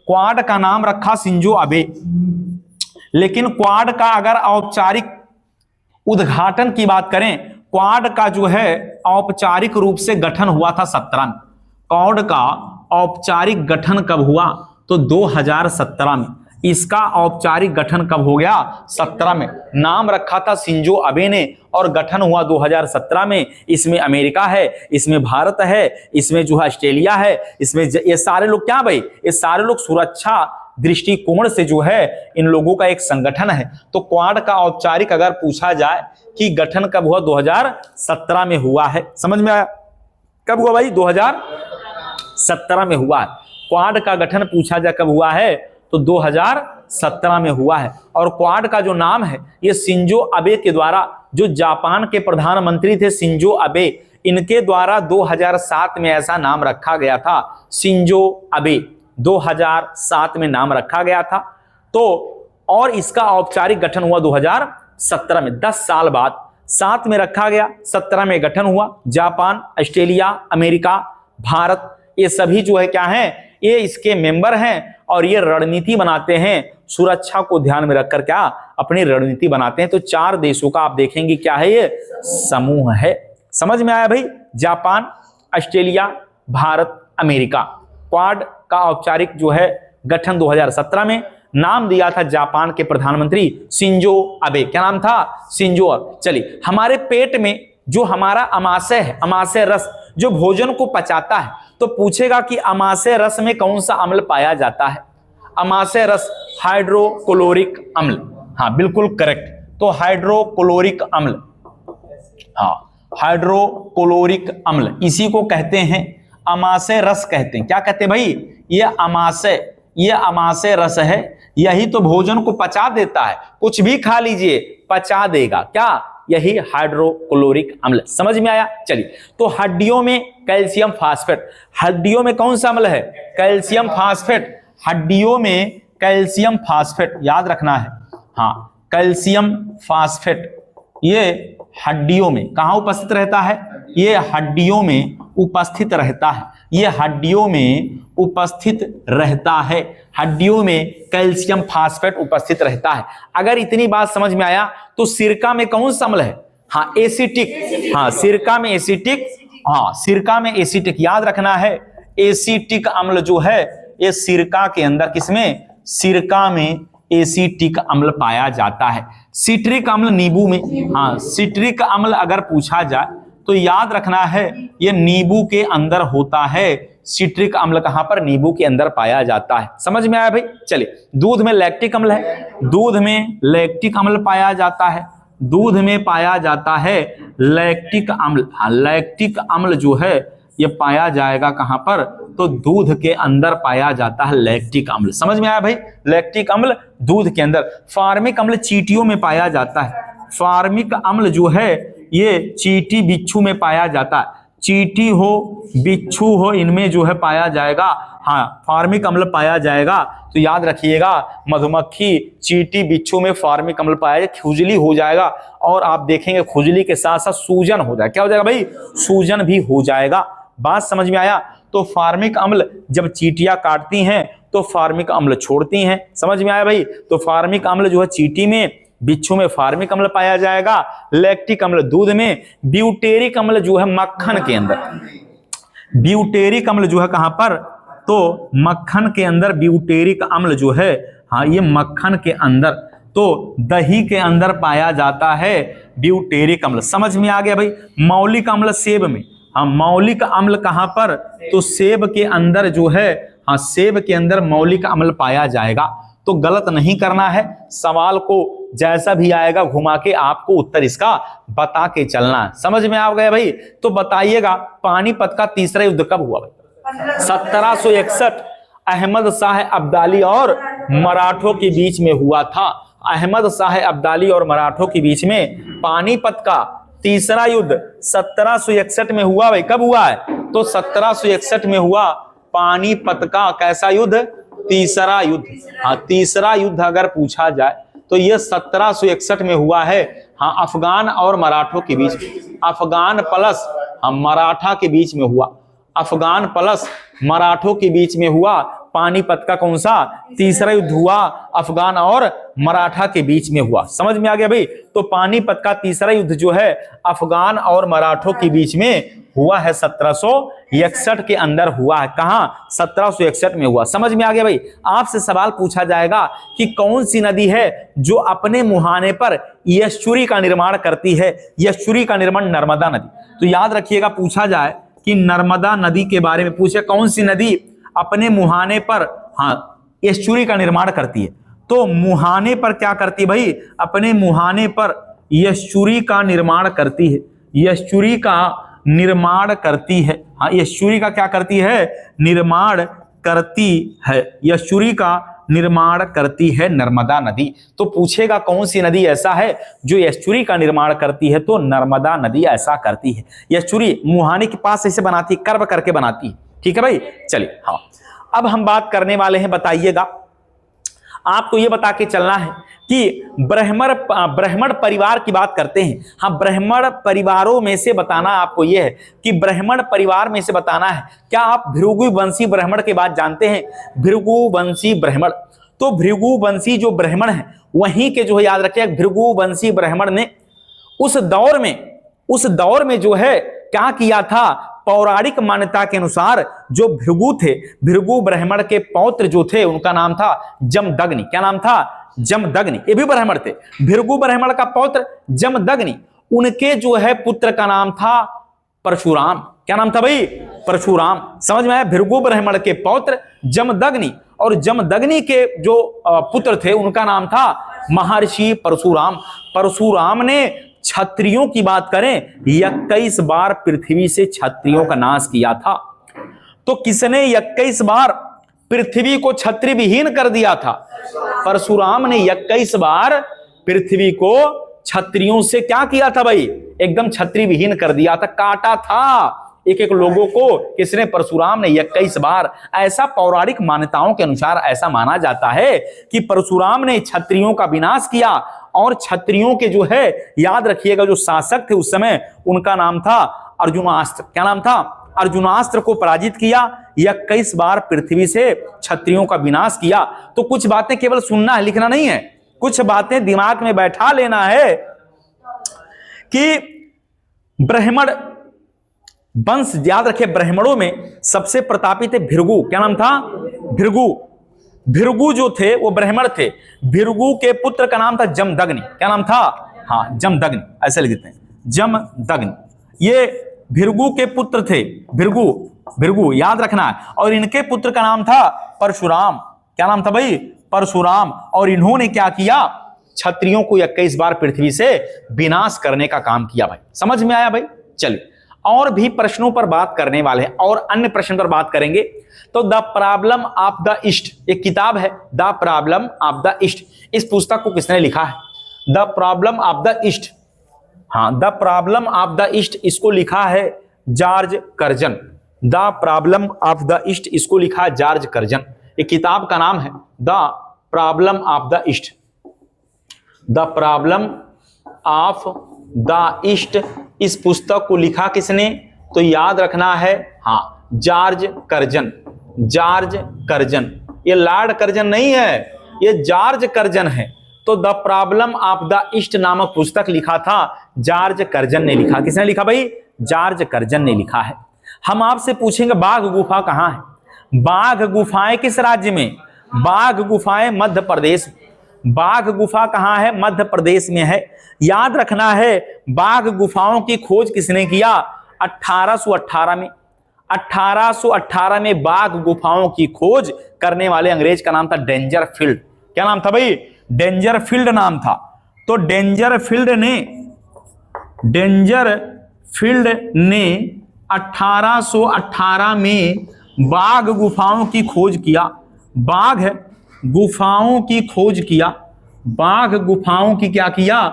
Speaker 1: क्वाड का नाम रखा शिंजो अबे। लेकिन क्वाड का अगर औपचारिक उद्घाटन की बात करें, क्वाड का जो है औपचारिक रूप से गठन हुआ था 17 में। क्वाड का औपचारिक गठन कब हुआ? तो 2017 में। इसका औपचारिक गठन कब हो गया? 17 में। नाम रखा था शिंजो अबे ने और गठन हुआ 2017 में। इसमें अमेरिका है, इसमें भारत है, इसमें जो है ऑस्ट्रेलिया है, इसमें ये सारे लोग क्या भाई? ये सारे लोग सुरक्षा दृष्टिकोण से जो है इन लोगों का एक संगठन है। तो क्वाड का औपचारिक अगर पूछा जाए कि गठन कब हुआ? 2017 में हुआ है। समझ में आया? कब हुआ भाई? 2017 में हुआ है। क्वाड का गठन पूछा जाए कब हुआ है? तो 2017 में हुआ है। और क्वाड का जो नाम है ये शिंजो अबे के द्वारा, जो जापान के प्रधानमंत्री थे शिंजो अबे, इनके द्वारा 2007 में ऐसा नाम रखा गया था, शिंजो अबे। 2007 में नाम रखा गया था। तो और इसका औपचारिक गठन हुआ 2017 में। 10 साल बाद 7 में रखा गया, 17 में गठन हुआ। जापान, ऑस्ट्रेलिया, अमेरिका, भारत, ये सभी जो है क्या हैं? ये इसके मेंबर हैं और ये रणनीति बनाते हैं, सुरक्षा को ध्यान में रखकर क्या अपनी रणनीति बनाते हैं। तो 4 देशों का आप देखेंगे क्या है? ये समूह है। समझ में आया भाई? Japan, Australia, Bharat, America. Quad का औपचारिक जो है गठन 2017 में। नाम दिया था जापान के प्रधानमंत्री शिंजो अबे। क्या नाम था? Shinzo Abe. चलिए, हमारे पेट में जो हमारा अमाशय है, अमाशय रस जो भोजन को पचाता है, तो पूछेगा कि अमाशय रस में कौन सा अम्ल पाया जाता है? अमाशय रस हाइड्रोक्लोरिक अम्ल। हाँ बिल्कुल करेक्ट। तो हाइड्रोक्लोरिक अम्ल, हाँ हाइड्रोक्लोरिक अम्ल, इसी को कहते हैं अमाशय रस कहते हैं। क्या कहते हैं भाई? ये अमाशय रस है, यही तो भोजन को पचा देता है। कुछ भी खा लीजिए पचा देगा। क्या? यही हाइड्रोक्लोरिक अम्ल। समझ में आया? चलिए, तो हड्डियों में कैल्शियम फास्फेट, हड्डियों में कौन सा अम्ल है? Calcium phosphate. हड्डियों में कैल्शियम फास्फेट याद रखना है। हाँ, कैल्शियम फास्फेट ये हड्डियों में कहाँ उपस्थित रहता है? ये हड्डियों में उपस्थित रहता है। ये हड्डियों में उपस्थित रहता है। हड्डियों में कैल्शियम फास्फेट उपस्थित रहता है। अगर इतनी बात समझ में आया तो सिरका में कौन सा अम्ल है? हाँ एसिटिक। हाँ सिरका में एसिटिक। हाँ सिरका में एसिटिक याद रखना है। एसिटिक अम्ल जो है ये सिरका के अंदर, किसमें? सिरका में एसिटिक अम्ल पाया जाता है। सिट्रिक अम्ल नींबू में। हाँ सिट्रिक अम्ल अगर पूछा जाए तो याद रखना है ये नींबू के अंदर होता है। सिट्रिक अम्ल कहां पर? नींबू के अंदर पाया जाता है। समझ में आया भाई? चलिए, दूध में लैक्टिक अम्ल है, दूध में लैक्टिक अम्ल पाया जाता है, दूध में पाया जाता है लैक्टिक अम्ल। हाँ, लैक्टिक अम्ल जो है ये पाया जाएगा कहां पर? तो दूध के अंदर पाया जाता है लैक्टिक अम्ल। समझ में आया भाई? लैक्टिक अम्ल दूध के अंदर। फार्मिक अम्ल चींटियों में पाया जाता है। फार्मिक अम्ल जो है ये चींटी बिच्छू में पाया जाता है। चींटी हो, बिच्छू हो, इनमें जो है पाया जाएगा, हाँ, फार्मिक अम्ल पाया जाएगा। तो याद रखिएगा, मधुमक्खी, चींटी, बिच्छू में फार्मिक अम्ल पाया जाएगा, खुजली हो जाएगा। और आप देखेंगे खुजली के साथ साथ सूजन हो जाएगा। क्या हो जाएगा भाई? सूजन भी हो जाएगा। बात समझ में आया? तो फार्मिक अम्ल जब चींटियां काटती हैं तो फार्मिक अम्ल छोड़ती हैं। समझ में आया भाई? तो फार्मिक अम्ल जो है चींटी में, बिच्छू में फार्मिक अम्ल पाया जाएगा, लैक्टिक अम्ल दूध में, ब्यूटेरिक अम्ल जो है मक्खन के अंदर। ब्यूटेरिक अम्ल जो है कहां पर? तो मक्खन के अंदर ब्यूटेरिक अम्ल जो है, हाँ, ये मक्खन के अंदर, तो दही के अंदर पाया जाता है ब्यूटेरिक अम्ल। समझ में आ गया भाई? मौलिक अम्ल सेब में, हाँ, मौलिक अम्ल कहां पर? तो सेब के अंदर जो है, हाँ, सेब के अंदर मौलिक अम्ल पाया जाएगा। तो गलत नहीं करना है, सवाल को जैसा भी आएगा घुमा के आपको उत्तर इसका बता के चलना है। समझ में आ गया भाई? तो बताइएगा, पानीपत का तीसरा युद्ध कब हुआ भाई? 1761 अहमद शाह अब्दाली और मराठों के बीच में हुआ था। अहमद शाह अब्दाली और मराठों के बीच में पानीपत का तीसरा युद्ध 1761 में हुआ भाई। कब हुआ है? तो 1761 में हुआ पानीपत का कैसा युद्ध? तीसरा युद्ध। हाँ, तीसरा युद्ध अगर पूछा जाए तो यह 1761 में हुआ है। हाँ, अफगान और मराठों के बीच में, अफगान प्लस मराठा के बीच में हुआ, अफगान प्लस मराठों के बीच में हुआ। पानीपत का कौन सा? तीसरा युद्ध हुआ, अफगान और मराठा के बीच में हुआ। समझ में आ गया भाई? तो पानीपत का तीसरा युद्ध जो है अफगान और मराठों के बीच में हुआ है, 1761 के अंदर हुआ है। कहां? 1761 में हुआ। समझ में आ गया भाई? आपसे सवाल पूछा जाएगा कि कौन सी नदी है जो अपने मुहाने पर यशचुरी का निर्माण करती है? यशचुरी का निर्माण नर्मदा नदी। तो याद रखिएगा, पूछा जाए कि नर्मदा नदी के बारे में पूछे, कौन सी नदी अपने मुहाने पर, हाँ, यशचुरी का निर्माण करती है? तो मुहाने पर क्या करती है भाई? अपने मुहाने पर यशचुरी का निर्माण करती है। यशचुरी का निर्माण करती है। हाँ, यशचुरी का क्या करती है? निर्माण करती है। यशचुरी का निर्माण करती है नर्मदा नदी। तो पूछेगा कौन सी नदी ऐसा है जो यशचुरी का निर्माण करती है? तो नर्मदा नदी ऐसा करती है। यशचुरी मुहाने के पास ऐसे बनाती है, कर्व करके बनाती है। ठीक है भाई? चलिए, हाँ, अब हम बात करने वाले हैं, बताइएगा, आपको यह बता के चलना है कि ब्राह्मण परिवार की बात करते हैं। हाँ, ब्राह्मण परिवारों में से बताना आपको यह है कि ब्राह्मण परिवार में से बताना है। क्या आप भृगुवंशी ब्राह्मण के बात जानते हैं? भृगुवंशी ब्राह्मण, तो भृगुवंशी जो ब्राह्मण है वहीं के जो है, याद रखिए, भृगुवंशी ब्राह्मण ने उस दौर में जो है क्या किया था? पौराणिक मान्यता के अनुसार जो भृगु थे, भृगु ब्राह्मण के पौत्र जो थे उनका नाम था जमदग्नि। क्या नाम था? जमदग्नि। ये भी ब्राह्मण थे। भृगु ब्राह्मण का पौत्र जमदग्नि, उनके जो है पुत्र का नाम था परशुराम। क्या नाम था भाई? परशुराम। समझ में आया? भृगु ब्राह्मण के पौत्र जमदग्नि, और जमदग्नि के जो पुत्र थे उनका नाम था महर्षि परशुराम। परशुराम ने क्षत्रियों की बात करें, 21 बार पृथ्वी से क्षत्रियों का नाश किया था। तो किसने 21 बार पृथ्वी को क्षत्रिय विहीन कर दिया था? परशुराम ने 21 बार पृथ्वी को क्षत्रियों से क्या किया था भाई? एकदम क्षत्रिय विहीन कर दिया था, काटा था एक एक लोगों को। किसने? परशुराम ने 21 बार। ऐसा पौराणिक मान्यताओं के अनुसार ऐसा माना जाता है कि परशुराम ने क्षत्रियों का विनाश किया, और क्षत्रियों के जो है, याद रखिएगा, जो शासक थे उस समय, उनका नाम था अर्जुनास्त्र। क्या नाम था? अर्जुनास्त्र को पराजित किया, 21 बार पृथ्वी से क्षत्रियों का विनाश किया। तो कुछ बातें केवल सुनना है, लिखना नहीं है, कुछ बातें दिमाग में बैठा लेना है कि ब्राह्मण वंश, याद रखिए, ब्राह्मणों में सबसे प्रतापी थे भृगु। क्या नाम था? भृगु। भृगु जो थे वो ब्राह्मण थे। भृगु के पुत्र का नाम था जमदग्नि। क्या नाम था? हाँ, जमदग्नि, ऐसे लिख देते हैं, जमदग्नि। ये भृगु के पुत्र थे, भृगु, भृगु याद रखना है। और इनके पुत्र का नाम था परशुराम। क्या नाम था भाई? परशुराम। और इन्होंने क्या किया? क्षत्रियों को 21 बार पृथ्वी से विनाश करने का काम किया भाई। समझ में आया भाई? चलिए और भी प्रश्नों पर बात करने वाले हैं और अन्य प्रश्न पर बात करेंगे। तो the problem of the east एक किताब है, the problem of the east. इस पुस्तक को किसने लिखा है? The problem of the east. हाँ, the problem of the east इसको लिखा है George Curzon. The problem of the east इसको लिखा है जॉर्ज कर्जन। एक किताब का नाम है the problem of the east. The problem of the east इस पुस्तक को लिखा किसने? तो याद रखना है, हाँ, जॉर्ज कर्जन। जॉर्ज कर्जन, ये लॉर्ड कर्जन नहीं है, ये जॉर्ज कर्जन है। तो the problem of the east नामक पुस्तक लिखा था जॉर्ज कर्जन ने लिखा। किसने लिखा भाई? जॉर्ज कर्जन ने लिखा है। हम आपसे पूछेंगे बाघ गुफा कहां है? बाघ गुफाएं किस राज्य में? बाघ गुफाएं मध्य प्रदेश। बाघ गुफा कहां है? मध्य प्रदेश में है। याद रखना है, बाघ गुफाओं की खोज किसने किया? 1818 में। 1818 में बाघ गुफाओं की खोज करने वाले अंग्रेज का नाम था डेंजरफील्ड। क्या नाम था भाई? डेंजरफील्ड नाम था। तो डेंजरफील्ड ने 1818 में बाघ गुफाओं की खोज किया। बाघ गुफाओं की खोज किया। बाघ गुफाओं की क्या किया?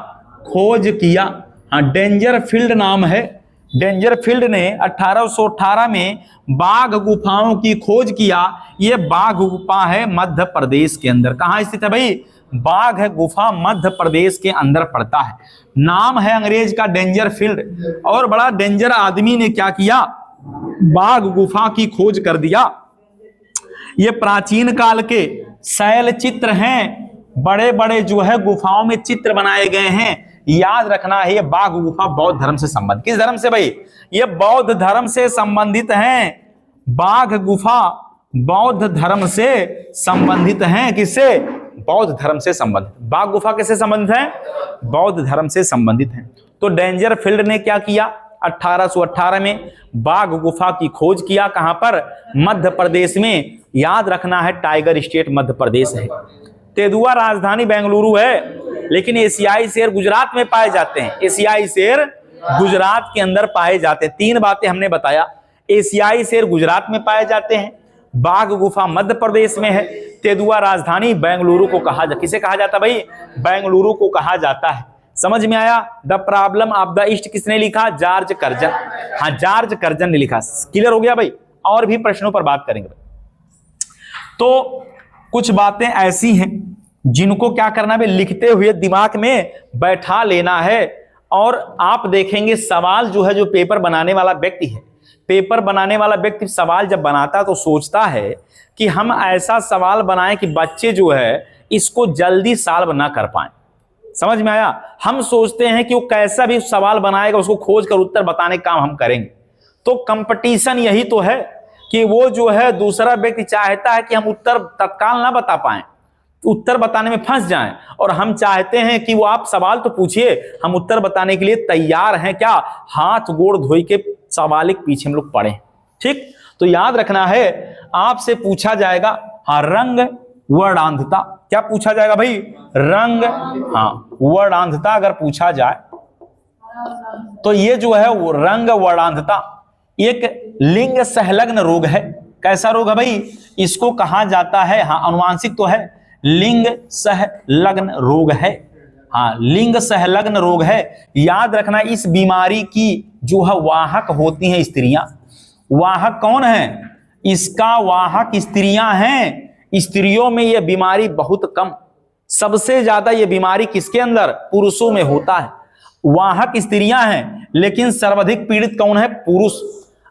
Speaker 1: खोज किया। हाँ, डेंजरफील्ड नाम है। डेंजरफील्ड ने 1818 में बाघ गुफाओं की खोज किया। ये बाघ गुफा है मध्य प्रदेश के अंदर। कहां स्थित है भाई? बाघ गुफा मध्य प्रदेश के अंदर पड़ता है। नाम है अंग्रेज का डेंजरफील्ड। और बड़ा डेंजर आदमी ने क्या किया? बाघ गुफा की खोज कर दिया। ये प्राचीन काल के शैल चित्र हैं, बड़े बड़े जो है गुफाओं में चित्र बनाए गए हैं। याद रखना है, ये बाघ गुफा बौद्ध धर्म से संबंधित। किस धर्म से भाई? ये बौद्ध धर्म से संबंधित हैं। बाघ गुफा बौद्ध धर्म से संबंधित हैं। किससे? बौद्ध धर्म से संबंधित। बाघ गुफा किससे संबंधित है? बौद्ध धर्म से संबंधित है। तो डेंजरफील्ड ने क्या किया? 1818 में बाघ गुफा की खोज किया। कहां पर? मध्य प्रदेश में। याद रखना है, टाइगर स्टेट मध्य प्रदेश है। तेंदुआ राजधानी बेंगलुरु है, लेकिन एशियाई शेर गुजरात में पाए जाते हैं। एशियाई शेर गुजरात के अंदर पाए जाते हैं। 3 बातें हमने बताया। एशियाई शेर गुजरात में पाए जाते हैं, बाघ गुफा मध्य प्रदेश में है, तेंदुआ राजधानी बेंगलुरु को किसे कहा जाता भाई? बेंगलुरु को कहा जाता है। समझ में आया? The problem of the east किसने लिखा? George Curzon. हाँ, जॉर्ज कर्जन ने लिखा। क्लियर हो गया भाई? और भी प्रश्नों पर बात करेंगे। तो कुछ बातें ऐसी हैं जिनको क्या करना है? लिखते हुए दिमाग में बैठा लेना है। और आप देखेंगे सवाल जो है, जो पेपर बनाने वाला व्यक्ति है, पेपर बनाने वाला व्यक्ति सवाल जब बनाता है तो सोचता है कि हम ऐसा सवाल बनाएं कि बच्चे जो है इसको जल्दी सॉल्व ना कर पाएं। समझ में आया? हम सोचते हैं कि वो कैसा भी सवाल बनाएगा उसको खोज कर उत्तर बताने का काम हम करेंगे। तो कंपटीशन यही तो है कि वो जो है दूसरा व्यक्ति चाहता है कि हम उत्तर तत्काल ना बता पाएं, उत्तर बताने में फंस जाएं, और हम चाहते हैं कि वो आप सवाल तो पूछिए, हम उत्तर बताने के लिए तैयार हैं। क्या? हाथ गोड़ धोई के सवाल के पीछे हम लोग पड़े। ठीक, तो याद रखना है, आपसे पूछा जाएगा हाँ रंग वर्णांधता। क्या पूछा जाएगा भाई? रंग, हाँ वर्णांधता अगर पूछा जाए तो ये जो है वो रंग वर्णांधता एक लिंग सहलग्न रोग है। कैसा रोग है भाई? इसको कहा जाता है, हाँ अनुवांशिक तो है, लिंग सहलग्न रोग है। हाँ, लिंग सहलग्न रोग है। याद रखना, इस बीमारी की जो है वाहक होती हैं स्त्रियां। वाहक कौन है? इसका वाहक स्त्रियां हैं। स्त्रियों में यह बीमारी बहुत कम, सबसे ज्यादा यह बीमारी किसके अंदर? पुरुषों में होता है। वाहक स्त्रियां हैं, लेकिन सर्वाधिक पीड़ित कौन है? पुरुष।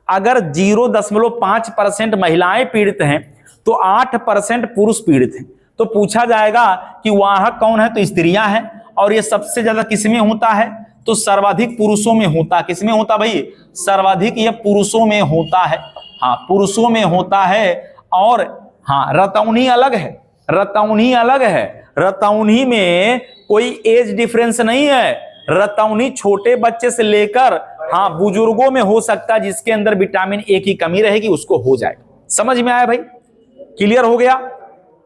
Speaker 1: अगर 0.5% महिलाएं पीड़ित हैं तो 8% पुरुष पीड़ित हैं। तो पूछा जाएगा कि वाहक कौन है? तो स्त्रियां हैं। और ये सबसे ज्यादा किसमें होता है? तो सर्वाधिक पुरुषों में होता है। किसमें होता भाई? सर्वाधिक ये पुरुषों में होता है। हाँ, पुरुषों में होता है। और हाँ, रतौनी अलग है, रतौनी अलग है। रतौनी में कोई एज डिफरेंस नहीं है। रतौनी छोटे बच्चे से लेकर हाँ बुजुर्गों में हो सकता है जिसके अंदर विटामिन ए की कमी रहेगी उसको हो जाएगा। समझ में आया भाई, क्लियर हो गया।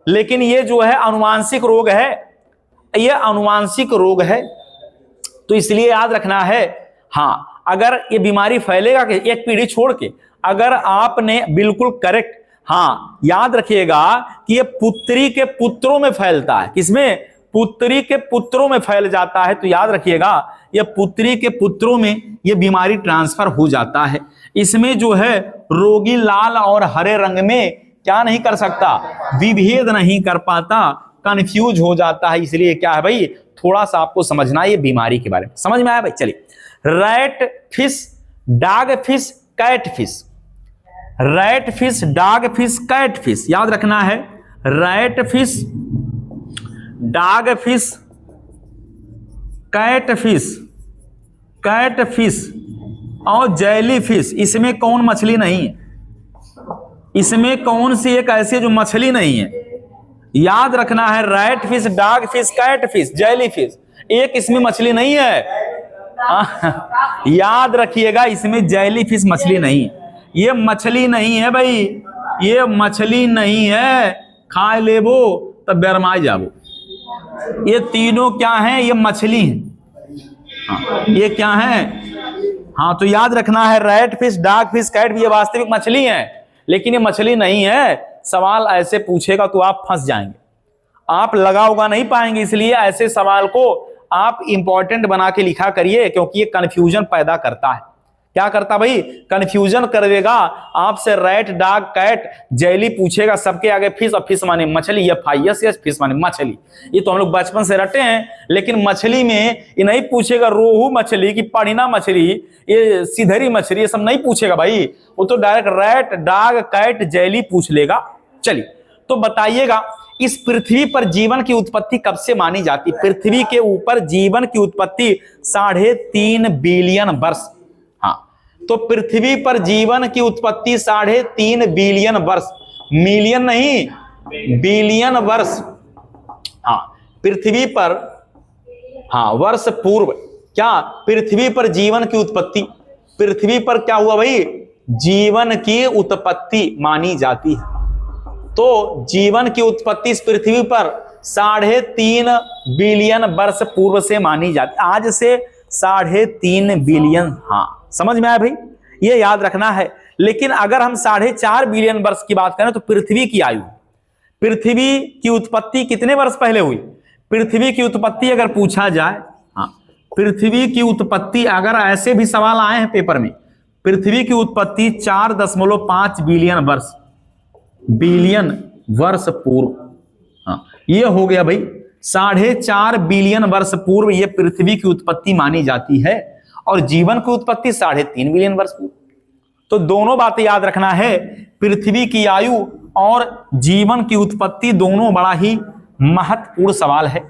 Speaker 1: लेकिन ये जो है अनुवांशिक रोग है, ये अनुवांशिक रोग है, तो इसलिए याद रखना है। हाँ अगर ये बीमारी फैलेगा कि एक पीढ़ी छोड़ के, अगर आपने बिल्कुल करेक्ट, हाँ याद रखिएगा कि ये पुत्री के पुत्रों में फैलता है। किसमें? पुत्री के पुत्रों में फैल जाता है। तो याद रखिएगा ये पुत्री के पुत्रों में ये बीमारी ट्रांसफर हो जाता है। इसमें जो है रोगी लाल और हरे रंग में क्या नहीं कर सकता, विभेद नहीं कर पाता, कंफ्यूज हो जाता है। इसलिए क्या है भाई, थोड़ा सा आपको समझना है ये बीमारी के बारे में। समझ में आया भाई? चलिए, rat fish, dog fish, cat fish. Rat fish, dog fish, cat fish, याद रखना है। Rat fish, dog fish, cat fish, cat fish और जेली फिश। इसमें कौन मछली नहीं है? इसमें कौन सी एक ऐसी जो मछली नहीं है? याद रखना है, rat fish, dog fish, cat fish, jelly fish, एक इसमें मछली नहीं है। याद रखिएगा इसमें जेली फिश मछली नहीं है। ये मछली नहीं है भाई, ये मछली नहीं है। खाए लेबो तब बेरमाई जाबो। ये तीनों क्या हैं? ये मछली हैं। हाँ, ये क्या है? हाँ तो याद रखना है, rat fish, dog fish, cat भी ये वास्तविक मछली है, लेकिन ये मछली नहीं है। सवाल ऐसे पूछेगा तो आप फंस जाएंगे, आप लगा उगा नहीं पाएंगे। इसलिए ऐसे सवाल को आप इंपॉर्टेंट बना के लिखा करिए, क्योंकि ये कंफ्यूजन पैदा करता है। क्या करता भाई? कंफ्यूजन कर देगा। आपसे रैट, डॉग, कैट, जेली पूछेगा, सबके आगे फिश, और फिश माने मछली, ये फाइयस, फिश माने मछली। ये तो हम लोग बचपन से रटे हैं। लेकिन मछली में ये नहीं पूछेगा रोहू मछली की पढ़िना मछली, ये सिधरी मछली, ये सब नहीं पूछेगा भाई। वो तो direct rat, dog, cat, jelly पूछ लेगा। चलिए तो बताइएगा, इस पृथ्वी पर जीवन की उत्पत्ति कब से मानी जाती? पृथ्वी के ऊपर जीवन की उत्पत्ति 3.5 बिलियन वर्ष। हाँ तो पृथ्वी पर जीवन की उत्पत्ति 3.5 बिलियन वर्ष, मिलियन नहीं, बिलियन वर्ष। हाँ पृथ्वी पर, हाँ वर्ष पूर्व क्या पृथ्वी पर जीवन की उत्पत्ति, पृथ्वी पर क्या हुआ भाई? जीवन की उत्पत्ति मानी जाती है। तो जीवन की उत्पत्ति इस पृथ्वी पर 3.5 बिलियन वर्ष पूर्व से मानी जाती, आज से 3.5 बिलियन। हाँ समझ में आया भाई, ये याद रखना है। लेकिन अगर हम 4.5 बिलियन वर्ष की बात करें तो पृथ्वी की आयु, पृथ्वी की उत्पत्ति कितने वर्ष पहले हुई? पृथ्वी की उत्पत्ति अगर पूछा जाए, हाँ पृथ्वी की उत्पत्ति, अगर ऐसे भी सवाल आए हैं पेपर में, पृथ्वी की उत्पत्ति 4.5 बिलियन वर्ष, बिलियन वर्ष पूर्व। हाँ ये हो गया भाई 4.5 बिलियन वर्ष पूर्व ये पृथ्वी की उत्पत्ति मानी जाती है, और जीवन की उत्पत्ति 3.5 बिलियन वर्ष पूर्व। तो दोनों बातें याद रखना है, पृथ्वी की आयु और जीवन की उत्पत्ति दोनों बड़ा ही महत्वपूर्ण सवाल है।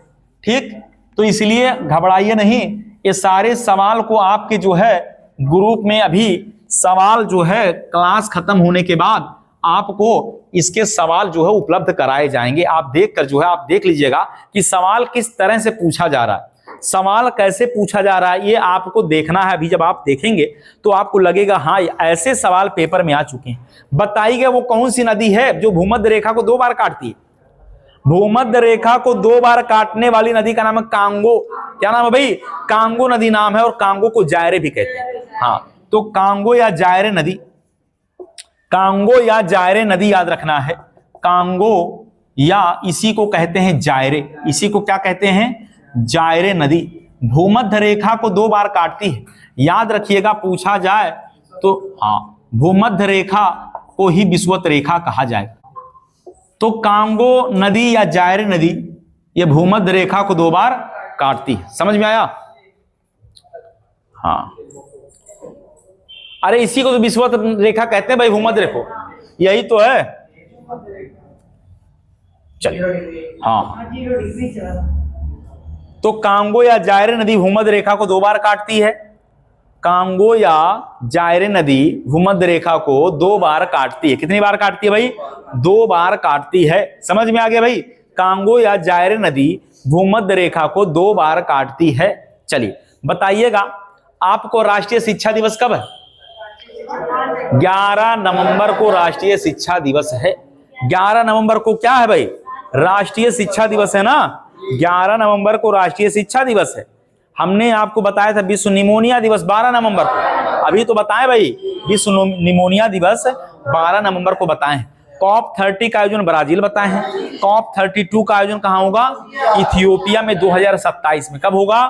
Speaker 1: ठीक, तो इसलिए घबराइए नहीं, ये सारे सवाल को आपके जो है ग्रुप में अभी सवाल जो है क्लास खत्म होने के बाद आपको इसके सवाल जो है उपलब्ध कराए जाएंगे। आप देखकर जो है आप देख लीजिएगा कि सवाल किस तरह से पूछा जा रहा है, सवाल कैसे पूछा जा रहा है, ये आपको देखना है। अभी जब आप देखेंगे तो आपको लगेगा हाँ ऐसे सवाल पेपर में आ चुके हैं। बताइए वो कौन सी नदी है जो भूमध्य रेखा को 2 बार काटती है? भूमध्य रेखा को 2 बार काटने वाली नदी का नाम है कांगो। क्या नाम है भाई? कांगो नदी नाम है, और कांगो को जायरे भी कहते हैं। हाँ तो कांगो या जायरे नदी, कांगो या जायरे नदी याद रखना है। कांगो या इसी को कहते हैं जायरे, इसी को क्या कहते हैं? जायरे नदी भूमध्य रेखा को 2 बार काटती है। याद रखिएगा पूछा जाए तो हाँ भूमध्य रेखा को ही विषुवत रेखा कहा जाए। तो कांगो नदी या जायरे नदी ये भूमध्य रेखा को 2 बार काटती है। समझ में आया? हाँ अरे इसी को तो विषुवत रेखा कहते हैं भाई, भूमध्य रेखा यही तो है। चलिए हाँ तो कांगो या जायरे नदी भूमध्य रेखा को 2 बार काटती है। कांगो या जायरे नदी भूमध्य रेखा को 2 बार काटती है। कितनी बार काटती है भाई? 2 बार काटती है। समझ में आ गया भाई? कांगो या जायरे नदी भूमध्य रेखा को 2 बार काटती है। चलिए बताइएगा आपको राष्ट्रीय शिक्षा दिवस कब है? 11 नवंबर को राष्ट्रीय शिक्षा दिवस है। 11 नवंबर को क्या है भाई? राष्ट्रीय शिक्षा दिवस है ना। 11 नवंबर को राष्ट्रीय शिक्षा दिवस है। हमने आपको बताया था विश्व निमोनिया दिवस 12 नवंबर को। अभी तो बताएं भाई, विश्व निमोनिया दिवस 12 नवंबर को बताएं। COP30 का आयोजन ब्राजील बताए हैं। COP32 का आयोजन कहां होगा? इथियोपिया में 2027 में। कब होगा?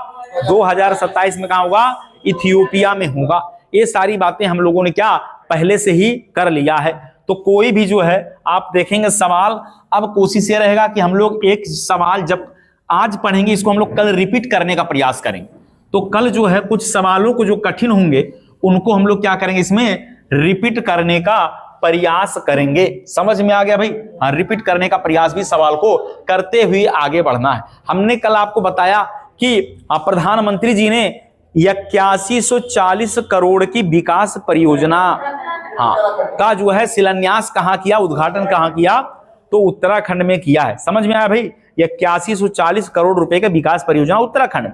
Speaker 1: 2027 में। कहां होगा? इथियोपिया में होगा। ये सारी बातें हम लोगों ने क्या पहले से ही कर लिया है। तो कोई भी जो है आप देखेंगे सवाल, अब कोशिश ये रहेगा कि हम लोग एक सवाल जब आज पढ़ेंगे इसको हम लोग कल रिपीट करने का प्रयास करेंगे। तो कल जो है कुछ सवालों को जो कठिन होंगे उनको हम लोग क्या करेंगे, इसमें रिपीट करने का प्रयास करेंगे। समझ में आ गया भाई? हाँ, रिपीट करने का प्रयास भी सवाल को करते हुए आगे बढ़ना है। हमने कल आपको बताया कि प्रधानमंत्री जी ने 8140 करोड़ की विकास परियोजना का जो है शिलान्यास कहां किया, उद्घाटन कहां किया? तो उत्तराखंड में किया है। समझ में आया भाई? 8140 करोड़ रुपए के विकास परियोजना उत्तराखंड में।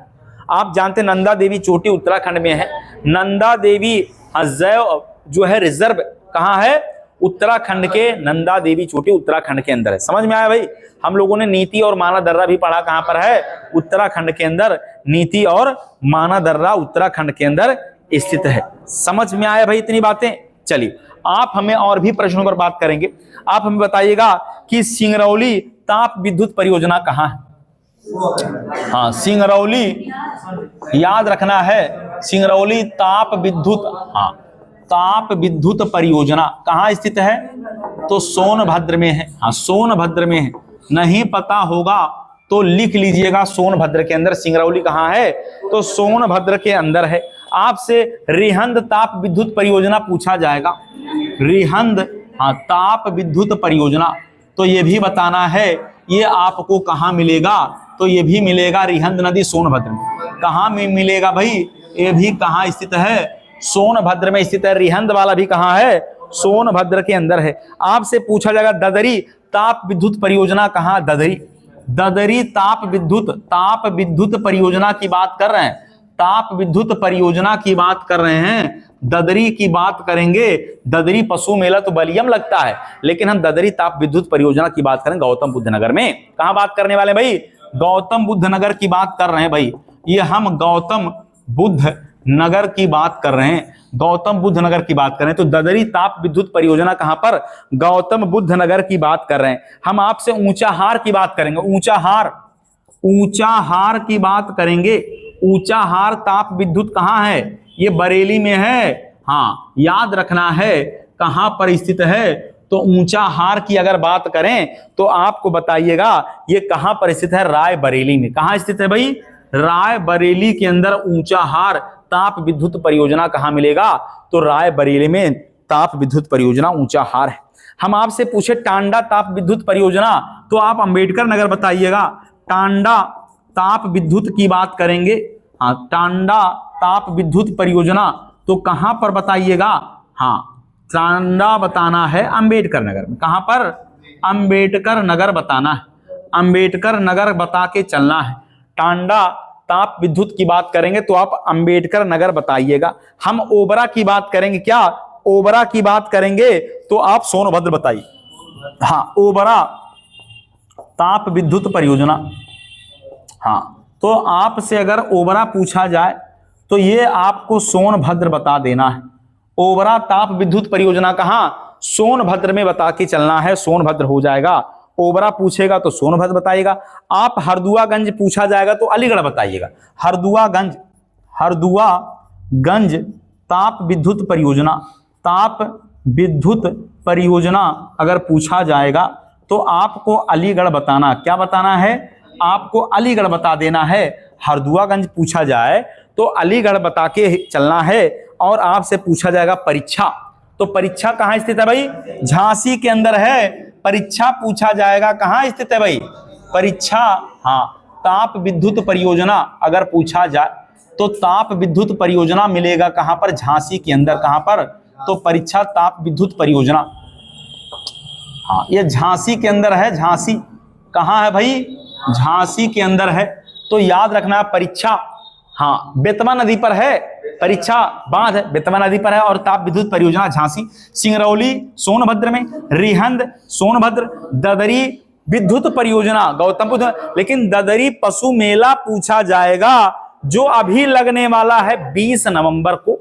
Speaker 1: आप जानते नंदा देवी चोटी उत्तराखंड में है। नंदा देवी जैव जो है रिजर्व कहां है? उत्तराखंड के नंदा देवी चोटी उत्तराखंड के अंदर है। समझ में आया भाई? हम लोगों ने नीति और माना दर्रा भी पढ़ा, कहां पर है? उत्तराखंड के अंदर। नीति और माना दर्रा उत्तराखंड के अंदर स्थित है। समझ में आया भाई इतनी बातें? चलिए आप हमें और भी प्रश्नों पर बात करेंगे। आप हमें बताइएगा कि सिंगरौली ताप विद्युत परियोजना कहां है? हाँ, सिंगरौली याद रखना है। सिंगरौली ताप विद्युत, हाँ, ताप विद्युत परियोजना कहां स्थित है? तो सोनभद्र में है। हाँ, सोनभद्र में है। नहीं पता होगा तो लिख लीजिएगा सोनभद्र के अंदर। सिंगरौली कहां है? तो सोनभद्र के अंदर है। आपसे रिहंद ताप विद्युत परियोजना पूछा जाएगा। रिहंद, हाँ, ताप विद्युत परियोजना, तो ये भी बताना है ये आपको कहां मिलेगा? तो ये भी मिलेगा रिहंद नदी सोनभद्र में। कहां में मिलेगा भाई? ये भी कहां स्थित है? सोनभद्र में स्थित है। रिहंद वाला भी कहां है? सोनभद्र के अंदर है। आपसे पूछा जाएगा ददरी ताप विद्युत परियोजना कहां? ददरी, ददरी ताप विद्युत परियोजना की बात कर रहे हैं। ताप विद्युत परियोजना की बात कर रहे हैं। ददरी की बात करेंगे। ददरी पशु मेला तो बलियम लगता है, लेकिन हम ददरी ताप विद्युत परियोजना की बात करें गौतम बुद्ध नगर में। कहां बात करने वाले भाई? गौतम बुद्ध नगर की बात कर रहे हैं भाई। ये हम गौतम बुद्ध नगर की बात कर रहे हैं। गौतम बुद्ध नगर की बात करें तो ददरी ताप विद्युत परियोजना कहां पर? गौतम बुद्ध नगर की बात कर रहे हैं। हम आपसे ऊंचाहार की बात करेंगे। ऊंचाहार की बात करेंगे। ऊंचाहार ताप विद्युत कहां है? ये बरेली में है। हाँ, याद रखना है कहां पर स्थित है। तो ऊंचाहार की अगर बात करें तो आपको बताइएगा ये कहां पर स्थित है? रायबरेली में। कहां स्थित है भाई? रायबरेली के अंदर ऊंचाहार ताप विद्युत परियोजना कहां मिलेगा? तो रायबरेली में ताप विद्युत परियोजना ऊंचाहार है। हम आपसे पूछे टांडा ताप विद्युत परियोजना, तो आप अंबेडकर नगर बताइएगा। टांडा ताप विद्युत की बात करेंगे। हाँ, टांडा ताप विद्युत परियोजना तो कहां पर बताइएगा? हाँ, टांडा बताना है अंबेडकर नगर में। कहां पर? अंबेडकर नगर बताना है। अंबेडकर नगर बता के चलना है। टांडा ताप विद्युत की बात करेंगे तो आप अंबेडकर नगर बताइएगा। हम ओबरा की बात करेंगे। क्या ओबरा की बात करेंगे? तो आप सोनभद्र बताइए। हाँ, ओबरा ताप विद्युत परियोजना। हाँ, तो आपसे अगर ओबरा पूछा जाए तो ये आपको सोनभद्र बता देना है। ओबरा ताप विद्युत परियोजना कहां? सोनभद्र में बता के चलना है। सोनभद्र हो जाएगा। ओबरा पूछेगा तो सोनभद्र बताइएगा। आप हरदुआगंज पूछा जाएगा तो अलीगढ़ बताइएगा। हरदुआगंज ताप विद्युत परियोजना, ताप विद्युत परियोजना अगर पूछा जाएगा तो आपको अलीगढ़ बताना। क्या बताना है? आपको अलीगढ़ बता देना है। हरदुआगंज पूछा जाए तो अलीगढ़ बता के चलना है। और आपसे पूछा जाएगा परीक्षा, तो परीक्षा कहां स्थित है भाई? झांसी के अंदर है। परीक्षा पूछा जाएगा कहां स्थित है भाई? परीक्षा, हाँ, ताप विद्युत परियोजना अगर पूछा जाए तो ताप विद्युत परियोजना मिलेगा कहां पर? झांसी के अंदर। कहां पर? तो परीक्षा ताप विद्युत परियोजना, हाँ, ये झांसी के अंदर है। झांसी कहां है भाई? झांसी के अंदर है। तो याद रखना परीक्षा, हाँ, बेतवा नदी पर है। परीक्षा बांध बेतवा नदी पर है और ताप विद्युत परियोजना झांसी, सिंगरौली सोनभद्र में, रिहंद सोनभद्र, ददरी विद्युत परियोजना गौतम बुद्ध। लेकिन ददरी पशु मेला पूछा जाएगा जो अभी लगने वाला है 20 नवंबर को।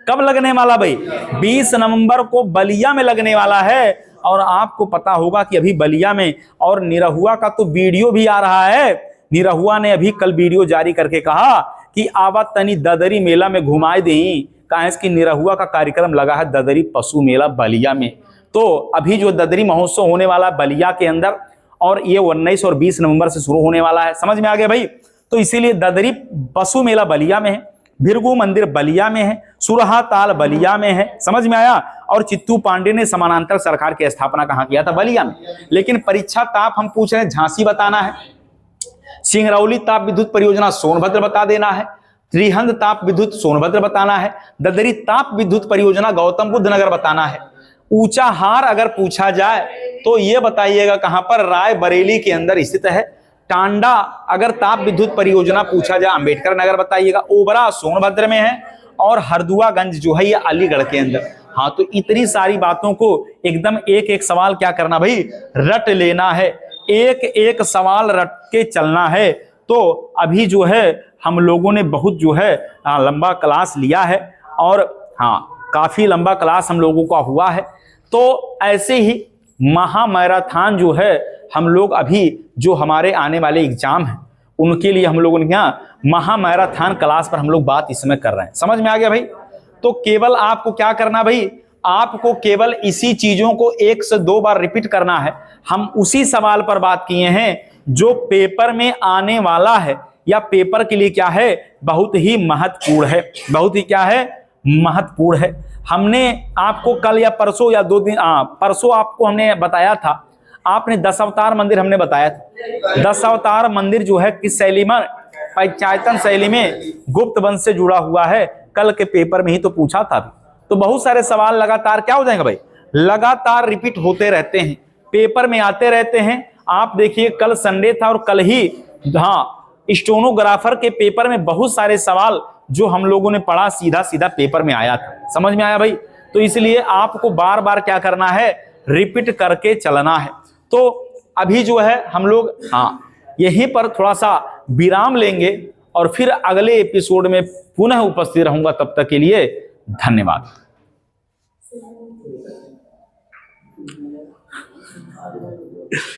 Speaker 1: कब लगने वाला भाई? 20 नवंबर को बलिया में लगने वाला है। और आपको पता होगा कि अभी बलिया में और निरहुआ का तो वीडियो भी आ रहा है। निरहुआ ने अभी कल वीडियो जारी करके कहा कि आवत तनी ददरी मेला में घुमाए दें, कहा कि निरहुआ का कार्यक्रम लगा है ददरी पशु मेला बलिया में। तो अभी जो ददरी महोत्सव होने वाला है बलिया के अंदर, और ये 19 और 20 नवंबर से शुरू होने वाला है। समझ में आ गया भाई? तो इसीलिए ददरी पशु मेला बलिया में है, भिरगू मंदिर बलिया में है, सुरहा ताल बलिया में है। समझ में आया? और चित्तू पांडे ने समानांतर सरकार की स्थापना कहां किया था? बलिया में। लेकिन परीक्षा ताप हम पूछ रहे हैं झांसी बताना है, सिंगरौली ताप विद्युत परियोजना सोनभद्र बता देना है, रिहंद ताप विद्युत सोनभद्र बताना है, ददरी ताप विद्युत परियोजना गौतम बुद्ध नगर बताना है। ऊंचाहार अगर पूछा जाए तो यह बताइएगा कहां पर? रायबरेली के अंदर स्थित है। टांडा अगर ताप विद्युत परियोजना पूछा जाए अंबेडकर नगर बताइएगा। ओबरा सोनभद्र में है और हरदुआगंज जो है ये अलीगढ़ के अंदर। हाँ, तो इतनी सारी बातों को एकदम एक एक सवाल क्या करना भाई? रट लेना है, एक एक सवाल रट के चलना है। तो अभी जो है हम लोगों ने बहुत जो है लंबा क्लास लिया है और हाँ काफी लंबा क्लास हम लोगों का हुआ है। तो ऐसे ही महामैराथन जो है हम लोग अभी जो हमारे आने वाले एग्जाम हैं उनके लिए हम लोगों ने यहाँ महामैराथन क्लास पर हम लोग बात इस समय कर रहे हैं। समझ में आ गया भाई? तो केवल आपको क्या करना भाई? आपको केवल इसी चीजों को 1 से 2 बार रिपीट करना है। हम उसी सवाल पर बात किए हैं जो पेपर में आने वाला है या पेपर के लिए क्या है? बहुत ही महत्वपूर्ण है। बहुत ही क्या है? महत्वपूर्ण है। हमने आपको कल या परसों या 2 दिन परसों आपको हमने बताया था, आपने 10 अवतार मंदिर हमने बताया था। 10 अवतार मंदिर जो है किस शैली में? पंचायतन शैली में गुप्त वंश से जुड़ा हुआ है। कल के पेपर में ही तो पूछा था। तो बहुत सारे सवाल लगातार क्या हो जाएंगे भाई? लगातार रिपीट होते रहते हैं, पेपर में आते रहते हैं। आप देखिए कल संडे था और कल ही स्टेनोग्राफर के पेपर में बहुत सारे सवाल जो हम लोगों ने पढ़ा सीधा सीधा पेपर में आया था। समझ में आया भाई? तो इसलिए आपको बार बार क्या करना है? रिपीट करके चलना है। तो अभी जो है हम लोग यहीं पर थोड़ा सा विराम लेंगे और फिर अगले एपिसोड में पुनः उपस्थित रहूंगा। तब तक के लिए धन्यवाद।